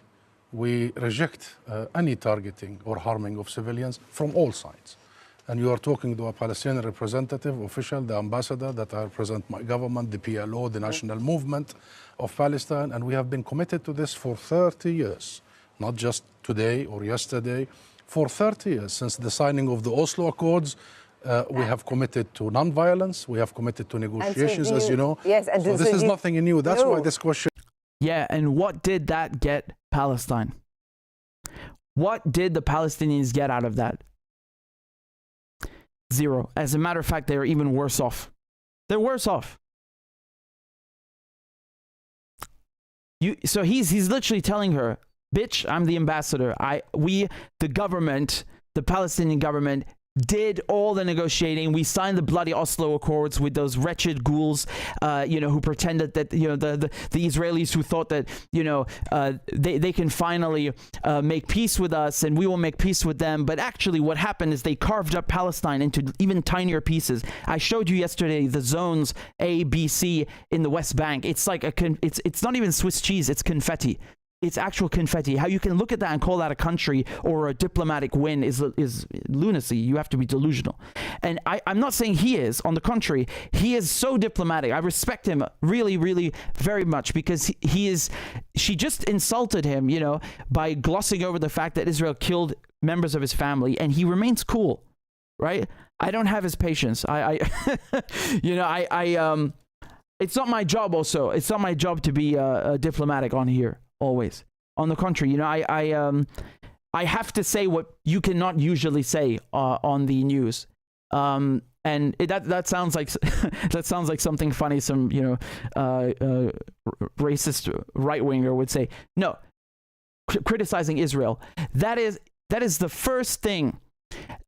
We reject any targeting or harming of civilians from all sides. And you are talking to a Palestinian representative, official, the ambassador that I represent my government, the PLO, the national movement of Palestine, and we have been committed to this for 30 years, not just today or yesterday, for 30 years. Since the signing of the Oslo Accords, we have committed to non-violence, we have committed to negotiations, as you know. Yes, and so this is nothing new. That's why this question... Yeah, and what did that get Palestine? What did the Palestinians get out of that? 0. As a matter of fact, they're even worse off. They're worse off. So he's literally telling her, bitch, I'm the ambassador. The government, the Palestinian government, did all the negotiating. We signed the bloody Oslo Accords with those wretched ghouls, who pretended that, the Israelis who thought that, they can finally make peace with us and we will make peace with them. But actually what happened is they carved up Palestine into even tinier pieces. I showed you yesterday the zones A, B, C in the West Bank. It's like it's not even Swiss cheese. It's confetti. it's actual confetti. How you can look at that and call that a country or a diplomatic win is lunacy. You have to be delusional. And I'm not saying he is. On the contrary, he is so diplomatic. I respect him really, really very much, because she just insulted him, you know, by glossing over the fact that Israel killed members of his family, and he remains cool, right? I don't have his patience. It's not my job also. It's not my job to be diplomatic on here, always. On the contrary, you know, I have to say what you cannot usually say on the news. And that sounds like that sounds like something funny some, you know, racist right-winger would say. No, criticizing Israel. That is the first thing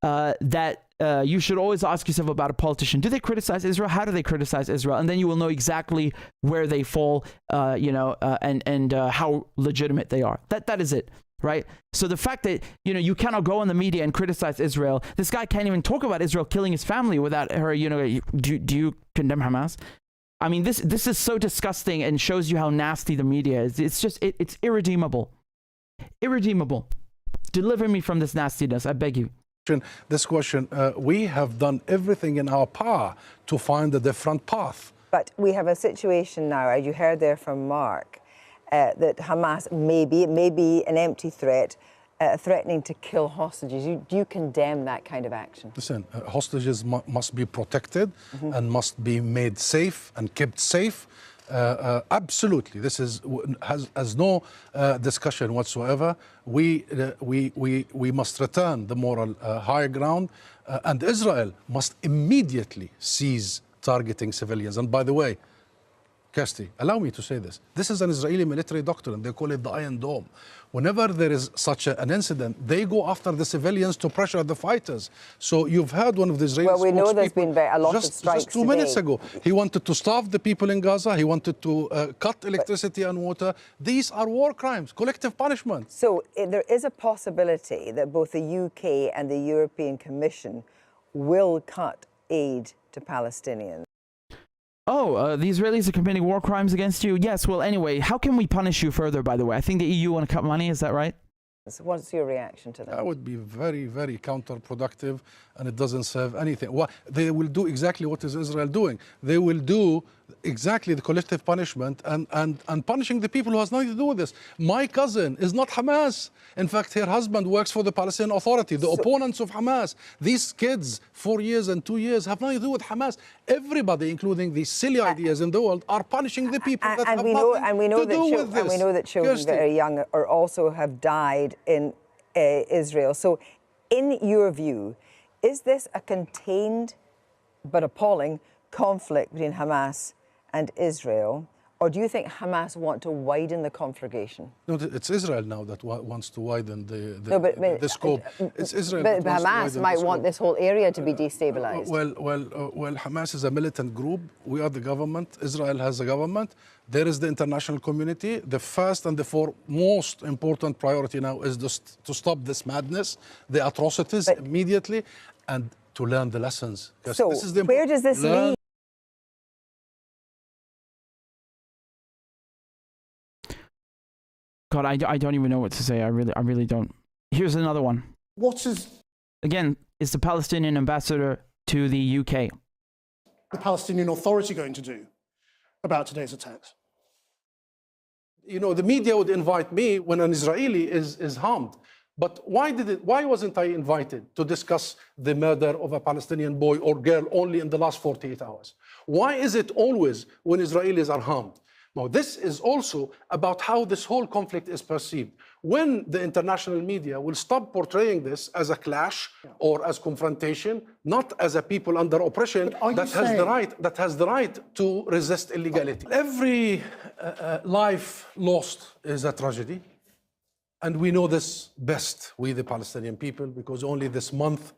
that you should always ask yourself about a politician. Do they criticize Israel? How do they criticize Israel? And then you will know exactly where they fall, and how legitimate they are. That is it, right? So the fact that, you know, you cannot go on the media and criticize Israel. This guy can't even talk about Israel killing his family without her, you know, do you condemn Hamas? I mean, this is so disgusting and shows you how nasty the media is. It's just, it's irredeemable. Irredeemable. Deliver me from this nastiness, I beg you. This question, we have done everything in our power to find a different path. But we have a situation now, as you heard there from Mark, that Hamas may be an empty threat, threatening to kill hostages. Do you condemn that kind of action? Listen, hostages must be protected and must be made safe and kept safe. Absolutely, this has no discussion whatsoever. We must return the moral high ground, and Israel must immediately cease targeting civilians. And by the way, Kirsty, allow me to say this. This is an Israeli military doctrine. They call it the Iron Dome. Whenever there is such an incident, they go after the civilians to pressure the fighters. So you've heard one of the Israeli Well, we know there's been a lot of strikes just 2 minutes ago. He wanted to starve the people in Gaza. He wanted to cut electricity and water. These are war crimes, collective punishment. So there is a possibility that both the UK and the European Commission will cut aid to Palestinians. Oh, the Israelis are committing war crimes against you? Yes, well, anyway, how can we punish you further, by the way? I think the EU want to cut money, is that right? So what's your reaction to that? That would be very, very counterproductive, and it doesn't serve anything. They will do exactly what is Israel doing. They will do exactly the collective punishment and punishing the people who has nothing to do with this. My cousin is not Hamas. In fact, her husband works for the Palestinian Authority, the opponents of Hamas. These kids, 4 years and 2 years, have nothing to do with Hamas. Everybody, including these silly ideas in the world, are punishing the people that have nothing to do with this. And we know that children that are young are also have died in Israel. So in your view, is this a contained but appalling conflict between Hamas and Israel, or do you think Hamas want to widen the conflagration? No, it's Israel now that wants to widen the scope. It's Israel. But Hamas might want this whole area to be destabilized. Well, Hamas is a militant group. We are the government. Israel has a government. There is the international community. The first and the most important priority now is to stop this madness, the atrocities immediately, and to learn the lessons. So where does this lead? God, I don't even know what to say. I really don't. Here's another one. Again, is the Palestinian ambassador to the UK. The Palestinian Authority going to do about today's attacks? You know, the media would invite me when an Israeli is harmed. But why wasn't I invited to discuss the murder of a Palestinian boy or girl only in the last 48 hours? Why is it always when Israelis are harmed? Now, this is also about how this whole conflict is perceived. When the international media will stop portraying this as a clash or as confrontation, not as a people under oppression that has the right to resist illegality. Every life lost is a tragedy. And we know this best, we the Palestinian people, because only this month,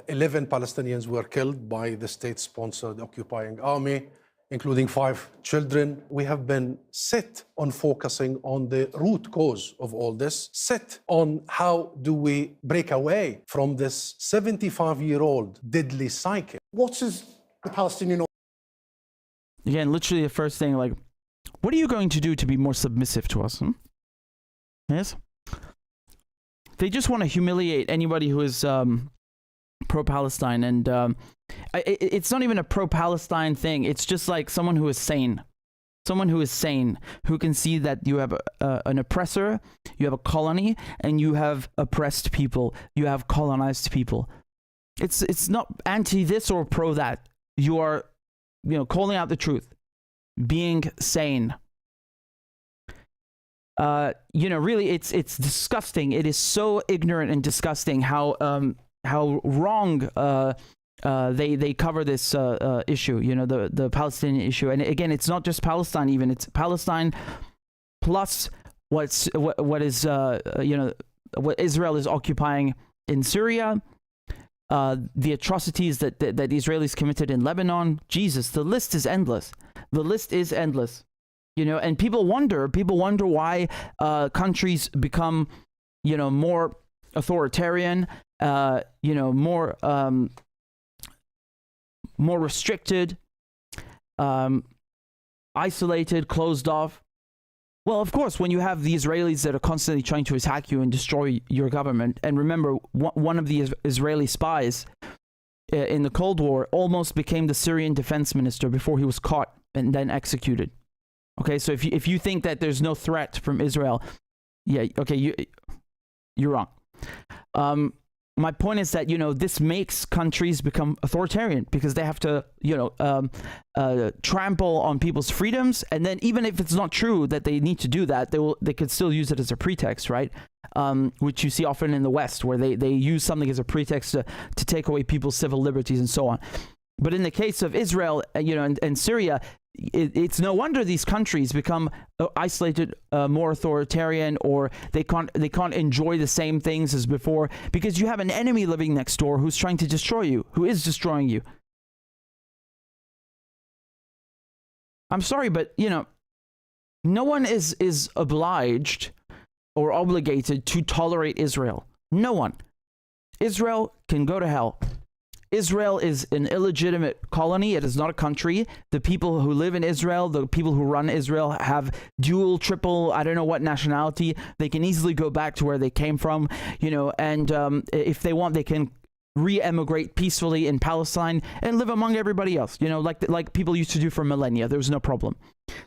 11 Palestinians were killed by the state-sponsored occupying army, including 5 children. We have been set on focusing on the root cause of all this, set on how do we break away from this 75-year-old deadly cycle. What is the Palestinian... Again, literally the first thing, like, what are you going to do to be more submissive to us? Yes? They just want to humiliate anybody who is pro-Palestine, and it's not even a pro-Palestine thing. It's just like someone who is sane. Someone who is sane, who can see that you have an oppressor, you have a colony, and you have oppressed people, you have colonized people. It's not anti this or pro that. You are, calling out the truth, being sane. Really, it's disgusting. It is so ignorant and disgusting how wrong they cover this issue. The Palestinian issue, and again, it's not just Palestine. Even it's Palestine plus what Israel is occupying in Syria. The atrocities that the Israelis committed in Lebanon. Jesus, the list is endless. The list is endless. And people wonder why countries become, more authoritarian, more restricted, isolated, closed off. Well, of course, when you have the Israelis that are constantly trying to attack you and destroy your government, and remember, one of the Israeli spies in the Cold War almost became the Syrian defense minister before he was caught and then executed. Okay, so if you think that there's no threat from Israel, you're wrong. My point is that, this makes countries become authoritarian because they have to, trample on people's freedoms. And then even if it's not true that they need to do that, they could still use it as a pretext, right? Which you see often in the West, where they use something as a pretext to take away people's civil liberties and so on. But in the case of Israel, and Syria, it's no wonder these countries become isolated, more authoritarian, or they can't enjoy the same things as before, because you have an enemy living next door who's trying to destroy you, who is destroying you. I'm sorry, but no one is obliged or obligated to tolerate Israel. No one. Israel can go to hell. Israel is an illegitimate colony. It is not a country. The people who live in Israel, the people who run Israel, have dual, triple, I don't know what nationality. They can easily go back to where they came from, and if they want, they can re-emigrate peacefully in Palestine and live among everybody else, like people used to do for millennia. There was no problem.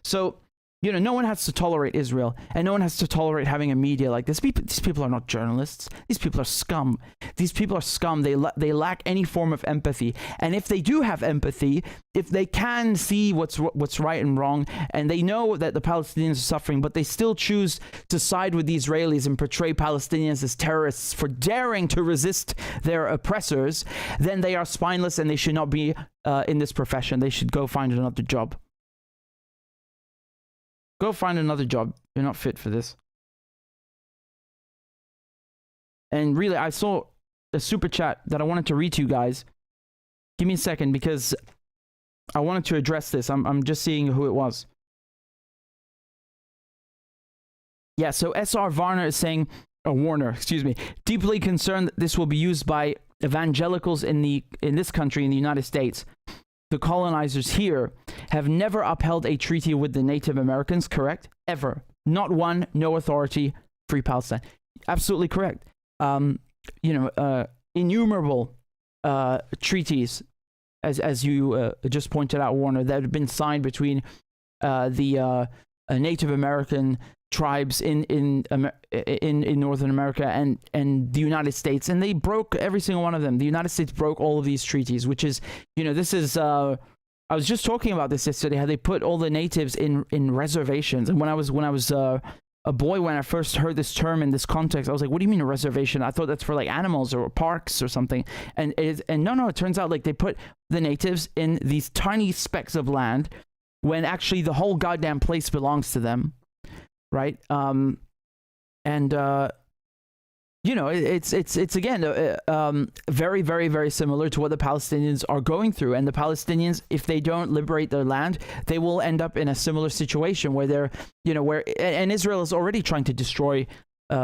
So, no one has to tolerate Israel, and no one has to tolerate having a media like this. These people are not journalists. These people are scum. These people are scum. They lack any form of empathy. And if they do have empathy, if they can see what's right and wrong, and they know that the Palestinians are suffering, but they still choose to side with the Israelis and portray Palestinians as terrorists for daring to resist their oppressors, then they are spineless and they should not be in this profession. They should go find another job. Go find another job. You're not fit for this. And really, I saw a super chat that I wanted to read to you guys. Give me a second, because I wanted to address this. I'm just seeing who it was. Yeah, so SR Warner is saying, Warner, deeply concerned that this will be used by evangelicals in this country, in the United States. The colonizers here have never upheld a treaty with the Native Americans, correct? Ever. Not one, no authority, free Palestine. Absolutely correct. Innumerable treaties, as you just pointed out, Warner, that have been signed between the Native American tribes in Northern America and the United States, and they broke every single one of them. The United States broke all of these treaties, which is, this is I was just talking about this yesterday, how they put all the natives in reservations. And when I was a boy, when I first heard this term in this context, I was like, what do you mean a reservation? I thought that's for like animals or parks or something. And no, it turns out like they put the natives in these tiny specks of land when actually the whole goddamn place belongs to them. Right. It's again very, very, very similar to what the Palestinians are going through. And the Palestinians, if they don't liberate their land, they will end up in a similar situation where they're, and Israel is already trying to destroy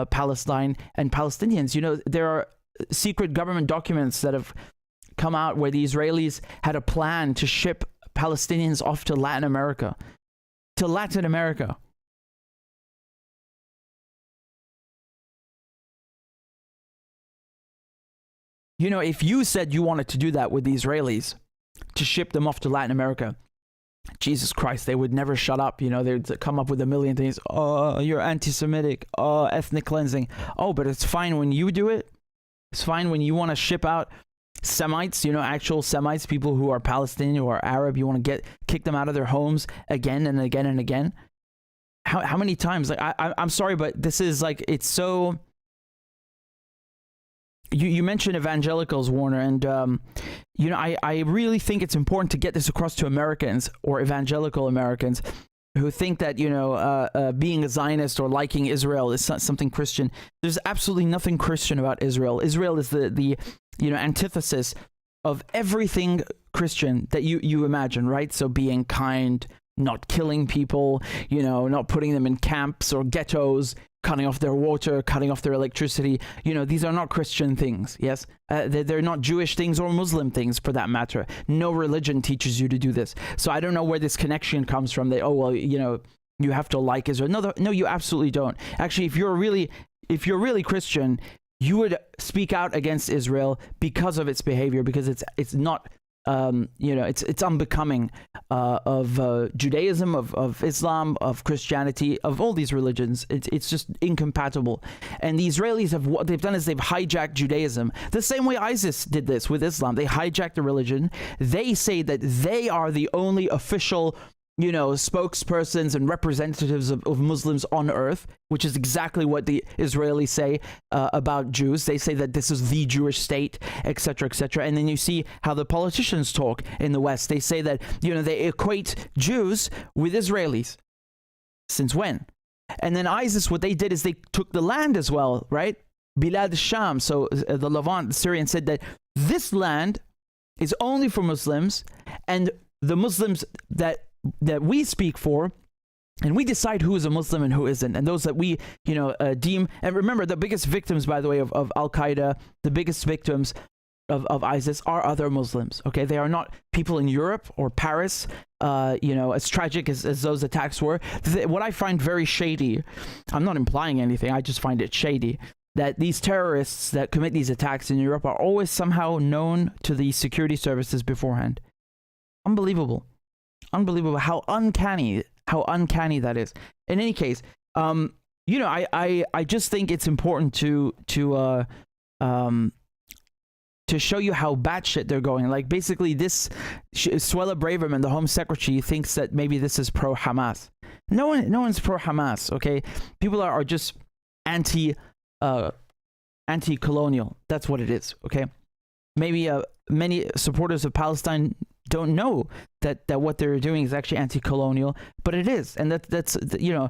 Palestine and Palestinians. There are secret government documents that have come out where the Israelis had a plan to ship Palestinians off to Latin America. You know, if you said you wanted to do that with the Israelis, to ship them off to Latin America, Jesus Christ, they would never shut up. You know, they'd come up with a million things. Oh, you're anti-Semitic. Oh, ethnic cleansing. Oh, but it's fine when you do it. It's fine when you want to ship out Semites, you know, actual Semites, people who are Palestinian or Arab. You want to kick them out of their homes again and again and again. How many times? Like, I'm sorry, but this is like, it's so. You mentioned evangelicals, Warner, and you know, I really think it's important to get this across to Americans or evangelical Americans who think that, you know, being a Zionist or liking Israel is something Christian. There's absolutely nothing Christian about Israel. Israel is the you know, antithesis of everything Christian that you imagine, right? So being kind, not killing people, you know, not putting them in camps or ghettos, cutting off their water, cutting off their electricity. You know, these are not Christian things, yes? They're not Jewish things or Muslim things, for that matter. No religion teaches you to do this. So I don't know where this connection comes from. That, oh, well, you know, you have to like Israel. No, you absolutely don't. Actually, if you're really Christian, you would speak out against Israel because of its behavior, because it's not, you know, it's unbecoming of Judaism, of Islam, of Christianity, of all these religions. It's just incompatible. And the Israelis what they've done is they've hijacked Judaism the same way ISIS did this with Islam. They hijacked the religion. They say that they are the only official, you know, spokespersons and representatives of Muslims on earth, which is exactly what the Israelis say about Jews. They say that this is the Jewish state, etc., etc. And then you see how the politicians talk in the West. They say that, you know, they equate Jews with Israelis. Since when? And then ISIS, what they did is they took the land as well, right? Bilad Sham, so the Levant, the Syrians said that this land is only for Muslims, and the Muslims that we speak for, and we decide who is a Muslim and who isn't, and those that we, you know, deem. And remember, the biggest victims, by the way, of Al-Qaeda, the biggest victims of ISIS are other Muslims. Okay, they are not people in Europe or Paris. You know, as tragic as those attacks were, what I find very shady, I'm not implying anything, I just find it shady, that these terrorists that commit these attacks in Europe are always somehow known to the security services beforehand. Unbelievable. Unbelievable how uncanny that is. In any case, you know, I just think it's important to show you how batshit they're going. Like, basically, this Suella Braverman, the Home Secretary, thinks that maybe this is pro-Hamas. No one's pro-Hamas. Okay, people are just anti-colonial. That's what it is. Okay, maybe many supporters of Palestine don't know that what they're doing is actually anti-colonial, but it is, and that's you know,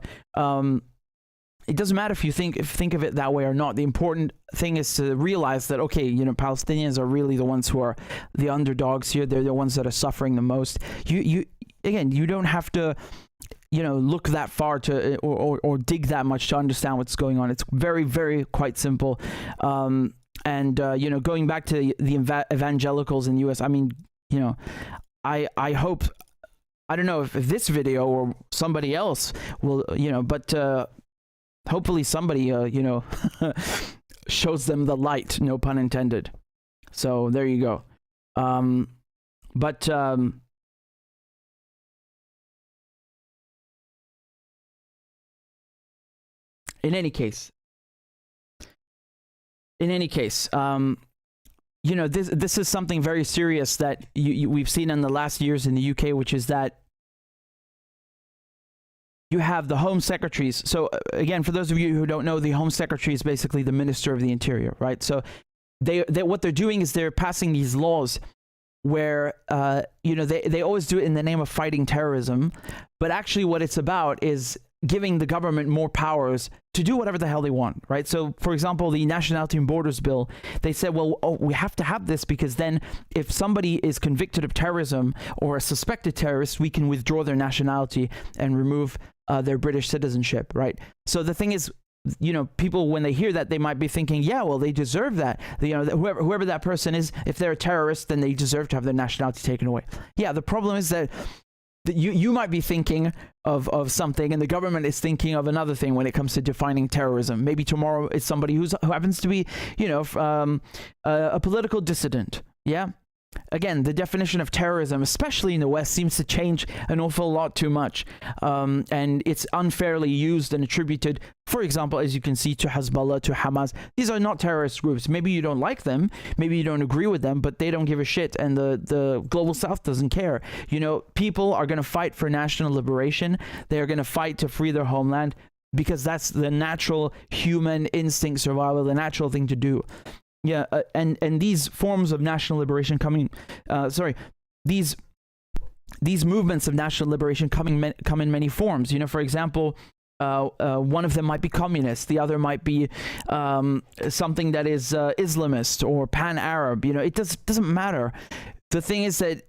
it doesn't matter if you think of it that way or not. The important thing is to realize that, okay, you know, Palestinians are really the ones who are the underdogs here. They're the ones that are suffering the most. You again, you don't have to, you know, look that far to or dig that much to understand what's going on. It's very, very quite simple. And you know, going back to the evangelicals in the U.S., I mean, you know, I hope, I don't know if this video or somebody else will, you know, but hopefully somebody, you know, shows them the light, no pun intended. So there you go. But in any case, you know, this is something very serious that we've seen in the last years in the UK, which is that you have the Home Secretaries. So again, for those of you who don't know, the Home Secretary is basically the Minister of the Interior, right? So they what they're doing is they're passing these laws where, you know, they always do it in the name of fighting terrorism, but actually what it's about is giving the government more powers to do whatever the hell they want, right? So, for example, the Nationality and Borders Bill, they said, well, we have to have this because then if somebody is convicted of terrorism or a suspected terrorist, we can withdraw their nationality and remove their British citizenship, right? So the thing is, you know, people, when they hear that, they might be thinking, yeah, well, they deserve that. You know, whoever that person is, if they're a terrorist, then they deserve to have their nationality taken away. Yeah, the problem is that you might be thinking of something, and the government is thinking of another thing when it comes to defining terrorism. Maybe tomorrow it's somebody who happens to be, a political dissident. Yeah. Again, the definition of terrorism, especially in the West, seems to change an awful lot too much. And it's unfairly used and attributed, for example, as you can see, to Hezbollah, to Hamas. These are not terrorist groups. Maybe you don't like them, maybe you don't agree with them, but they don't give a shit, and the global South doesn't care. People are going to fight for national liberation. They're going to fight to free their homeland, because that's the natural human instinct survival, the natural thing to do. Yeah, and these forms of national liberation these movements of national liberation come in many forms. For example, one of them might be communist, the other might be something that is Islamist or pan-Arab. It doesn't matter. The thing is that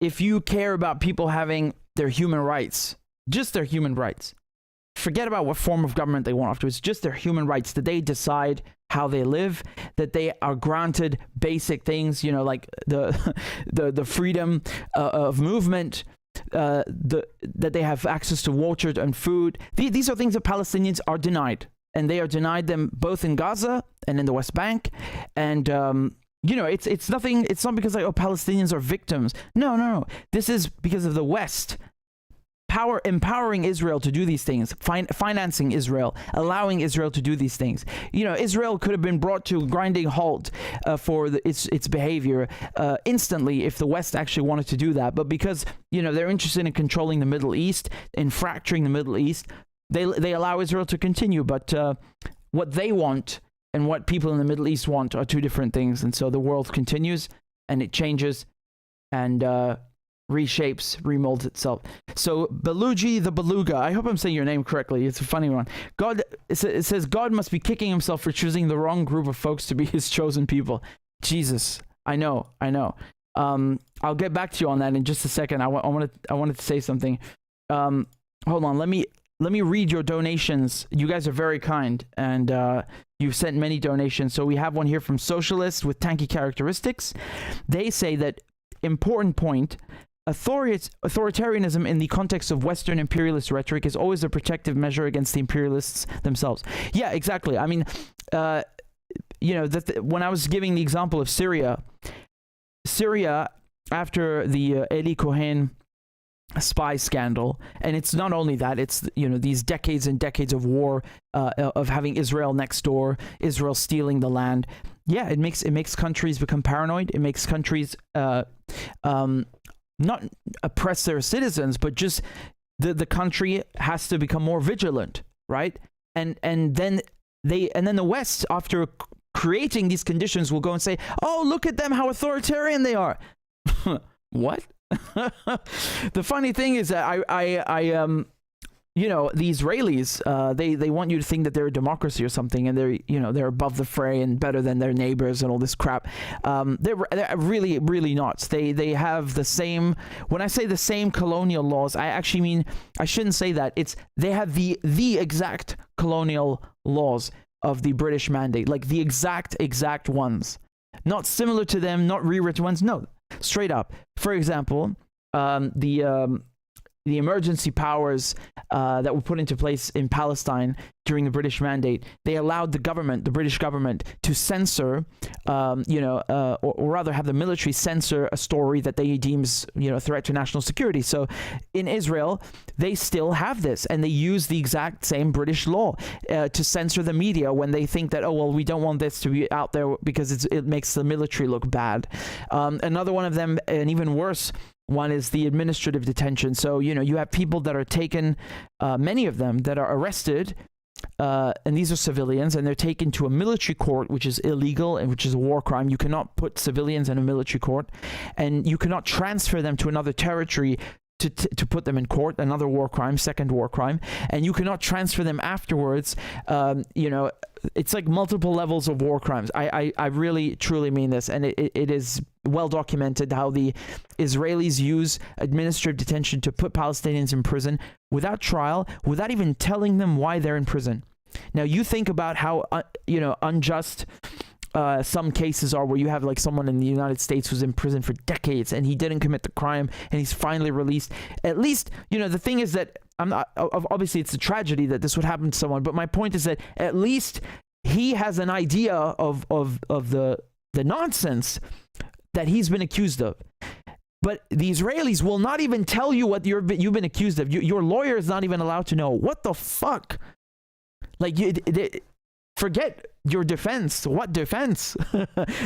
if you care about people having their human rights, just their human rights, forget about what form of government they want afterwards, just their human rights, that they decide how they live, that they are granted basic things, like the freedom of movement, that they have access to water and food. These are things that Palestinians are denied, and they are denied them both in Gaza and in the West Bank. And it's nothing. It's not because Palestinians are victims. No. This is because of the West empowering Israel to do these things, financing Israel, allowing Israel to do these things. Israel could have been brought to a grinding halt for its behavior instantly if the West actually wanted to do that. But because they're interested in controlling the Middle East, in fracturing the Middle East, they allow Israel to continue. But what they want and what people in the Middle East want are two different things. And so the world continues, and it changes, and reshapes, remolds itself. So Belugi the Beluga, I hope I'm saying your name correctly, it's a funny one. It says God must be kicking himself for choosing the wrong group of folks to be his chosen people. Jesus, I know. I'll get back to you on that in just a second. I wanted to say something. Hold on, let me read your donations. You guys are very kind, and you've sent many donations. So we have one here from Socialists with Tanky Characteristics. They say that, important point, authoritarianism in the context of Western imperialist rhetoric is always a protective measure against the imperialists themselves. Yeah, exactly. I mean, when I was giving the example of Syria, after the Eli Cohen spy scandal, and it's not only that, it's these decades and decades of war, of having Israel next door, Israel stealing the land. Yeah, it makes countries become paranoid. It makes countries not oppress their citizens, but just the country has to become more vigilant, right? And then the West, after creating these conditions, will go and say, "Oh, look at them, how authoritarian they are." What? The funny thing is that the Israelis, they want you to think that they're a democracy or something, and they're above the fray and better than their neighbors and all this crap. They're really, really not. They have the same. When I say the same colonial laws, I actually mean, I shouldn't say that. They have the exact colonial laws of the British Mandate, like the exact ones, not similar to them, not rewritten ones. No, straight up. For example, the emergency powers that were put into place in Palestine during the British Mandate, they allowed the British government, to censor, or rather have the military censor a story that they deems, a threat to national security. So in Israel, they still have this, and they use the exact same British law to censor the media when they think that, we don't want this to be out there because it makes the military look bad. Another one of them, an even worse one, is the administrative detention. So, you have people that are taken, many of them that are arrested, and these are civilians, and they're taken to a military court, which is illegal and which is a war crime. You cannot put civilians in a military court, and you cannot transfer them to another territory to put them in court, another war crime, second war crime, and you cannot transfer them afterwards. It's like multiple levels of war crimes. I really, truly mean this, and it is well documented how the Israelis use administrative detention to put Palestinians in prison without trial, without even telling them why they're in prison. Now, you think about how, unjust some cases are, where you have like someone in the United States who's in prison for decades and he didn't commit the crime and he's finally released. At least, you know, the thing is that obviously it's a tragedy that this would happen to someone, but my point is that at least he has an idea of the nonsense that he's been accused of. But the Israelis will not even tell you what you've been accused of. Your lawyer is not even allowed to know. What the fuck? Like, forget your defense. What defense?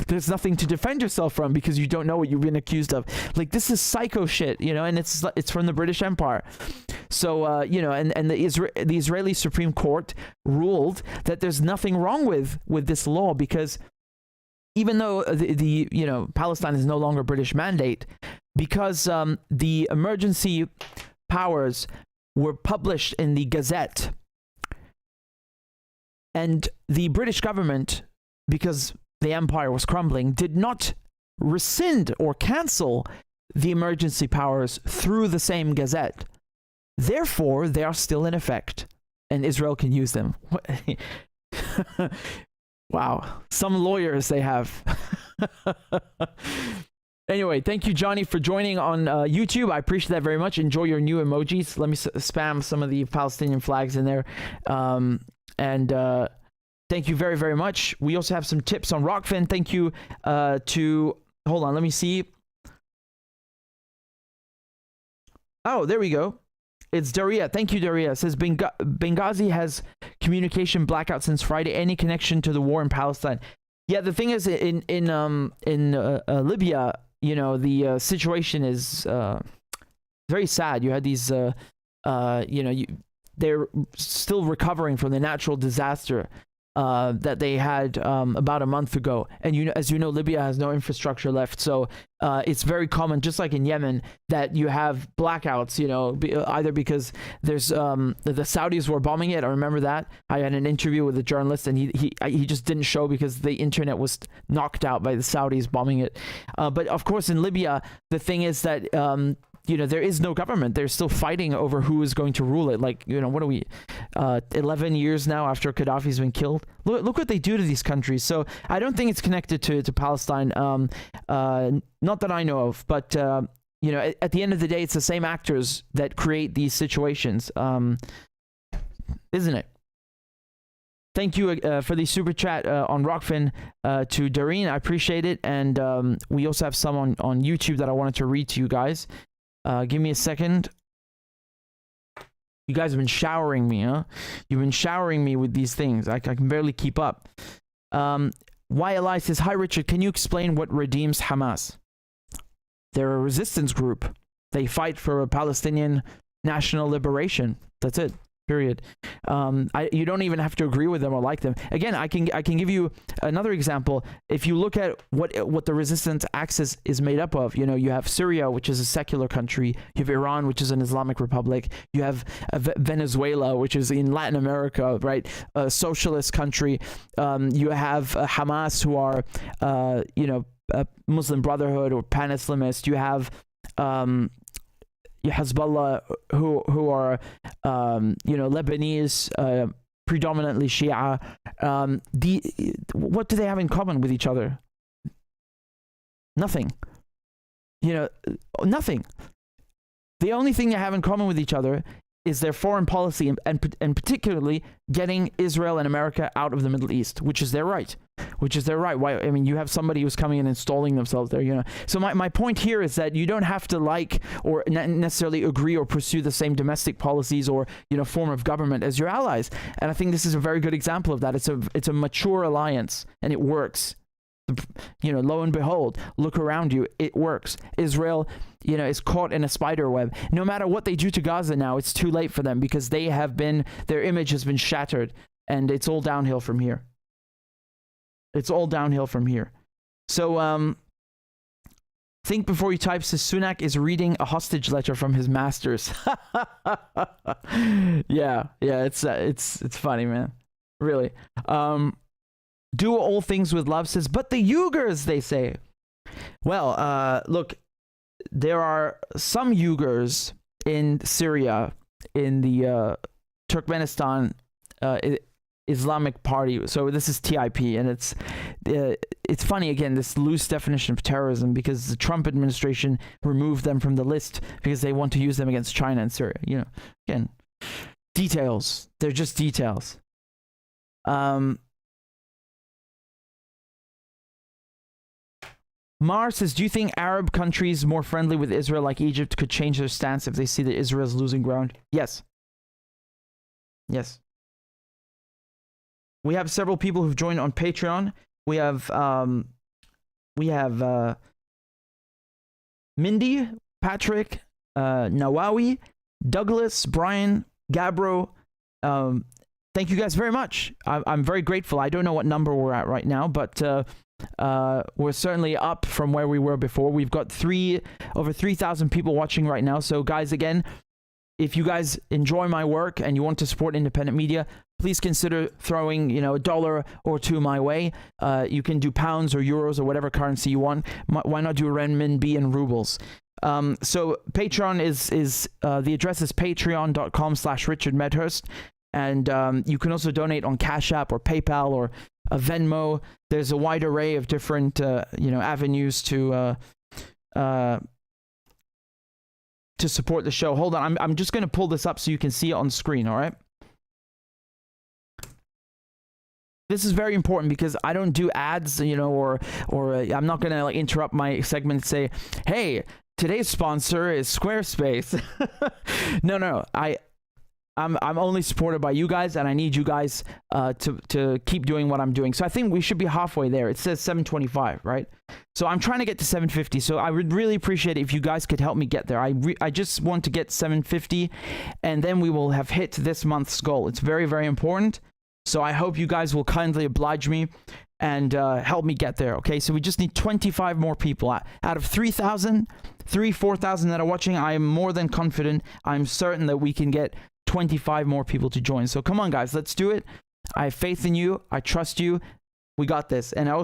There's nothing to defend yourself from because you don't know what you've been accused of. Like, this is psycho shit, you know, and it's from the British Empire. So, you know, and the Israeli Supreme Court ruled that there's nothing wrong with this law, because even though the you know, Palestine is no longer British mandate, because the emergency powers were published in the Gazette, and the British government, because the empire was crumbling, did not rescind or cancel the emergency powers through the same Gazette. Therefore, they are still in effect, and Israel can use them. Wow, some lawyers they have. Anyway, thank you, Johnny, for joining on YouTube. I appreciate that very much. Enjoy your new emojis. Let me spam some of the Palestinian flags in there. And thank you very, very much. We also have some tips on Rockfin. Thank you to... Hold on, let me see. Oh, there we go. It's Daria. Thank you, Daria. It says Benghazi has communication blackout since Friday. Any connection to the war in Palestine? Yeah, the thing is, in Libya, you know, the situation is very sad. You had these, you know, they're still recovering from the natural disaster that they had about a month ago. And you know, as you know, Libya has no infrastructure left, so it's very common, just like in Yemen, that you have blackouts. You know, either because there's the Saudis were bombing it. I remember that. I had an interview with a journalist, and he just didn't show because the internet was knocked out by the Saudis bombing it. But of course, in Libya, the thing is that you know, there is no government. They're still fighting over who is going to rule it. Like, you know, what are we, 11 years now after Gaddafi's been killed? Look what they do to these countries. So I don't think it's connected to Palestine. Not that I know of, but, you know, at the end of the day, it's the same actors that create these situations, isn't it? Thank you for the super chat on Rockfin to Doreen. I appreciate it. And we also have some on YouTube that I wanted to read to you guys. Give me a second. You guys have been showering me, huh? You've been showering me with these things. I can barely keep up. YLI says, hi, Richard. Can you explain what redeems Hamas? They're a resistance group. They fight for a Palestinian national liberation. That's it. Period. You don't even have to agree with them or like them. Again, I can give you another example. If you look at what the resistance axis is made up of, you know, you have Syria, which is a secular country. You have Iran, which is an Islamic republic. You have Venezuela, which is in Latin America, right? A socialist country. You have Hamas, who are, you know, Muslim Brotherhood or Pan-Islamist. You have Hezbollah, who are, you know, Lebanese, predominantly Shia. What do they have in common with each other? Nothing. You know, nothing. The only thing they have in common with each other is their foreign policy, and particularly getting Israel and America out of the Middle East, which is their right. Why? I mean, you have somebody who's coming in and installing themselves there, you know. So my point here is that you don't have to like or necessarily agree or pursue the same domestic policies or, you know, form of government as your allies. And I think this is a very good example of that. It's a mature alliance, and it works. You know, lo and behold, look around you, it works. Israel, you know, is caught in a spider web. No matter what they do to Gaza now, it's too late for them, because their image has been shattered, and it's all downhill from here. It's all downhill from here. So, think before you type. Says Sunak is reading a hostage letter from his masters. yeah, it's funny, man. Really. Do all things with love, says, but the Uyghurs, they say. Well, look, there are some Uyghurs in Syria, in the Turkmenistan, Islamic Party. So this is TIP, and it's funny again, this loose definition of terrorism, because the Trump administration removed them from the list because they want to use them against China and Syria. You know, again, details. They're just details. Mar says, do you think Arab countries more friendly with Israel, like Egypt, could change their stance if they see that Israel is losing ground? Yes. Yes. We have several people who've joined on Patreon. We have Mindy, Patrick, Nawawi, Douglas, Brian, Gabro. Thank you guys very much. I'm very grateful. I don't know what number we're at right now, but we're certainly up from where we were before. We've got over 3,000 people watching right now. So guys, again, if you guys enjoy my work and you want to support independent media, please consider throwing, $1 or $2 my way. You can do pounds or euros or whatever currency you want. Why not do renminbi and rubles? So Patreon is the address is patreon.com/RichardMedhurst. And you can also donate on CashApp or PayPal or Venmo. There's a wide array of different, avenues to support the show. Hold on, I'm just going to pull this up so you can see it on screen. All right. This is very important because I don't do ads, or I'm not going to interrupt my segment and say, "Hey, today's sponsor is Squarespace." No. I'm only supported by you guys, and I need you guys to keep doing what I'm doing. So I think we should be halfway there. It says 725, right? So I'm trying to get to 750. So I would really appreciate it if you guys could help me get there. I just want to get 750, and then we will have hit this month's goal. It's very, very important. So I hope you guys will kindly oblige me and help me get there, okay? So we just need 25 more people. Out of 4,000 that are watching, I am more than confident. I'm certain that we can get 25 more people to join. So come on, guys, let's do it. I have faith in you. I trust you. We got this. And I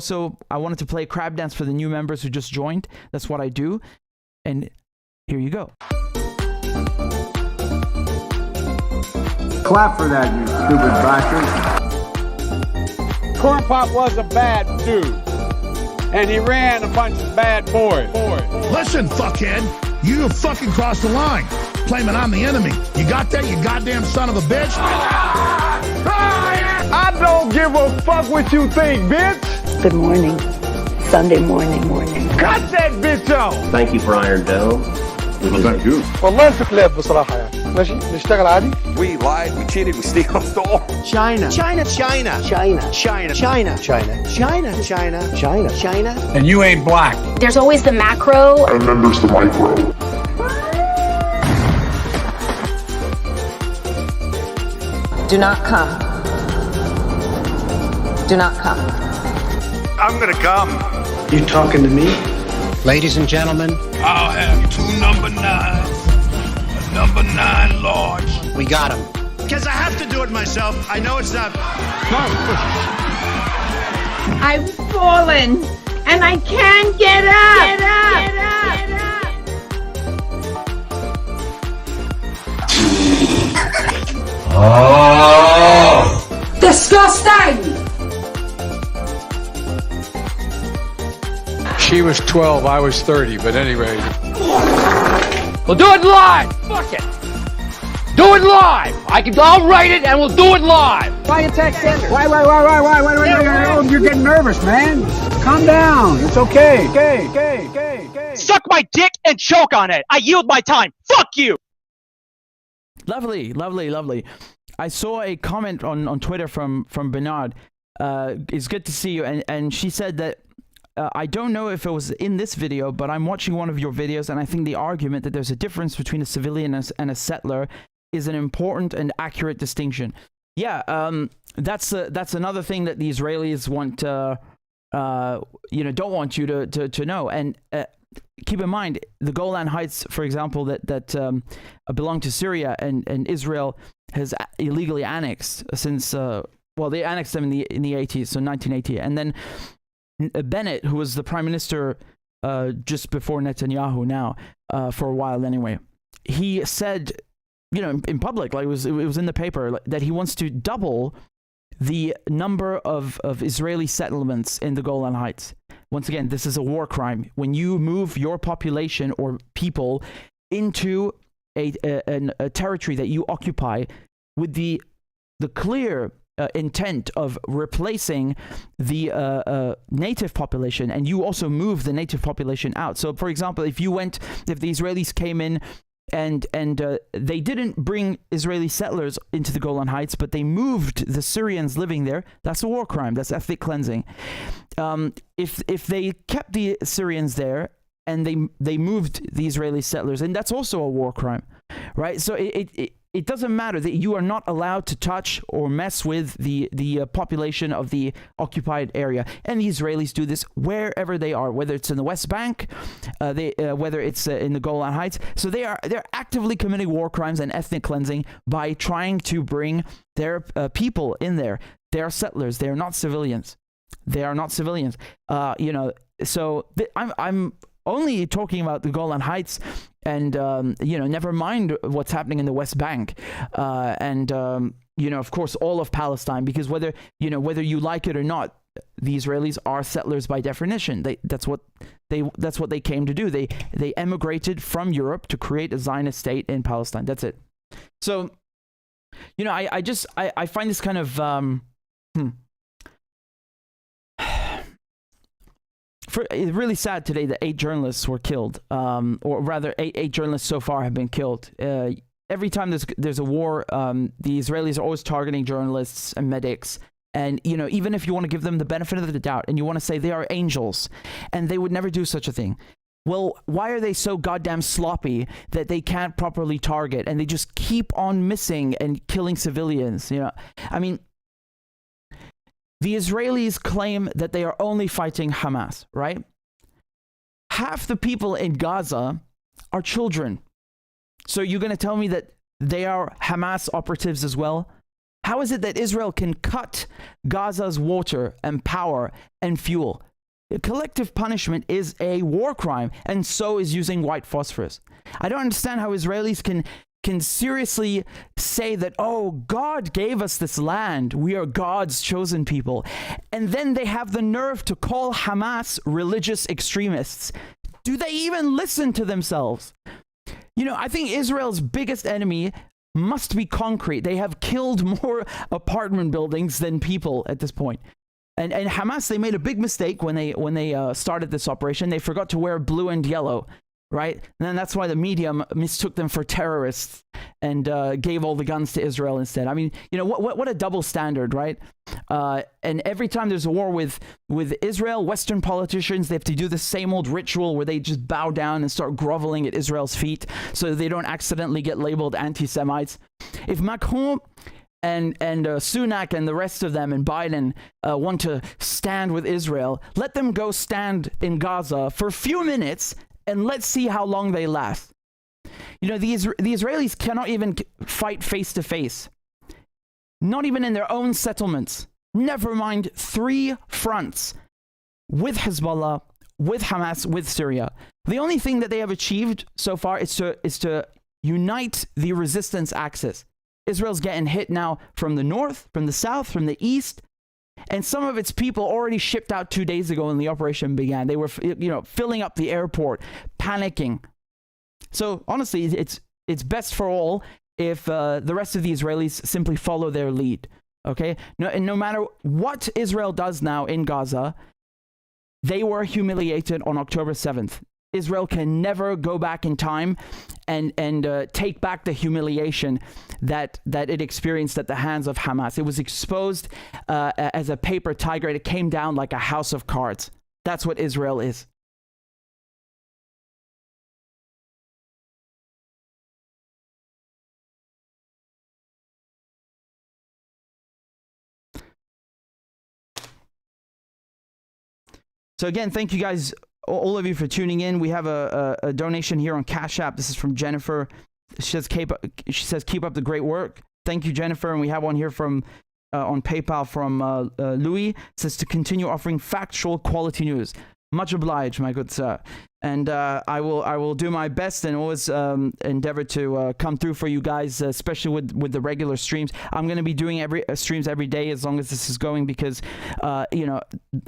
wanted to play a crab dance for the new members who just joined. That's what I do. And here you go. Clap for that, you stupid bastard. Corn Pop was a bad dude, and he ran a bunch of bad boys. Listen, fuckhead, you have fucking crossed the line, claiming I'm the enemy. You got that, you goddamn son of a bitch? I don't give a fuck what you think, bitch. Good morning. Sunday morning. Cut that bitch off. Thank you for Iron Dome. Thank you. والله انت كلاب بصراحة يعني. ماشي نشتغل عادي. We lied, we cheated, we stole. China. And you ain't black. There's always the macro. And then there's the micro. Do not come. Do not come. I'm gonna come. You talking to me? Ladies and gentlemen, I'll have 2 number 9s. A number 9 large. we got him. Because I have to do it myself. I know it's not. I've fallen and I can't get up. Disgusting! She was 12, I was 30, but anyway. We'll do it live. Fuck it. Do it live. I'll write it and we'll do it live. Why you text Sanders? Why? You're getting nervous, man. Calm down. It's okay. Okay. Suck my dick and choke on it. I yield my time. Fuck you. Lovely. I saw a comment on Twitter from Bernard. It's good to see you. And she said that, I don't know if it was in this video, but I'm watching one of your videos, and I think the argument that there's a difference between a civilian and a settler is an important and accurate distinction. Yeah, that's another thing that the Israelis want, don't want you to know. And keep in mind, the Golan Heights, for example, that belong to Syria, and Israel has illegally annexed since they annexed them in the 80s, so 1980, and then Bennett, who was the prime minister just before Netanyahu now, for a while anyway, he said, in public, like it was in the paper, that he wants to double the number of Israeli settlements in the Golan Heights. Once again, this is a war crime. When you move your population or people into a territory that you occupy with the clear intent of replacing the native population, and you also move the native population out. So, for example, if the Israelis came in and they didn't bring Israeli settlers into the Golan Heights, but they moved the Syrians living there, that's a war crime. That's ethnic cleansing. If they kept the Syrians there and they moved the Israeli settlers, and that's also a war crime, right? So it doesn't matter that you are not allowed to touch or mess with the population of the occupied area. And the Israelis do this wherever they are, whether it's in the West Bank, whether it's in the Golan Heights. So they're actively committing war crimes and ethnic cleansing by trying to bring their people in there. They are settlers. They are not civilians. They are not civilians. So I'm only talking about the Golan Heights, and never mind what's happening in the West Bank, and of course all of Palestine, because whether you like it or not, the Israelis are settlers by definition. That's what they came to do. They emigrated from Europe to create a Zionist state in Palestine. That's it. So, I find this kind of it's really sad today that 8 journalists were killed, or rather, eight journalists so far have been killed. Every time there's a war, the Israelis are always targeting journalists and medics. And even if you want to give them the benefit of the doubt, and you want to say they are angels, and they would never do such a thing, well, why are they so goddamn sloppy that they can't properly target, and they just keep on missing and killing civilians? I mean, the Israelis claim that they are only fighting Hamas, right? Half the people in Gaza are children. So you're going to tell me that they are Hamas operatives as well? How is it that Israel can cut Gaza's water and power and fuel? Collective punishment is a war crime, and so is using white phosphorus. I don't understand how Israelis can seriously say that, oh, God gave us this land, we are God's chosen people, and then they have the nerve to call Hamas religious extremists. Do they even listen to themselves? I think Israel's biggest enemy must be concrete. They have killed more apartment buildings than people at this point. And Hamas, they made a big mistake when they started this operation. They forgot to wear blue and yellow, right? And then that's why the media mistook them for terrorists and gave all the guns to Israel instead. I mean, what a double standard, right? And every time there's a war with Israel, Western politicians, they have to do the same old ritual where they just bow down and start groveling at Israel's feet so they don't accidentally get labeled anti-Semites. If Macron and Sunak and the rest of them and Biden want to stand with Israel, let them go stand in Gaza for a few minutes and let's see how long they last. The Israelis cannot even fight face to face. Not even in their own settlements. Never mind 3 fronts with Hezbollah, with Hamas, with Syria. The only thing that they have achieved so far is to unite the resistance axis. Israel's getting hit now from the north, from the south, from the east, and some of its people already shipped out 2 days ago when the operation began. They were, filling up the airport, panicking. So honestly, it's best for all if the rest of the Israelis simply follow their lead. Okay, no matter what Israel does now in Gaza, they were humiliated on October 7th. Israel can never go back in time and take back the humiliation that it experienced at the hands of Hamas. It was exposed as a paper tiger. It came down like a house of cards. That's what Israel is. So again, thank you guys, all of you, for tuning in. We have a donation here on CashApp. This is from Jennifer. She says, keep up the great work. Thank you, Jennifer. And we have one here from on PayPal from Louis. It says to continue offering factual quality news. Much obliged, my good sir. And I will do my best and always endeavor to come through for you guys, especially with the regular streams. I'm going to be doing streams every day as long as this is going, because you know,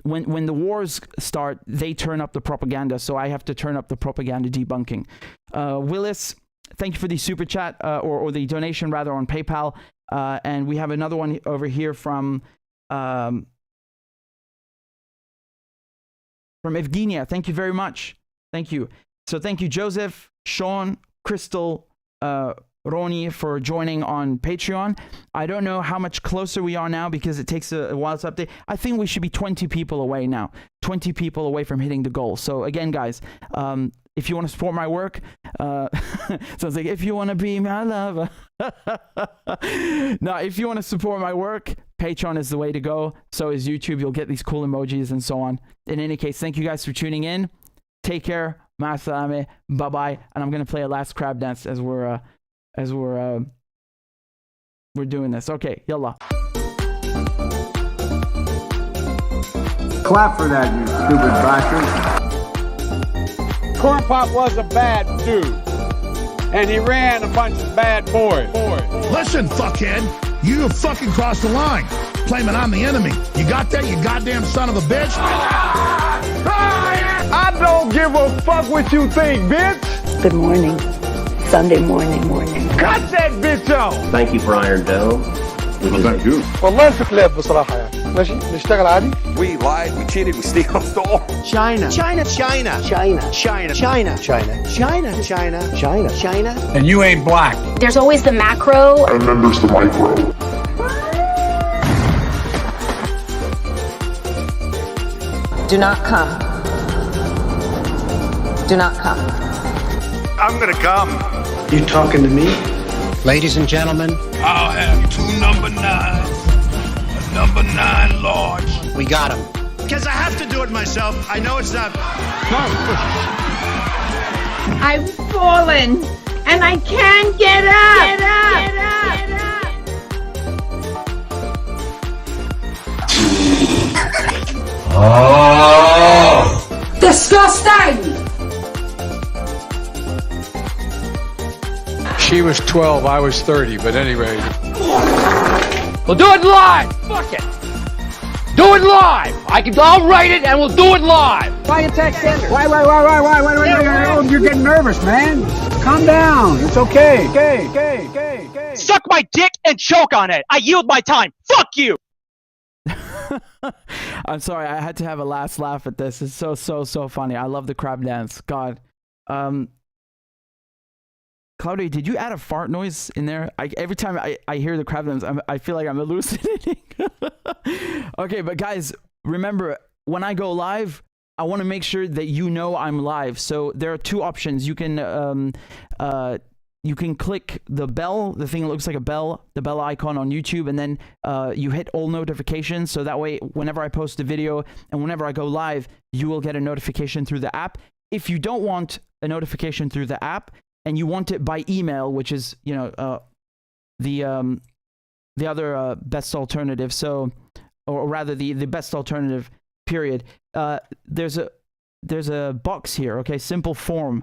when the wars start, they turn up the propaganda, so I have to turn up the propaganda debunking. Willis, thank you for the super chat or the donation rather on PayPal. And we have another one over here from Evgenia. Thank you very much. Thank you. So thank you, Joseph, Sean, Crystal, Ronnie, for joining on Patreon. I don't know how much closer we are now because it takes a while to update. I think we should be 20 people away now. 20 people away from hitting the goal. So again, guys, if you want to support my work, sounds like if you want to be my lover. No, if you want to support my work, Patreon is the way to go. So is YouTube. You'll get these cool emojis and so on. In any case, thank you guys for tuning in. Take care. Ma salame. Bye-bye. And I'm going to play a last crab dance as we're doing this. Okay, yalla. Clap for that, you stupid bastard. Corn Pop was a bad dude, and he ran a bunch of bad boys. Listen, fuckhead, you have fucking crossed the line, claiming I'm the enemy. You got that, you goddamn son of a bitch? I don't give a fuck what you think, bitch. Good morning. Sunday morning. Cut that bitch off. Thank you for Iron Dome. Thank you. والله في كلاب بصراحة يعني. ماشي نشتغل عادي. We lied, we cheated, we stole. China. And you ain't black. There's always the macro. And then there's the micro. Do not come. Do not come. I'm gonna come. You talking to me? Ladies and gentlemen, I'll have 2 number 9s, a number 9 large. we got him. Because I have to do it myself. I know it's not. I've fallen and I can't get up. Oh! Disgusting! She was 12, I was 30, but anyway. We'll do it live. Fuck it. Do it live. I'll write it and we'll do it live. Why you text Sanders? Why? You're getting nervous, man. Calm down. It's okay. Okay. Suck my dick and choke on it. I yield my time. Fuck you. I'm sorry, I had to have a last laugh at this. It's so funny. I love the crab dance. God. Claudia, did you add a fart noise in there? Every time I hear the crab dance, I feel like I'm hallucinating. Okay, but guys, remember, when I go live, I want to make sure that you know I'm live. So there are 2 options. You can click the bell, the thing that looks like a bell, the bell icon on YouTube, and then you hit all notifications. So that way, whenever I post a video and whenever I go live, you will get a notification through the app. If you don't want a notification through the app and you want it by email, which is, you know, the other best alternative. So, or rather the best alternative, period. There's a box here, okay? Simple form.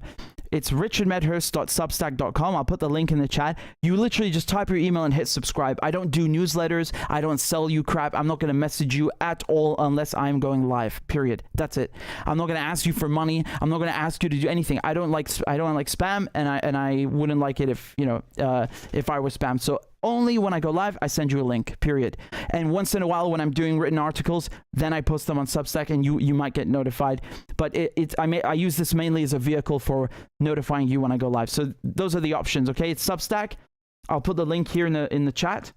It's RichardMedhurst.substack.com. I'll put the link in the chat. You literally just type your email and hit subscribe. I don't do newsletters. I don't sell you crap. I'm not going to message you at all unless I'm going live, period. That's it. I'm not going to ask you for money. I'm not going to ask you to do anything. I don't like spam, and I wouldn't like it if, you know, if I was spam. So only when I go live, I send you a link, period. And once in a while, when I'm doing written articles, then I post them on Substack, and you might get notified. But I use this mainly as a vehicle for notifying you when I go live. So those are the options, okay? It's Substack. I'll put the link here in the chat.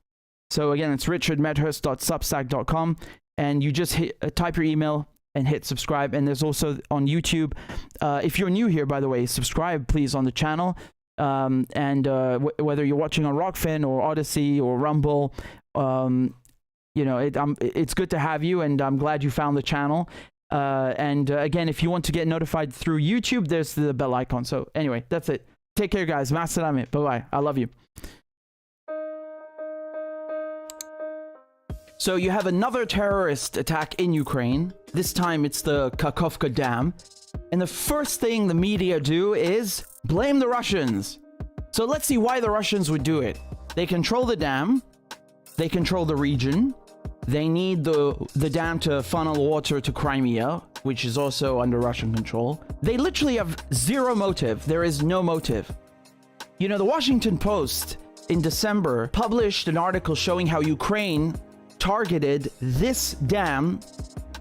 So again, it's RichardMedhurst.substack.com, and you just type your email and hit subscribe. And there's also on YouTube. If you're new here, by the way, subscribe please on the channel. Whether you're watching on Rockfin or Odyssey or Rumble, you know, it's good to have you, and I'm glad you found the channel. Again, if you want to get notified through YouTube, there's the bell icon. So anyway, that's it. Take care, guys. Ma salame. Bye-bye. I love you. So you have another terrorist attack in Ukraine. This time it's the Kakhovka Dam. And the first thing the media do is blame the Russians. So let's see why the Russians would do it. They control the dam. They control the region. They need the dam to funnel water to Crimea, which is also under Russian control. They literally have zero motive. There is no motive. You know, the Washington Post in December published an article showing how Ukraine targeted this dam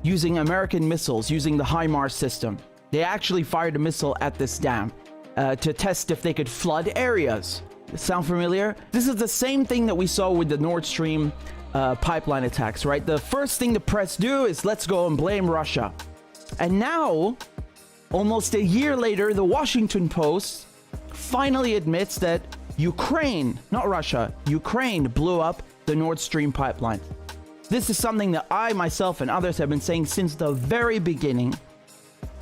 using American missiles, using the HIMARS system. They actually fired a missile at this dam to test if they could flood areas. Sound familiar? This is the same thing that we saw with the Nord Stream pipeline attacks, right? The first thing the press do is let's go and blame Russia. And now, almost a year later, the Washington Post finally admits that Ukraine, not Russia, Ukraine blew up the Nord Stream pipeline. This is something that I, myself, and others have been saying since the very beginning.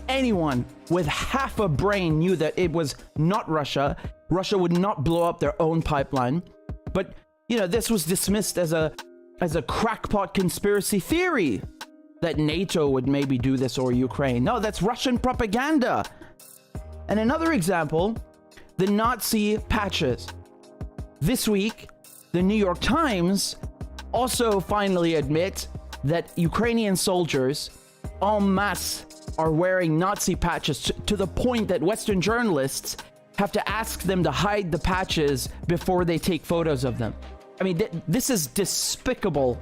Anyone with half a brain knew that it was not Russia. Russia would not blow up their own pipeline. But, you know, this was dismissed as a crackpot conspiracy theory that NATO would maybe do this or Ukraine. No, that's Russian propaganda. And another example, the Nazi patches. This week, the New York Times also finally admit that Ukrainian soldiers en masse are wearing Nazi patches to the point that Western journalists have to ask them to hide the patches before they take photos of them. I mean, this is despicable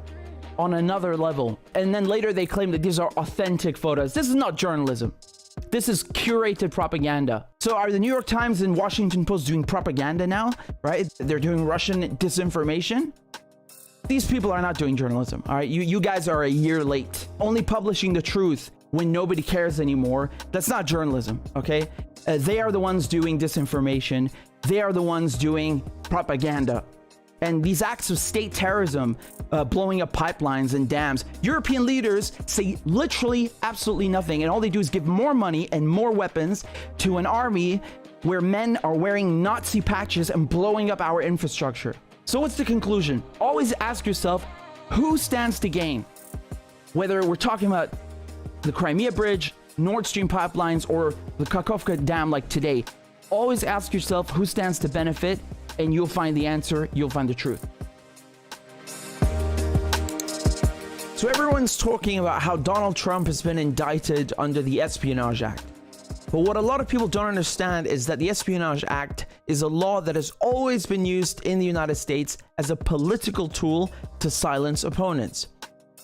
on another level. And then later they claim that these are authentic photos. This is not journalism. This is curated propaganda. So are the New York Times and Washington Post doing propaganda now, right? They're doing Russian disinformation. These people are not doing journalism, all right? You guys are a year late. Only publishing the truth when nobody cares anymore. That's not journalism, okay? They are the ones doing disinformation. They are the ones doing propaganda. And these acts of state terrorism, blowing up pipelines and dams, European leaders say literally absolutely nothing. And all they do is give more money and more weapons to an army where men are wearing Nazi patches and blowing up our infrastructure. So what's the conclusion? Always ask yourself, who stands to gain? Whether we're talking about the Crimea Bridge, Nord Stream pipelines, or the Kakhovka Dam like today, always ask yourself who stands to benefit, and you'll find the answer, you'll find the truth. So everyone's talking about how Donald Trump has been indicted under the Espionage Act. But what a lot of people don't understand is that the Espionage Act is a law that has always been used in the United States as a political tool to silence opponents.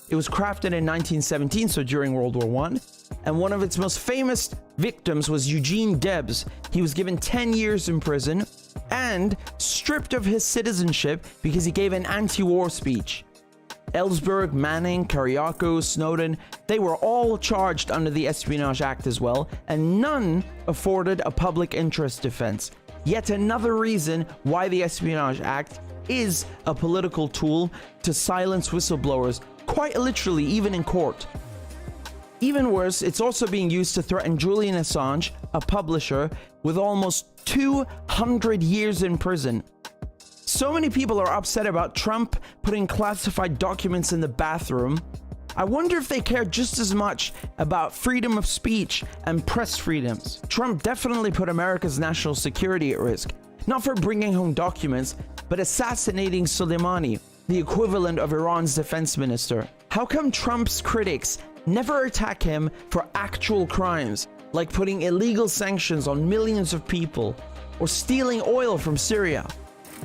It was crafted in 1917, so during World War I, and one of its most famous victims was Eugene Debs. He was given 10 years in prison and stripped of his citizenship because he gave an anti-war speech. Ellsberg, Manning, Kiriakos, Snowden, they were all charged under the Espionage Act as well, and none afforded a public interest defense. Yet another reason why the Espionage Act is a political tool to silence whistleblowers, quite literally, even in court. Even worse, it's also being used to threaten Julian Assange, a publisher, with almost 200 years in prison. So many people are upset about Trump putting classified documents in the bathroom. I wonder if they care just as much about freedom of speech and press freedoms. Trump definitely put America's national security at risk, not for bringing home documents, but assassinating Soleimani, the equivalent of Iran's defense minister. How come Trump's critics never attack him for actual crimes, like putting illegal sanctions on millions of people or stealing oil from Syria?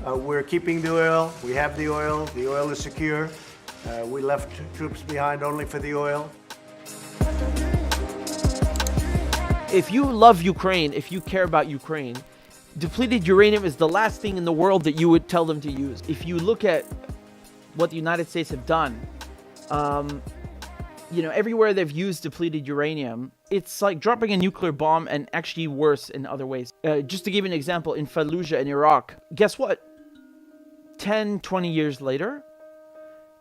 We're keeping the oil. We have the oil. The oil is secure. We left troops behind only for the oil. If you love Ukraine, if you care about Ukraine, depleted uranium is the last thing in the world that you would tell them to use. If you look at what the United States have done, everywhere they've used depleted uranium, it's like dropping a nuclear bomb, and actually worse in other ways. Just to give you an example, in Fallujah in Iraq, guess what? 10, 20 years later,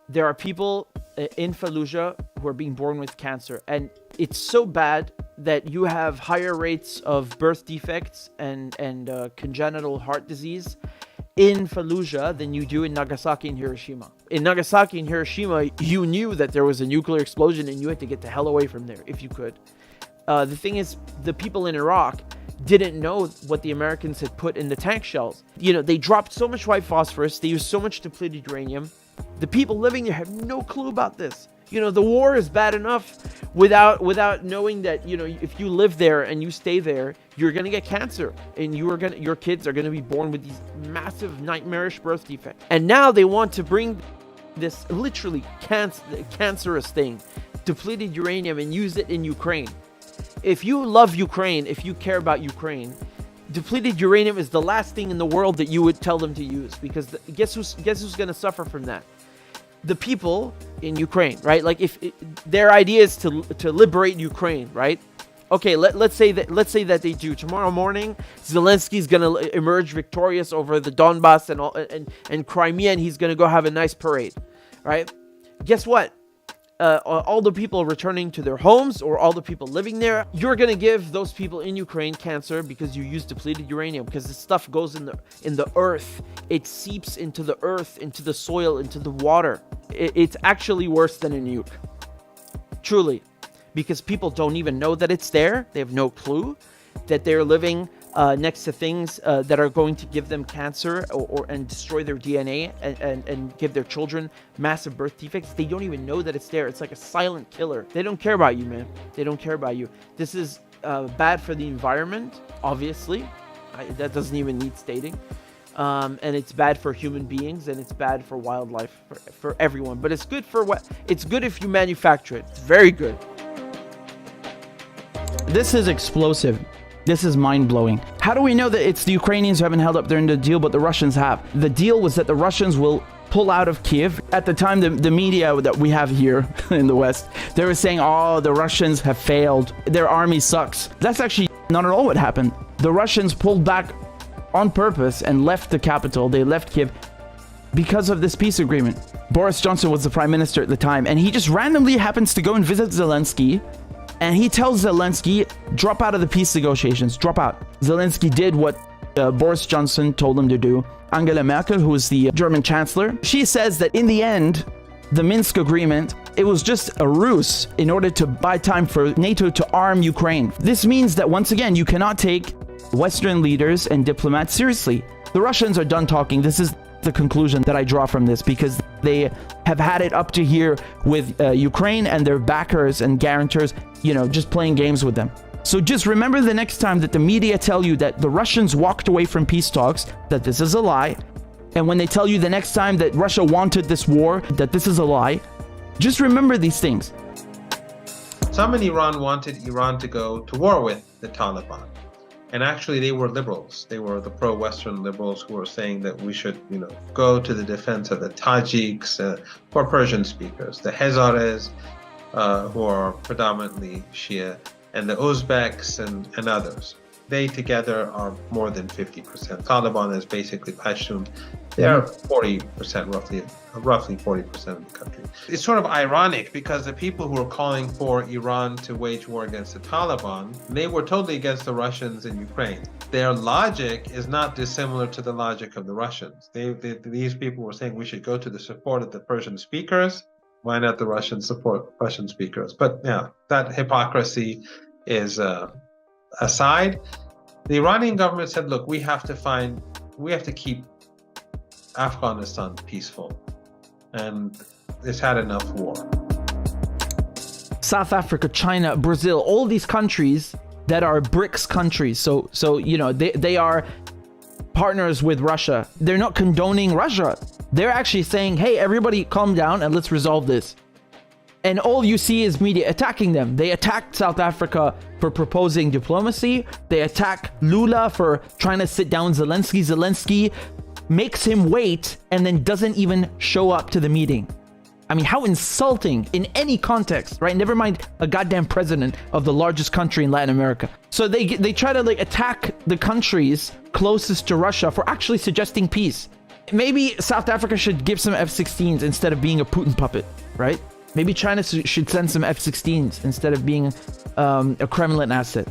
there are people in Fallujah who are being born with cancer. And it's so bad that you have higher rates of birth defects and congenital heart disease in Fallujah than you do in Nagasaki and Hiroshima. In Nagasaki and Hiroshima, you knew that there was a nuclear explosion and you had to get the hell away from there if you could. The thing is, the people in Iraq didn't know what the Americans had put in the tank shells. You know, they dropped so much white phosphorus, they used so much depleted uranium. The people living there have no clue about this. You know, the war is bad enough without knowing that, you know, if you live there and you stay there, you're going to get cancer, and your kids are going to be born with these massive nightmarish birth defects. And now they want to bring this literally cancerous thing, depleted uranium, and use it in Ukraine. If you love Ukraine, if you care about Ukraine, depleted uranium is the last thing in the world that you would tell them to use, because guess who's going to suffer from that? The people in Ukraine, right? Like, if their idea is to liberate Ukraine, right? Okay, let's say that they do. Tomorrow morning, Zelensky's gonna emerge victorious over the Donbass and Crimea, and he's gonna go have a nice parade, right? Guess what? All the people returning to their homes, or all the people living there, you're gonna give those people in Ukraine cancer because you use depleted uranium, because this stuff goes in the earth. It seeps into the earth, into the soil, into the water. It's actually worse than a nuke, truly, because people don't even know that it's there. They have no clue that they're living next to things that are going to give them cancer and destroy their DNA and give their children massive birth defects. They don't even know that it's there. It's like a silent killer. They don't care about you, man. They don't care about you. This is bad for the environment, obviously. That doesn't even need stating. And it's bad for human beings, and it's bad for wildlife, for everyone. But it's good for what? It's good if you manufacture it. It's very good. This is explosive. This is mind-blowing. How do we know that it's the Ukrainians who haven't held up their end of the deal, but the Russians have? The deal was that the Russians will pull out of Kiev. At the time, the media that we have here in the West, they were saying, oh, the Russians have failed. Their army sucks. That's actually not at all what happened. The Russians pulled back on purpose and left the capital. They left Kiev because of this peace agreement. Boris Johnson was the prime minister at the time, and he just randomly happens to go and visit Zelensky. And he tells Zelensky, drop out of the peace negotiations, drop out. Zelensky did what Boris Johnson told him to do. Angela Merkel, who is the German chancellor, she says that in the end, the Minsk agreement, it was just a ruse in order to buy time for NATO to arm Ukraine. This means that, once again, you cannot take Western leaders and diplomats seriously. The Russians are done talking. This is the conclusion that I draw from this, because they have had it up to here with Ukraine and their backers and guarantors, you know, just playing games with them. So just remember the next time that the media tell you that the Russians walked away from peace talks, that this is a lie. And when they tell you the next time that Russia wanted this war, that this is a lie. Just remember these things. Some in Iran wanted Iran to go to war with the Taliban. And actually, they were liberals. They were the pro-Western liberals who were saying that we should, you know, go to the defense of the Tajiks, who are Persian speakers, the Hazaras, who are predominantly Shia, and the Uzbeks and others. They together are more than 50%. Taliban is basically Pashtun. They are 40%, roughly 40% of the country. It's sort of ironic, because the people who are calling for Iran to wage war against the Taliban, they were totally against the Russians in Ukraine. Their logic is not dissimilar to the logic of the Russians. These people were saying we should go to the support of the Persian speakers. Why not the Russians support Russian speakers? But yeah, that hypocrisy is aside. The Iranian government said, look, we have to keep Afghanistan peaceful, and it's had enough war. South Africa, China, Brazil, all these countries that are BRICS countries. So you know, they are partners with Russia. They're not condoning Russia. They're actually saying, hey, everybody calm down and let's resolve this. And all you see is media attacking them. They attacked South Africa for proposing diplomacy. They attack Lula for trying to sit down Zelensky. Zelensky makes him wait and then doesn't even show up to the meeting. I mean, how insulting in any context, right? Never mind a goddamn president of the largest country in Latin America. So they try to like attack the countries closest to Russia for actually suggesting peace. Maybe South Africa should give some F-16s instead of being a Putin puppet, right? Maybe China should send some F-16s instead of being a Kremlin asset.